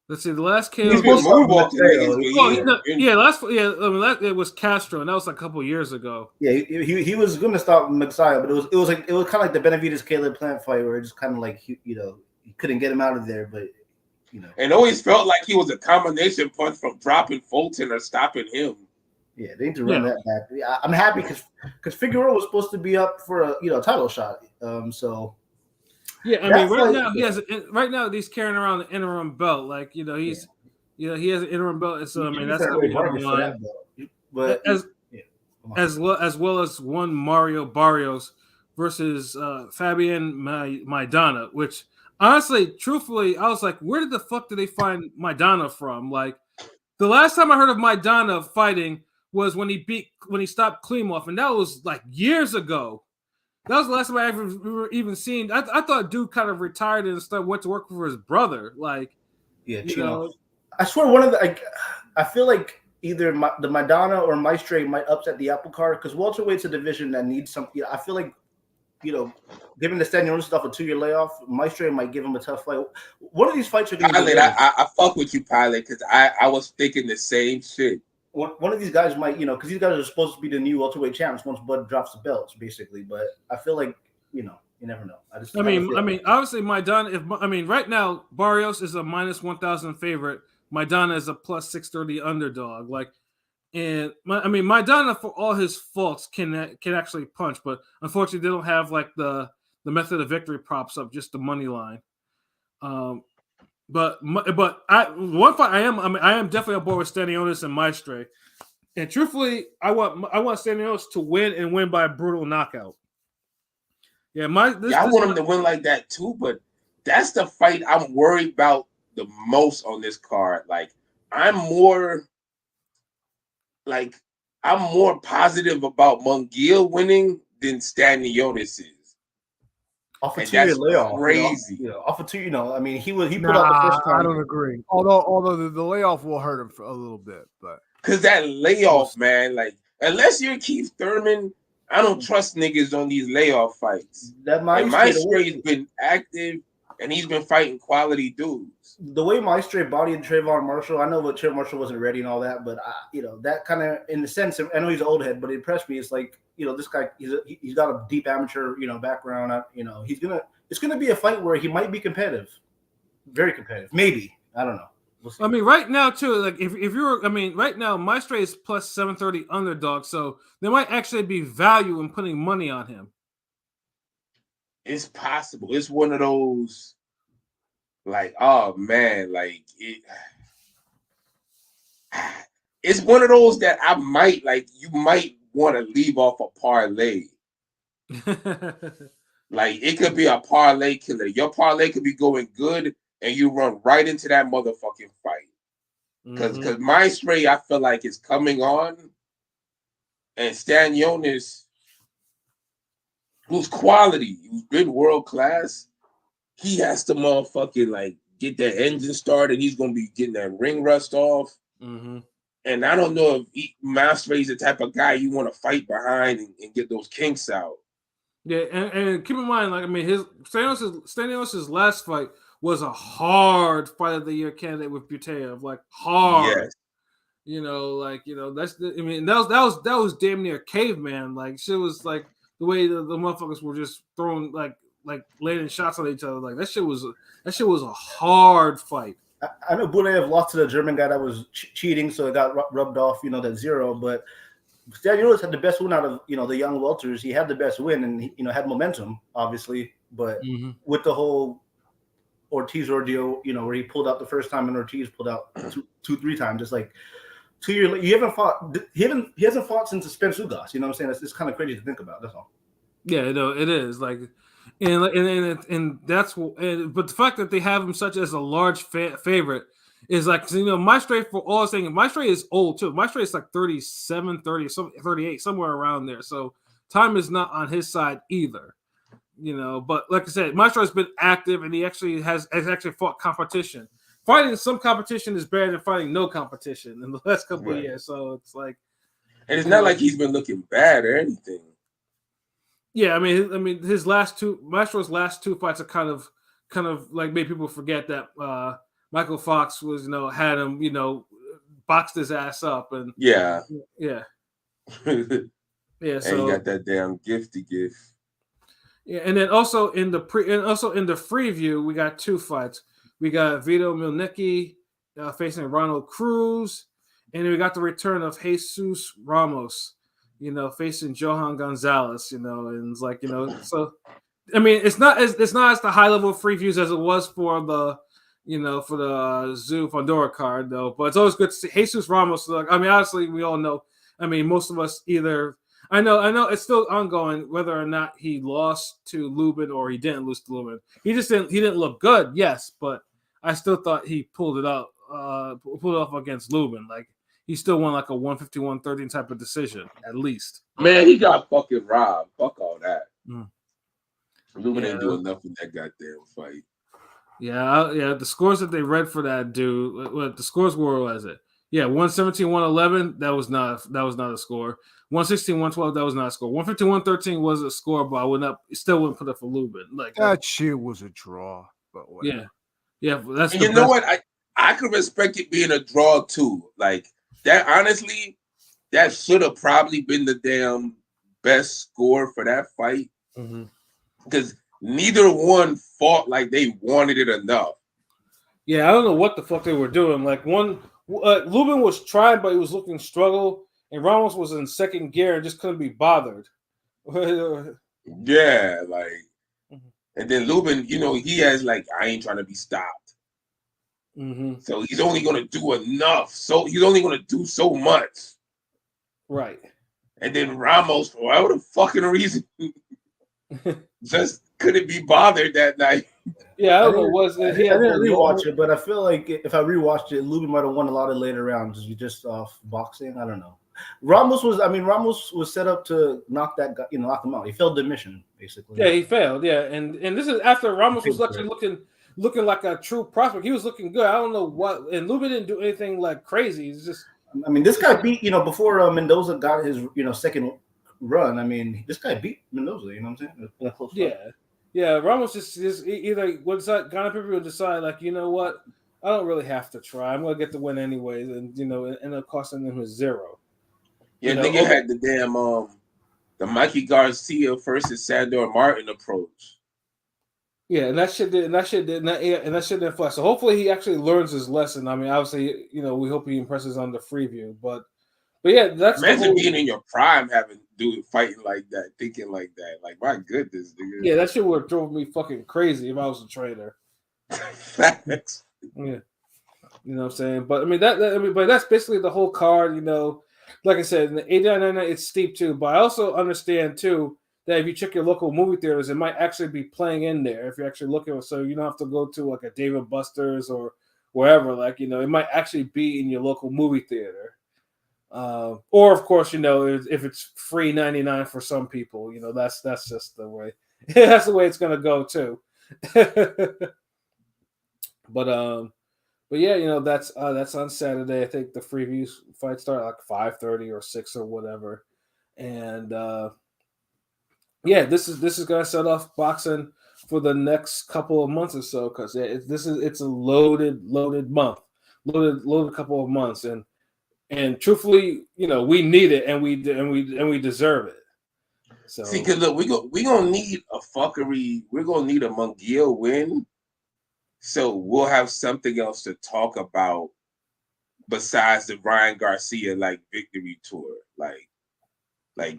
Let's see. The last KO. He's been moonwalking niggas. It was Castro, and that was like a couple years ago. Yeah, he was going to stop Messiah, but it was kind of like the Benavidez Caleb Plant fight where it just kind of like he couldn't get him out of there, but and always felt like he was a combination punch from dropping Fulton or stopping him. Yeah, they need to run that back. I'm happy because Figueroa was supposed to be up for a title shot. So yeah, I mean right now he's carrying around the interim belt. Like he has an interim belt. So I mean that's gonna be on the line. But as well as one Mario Barrios versus Fabian Maidana, which honestly, truthfully, I was like, where the fuck did they find Maidana from? Like the last time I heard of Maidana fighting was when he stopped Klimov, and that was like years ago. That was the last time I ever even seen. I thought dude kind of retired and stuff, went to work for his brother. Like, Chino. I swear one of the I feel like either the Maidana or Maestre might upset the apple cart because welterweight's a division that needs some. I feel like giving the Stanionis stuff a 2-year layoff, Maestre might give him a tough fight. One of these fights are going to be. I fuck with you, Pilot, because I was thinking the same shit. One of these guys might, because these guys are supposed to be the new welterweight champs once Bud drops the belts, basically. But I feel like, you never know. I mean, obviously, Maidana. Right now, Barrios is a -1,000 favorite. Maidana is a +630 underdog. Like, and Maidana, for all his faults, can actually punch, but unfortunately, they don't have like the method of victory props up, just the money line. But one fight I am definitely on board with Stanionis and Maestre, and truthfully, I want Stanionis to win and win by a brutal knockout. Yeah, I want him to win like that too, but that's the fight I'm worried about the most on this card. Like I'm more positive about Munguia winning than Stanionis is. Off a 2-year layoff, crazy. Off a 2, he put out the first time. I don't agree. Although the layoff will hurt him for a little bit, but because that layoff, man, like unless you're Keith Thurman, I don't trust niggas on these layoff fights. Maestre's been active and he's been fighting quality dudes. The way Maestre bodied Trayvon Marshall, I know that Trayvon Marshall wasn't ready and all that, but that kind of, in the sense, I know he's an old head, but it impressed me. It's like, this guy, he's got a deep amateur, background. It's gonna be a fight where he might be competitive, very competitive, maybe. I don't know. We'll see. Right now too, like if you're, right now Maestre is +730 underdog, so there might actually be value in putting money on him. It's possible. It's one of those, like, oh man, like it's one of those that you might want to leave off a parlay. Like it could be a parlay killer. Your parlay could be going good, and you run right into that motherfucking fight. Because Maestre, I feel like is coming on, and Stanionis, who's quality, who's been world class, he has to motherfucking like get that engine started. He's gonna be getting that ring rust off. And I don't know if Maestre is the type of guy you want to fight behind and get those kinks out. Yeah, and keep in mind, like his Stanionis' last fight was a hard fight of the year candidate with Buteyev, like hard. Yes. That was damn near caveman. Like shit was like the way the motherfuckers were just throwing like landing shots on each other. Like that shit was a hard fight. I know Buteyev lost to the German guy that was cheating, so it got rubbed off, that 0. But Stanionis had the best win out of the young welters. He had the best win, and he had momentum, obviously. But with the whole Ortiz ordeal, where he pulled out the first time and Ortiz pulled out 2-3 times, it's like 2 years. He hasn't fought since the Spence Ugas. You know what I'm saying? It's kind of crazy to think about. That's all. Yeah, it is like. And that's but the fact that they have him such as a large favorite is like Maestre, for all I'm saying, Maestre is old too. Maestre is like 37, 30, 38, somewhere around there. So time is not on his side either. But like I said, Maestro has been active and he actually has actually fought competition. Fighting some competition is better than fighting no competition in the last couple of years. So it's like, and it's not like he's been looking bad or anything. Yeah, Maestro's last two fights are kind of like made people forget that Michael Fox was, had him, boxed his ass up, and yeah. yeah. And So you got that damn gifty gift. Yeah, and then also in the preview, we got 2 fights. We got Vito Milnicki facing Ronald Cruz, and then we got the return of Jesus Ramos, facing Johan Gonzalez, and it's like, so I mean, it's not as the high level previews as it was for the Zoo Fondora card though, but it's always good to see Jesus Ramos. I mean, obviously we all know. I mean, most of us either. I know it's still ongoing whether or not he lost to Lubin or he didn't lose to Lubin. He didn't look good, yes, but I still thought he pulled it off against Lubin. Like he still won like a 151-13 type of decision at least. Man, he got fucking robbed. Fuck all that. Lubin Yeah. ain't doing nothing that goddamn fight. Yeah. The scores that they read for that dude, what the scores were, was it? Yeah, 117, 111. That was not a score. 116, 112. That was not a score. 151-13 was a score, but I wouldn't put it for Lubin. Like that shit was a draw. But whatever. Yeah. That's and you know what? I could respect it being a draw too. Like that. Honestly, that should have probably been the damn best score for that fight because neither one fought like they wanted it enough. Yeah, I don't know what the fuck they were doing. Like Lubin was trying, but he was looking struggle, and Ramos was in second gear and just couldn't be bothered. Yeah, like, and then Lubin, he has like, I ain't trying to be stopped. So he's only gonna do enough. So he's only gonna do so much. Right. And then Ramos, for whatever fucking reason, just couldn't be bothered that night. Yeah, I don't know. I didn't rewatch it, but I feel like if I rewatched it, Lubin might have won a lot of later rounds. Just off boxing. I don't know. Ramos was set up to knock that guy, knock him out. He failed the mission, basically. Yeah, he failed. Yeah, and this is after Ramos was actually looking like a true prospect. He was looking good. I don't know what, and Lubin didn't do anything like crazy. He's just. I mean, this guy beat before Mendoza got his second run. I mean, this guy beat Mendoza. You know what I'm saying? Yeah. Yeah, Ramos just either will decide like, you know what, I don't really have to try. I'm gonna get the win anyways, and end up costing them his 0. Yeah, nigga had the damn the Mikey Garcia versus Sandor Martin approach. Yeah, and that shit didn't flash. So hopefully he actually learns his lesson. I mean, obviously, we hope he impresses on the preview, but yeah, that's imagine being in your prime fighting like that, thinking like that. Like, my goodness, nigga. Yeah, that shit would have drove me fucking crazy if I was a trainer. Facts. Yeah, you know what I'm saying. But I mean but that's basically the whole card. Like I said, in the 89.99 it's steep too. But I also understand too that if you check your local movie theaters, it might actually be playing in there if you're actually looking. So you don't have to go to like a Dave & Buster's or wherever. Like it might actually be in your local movie theater. Or of course, if it's free 99 for some people, that's just the way. That's the way it's gonna go too. But yeah, that's on Saturday. I think the preview fight start like 5:30 or 6 or whatever, and yeah, this is gonna set off boxing for the next couple of months or so because it's a loaded month, loaded couple of months, and truthfully, we need it and we deserve it. So see, cause look, we gonna need a fuckery. We're gonna need a Munguia win, so we'll have something else to talk about besides the Ryan Garcia victory tour. Like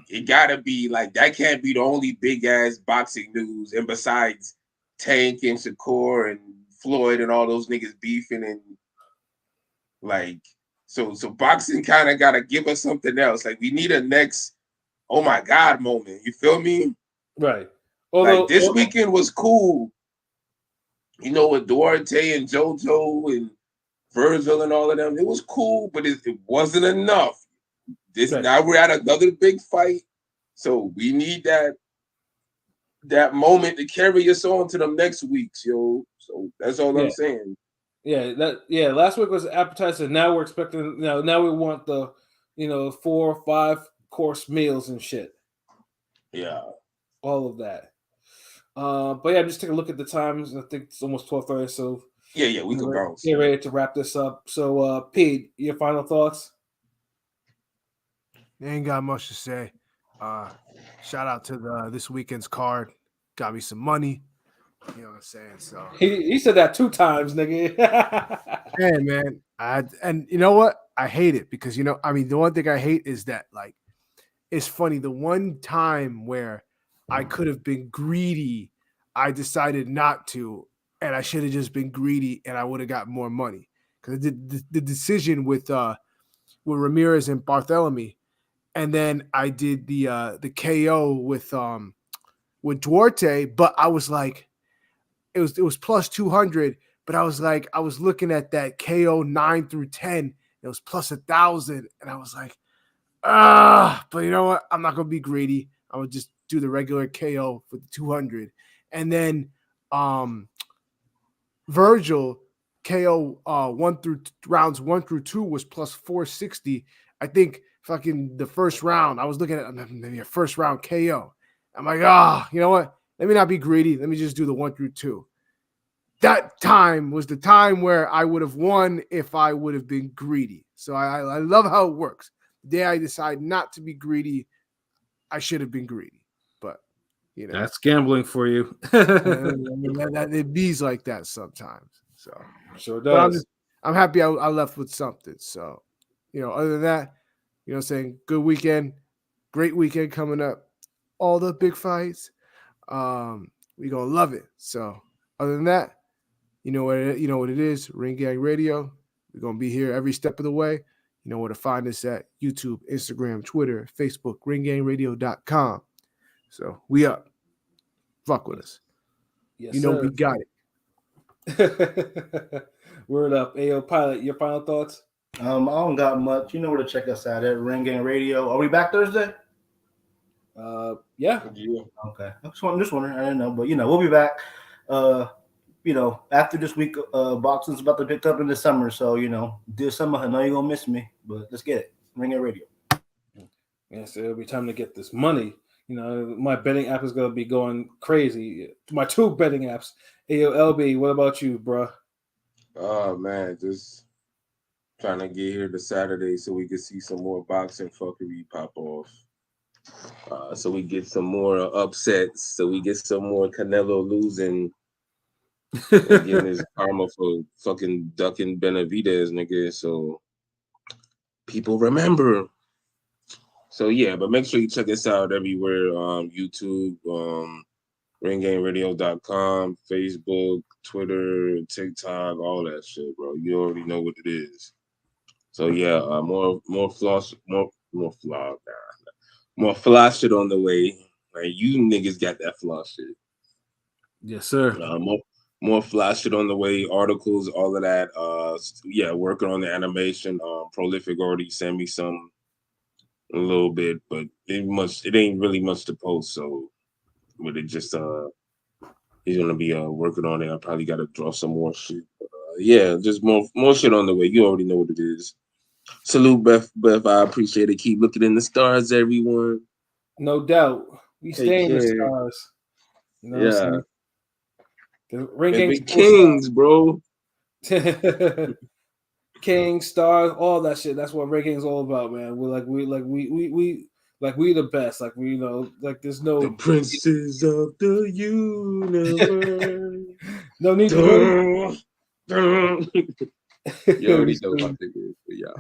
it gotta be like that. Can't be the only big ass boxing news. And besides Tank and Shakur and Floyd and all those niggas beefing and so boxing kind of gotta give us something else. Like we need a next oh my God moment. You feel me? Right. Although this weekend was cool. With Duarte and JoJo and Virgil and all of them, it was cool, but it wasn't enough. Now we're at another big fight, so we need that moment to carry us on to the next weeks, yo. So that's all I'm saying. Yeah, last week was appetizer. Now we're expecting. Now we want the 4 or 5 course meals and shit. Yeah, all of that. But yeah, I'm just taking a look at the times. I think it's almost 12:30. So Yeah, we can bounce. Get ready to wrap this up. So, Pete, your final thoughts? Ain't got much to say. Shout out to this weekend's card. Got me some money. You know what I'm saying? So he said that 2 times, nigga. hey, man. And you know what? I hate it because the one thing I hate is that like it's funny. The one time where I could have been greedy, I decided not to, and I should have just been greedy, and I would have got more money. Because the decision with Ramirez and Bartholomew, and then I did the KO with Duarte, but I was like, it was plus 200, but I was like, I was looking at that KO 9 through 10, it was plus 1,000, and I was like, but you know what? I'm not gonna be greedy. I would just do the regular KO for the 200, and then Virgil KO rounds 1 through 2 was plus 460. I think fucking the first round, I was looking at maybe a first round KO. I'm like, you know what? Let me not be greedy. Let me just do the 1 through 2. That time was the time where I would have won if I would have been greedy. So I love how it works. The day I decide not to be greedy, I should have been greedy. But that's gambling for you. It bees like that sometimes. So sure does. But I'm happy I left with something. So other than that, I'm saying good weekend, great weekend coming up. All the big fights, we gonna love it. So other than that, you know what it is. Ring Gang Radio. We're gonna be here every step of the way. You know where to find us at YouTube, Instagram, Twitter, Facebook, ringgangradio.com. So we up. Fuck with us. Yes, we got it. Word up. Ayo, Pilot, your final thoughts? I don't got much. You know where to check us out at Ring Gang Radio. Are we back Thursday? Yeah. Okay. I'm just wondering. I didn't know, but we'll be back. After this week, boxing's about to pick up in the summer. So, this summer, I know you're going to miss me, but let's get it. Ring It Radio. Yes, it'll be time to get this money. My betting app is going to be going crazy. My 2 betting apps. Ayo, LB, what about you, bro? Oh, man, just trying to get here to Saturday so we can see some more boxing fuckery pop off. So we get some more upsets. So we get some more Canelo losing. And getting his karma for fucking ducking Benavidez, nigga. So people remember. So yeah, but make sure you check us out everywhere. YouTube, ringgangradio.com, Facebook, Twitter, TikTok, all that shit, bro. You already know what it is. So yeah, more flaw shit on the way. Like you niggas got that flaw shit. Yes, sir. More fly shit on the way, articles, all of that. Working on the animation. Prolific already sent me some a little bit, but it ain't really much to post. So, but it just he's gonna be working on it. I probably got to draw some more shit. But, just more shit on the way. You already know what it is. Salute, Beth. I appreciate it. Keep looking in the stars, everyone. No doubt, we stay in the stars. You know what I'm saying? The Ring Gang Kings, bro. King, stars, all that shit. That's what Ring Gang's all about, man. We the best. Like we there's no the princes of the universe. No need to. You already know what it is, but yeah.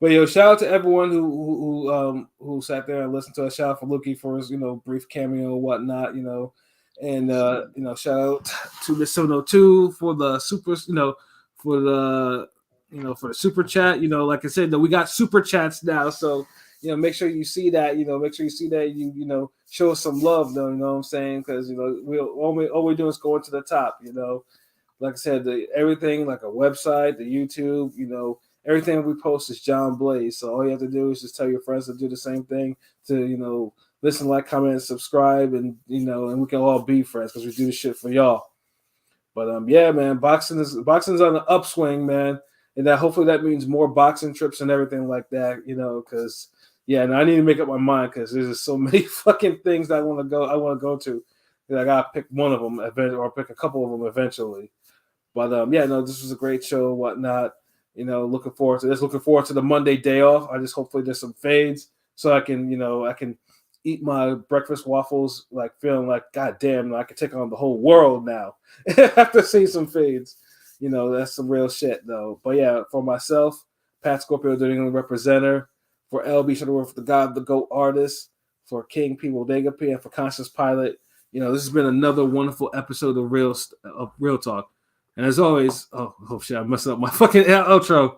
But yo, shout out to everyone who sat there and listened to us. Shout out for Luki for his brief cameo and whatnot. And shout out to the 702 for the super, for the super chat. Like I said, we got super chats now, so make sure you see that. Make sure you see that. You show us some love, though. You know what I'm saying? Because all we do is go into the top. Like I said, everything like a website, the YouTube. Everything we post is John Blaze. So all you have to do is just tell your friends to do the same thing. To listen, like, comment, and subscribe, and and we can all be friends because we do this shit for y'all. But man, boxing's on the upswing, man, and hopefully that means more boxing trips and everything like that. Because and I need to make up my mind because there's just so many fucking things that I want to go to. That I gotta pick one of them or pick a couple of them eventually. But yeah, no, this was a great show, whatnot. You know, looking forward to this. Looking forward to the Monday day off. I just hopefully there's some fades so I can eat my breakfast waffles like feeling like God damn, I can take on the whole world now after seeing some fades. You know, that's some real shit though. But yeah, for myself, Pat Scorpio, the New England representative, for LB Shuttleworth, for the God, the GOAT artist, for King P. Bodega P, and for Conscious Pilot. You know, this has been another wonderful episode of Real Talk. And as always, oh shit, I messed up my fucking outro.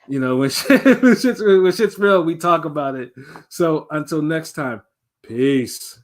You know, when shit's real, we talk about it. So until next time, peace.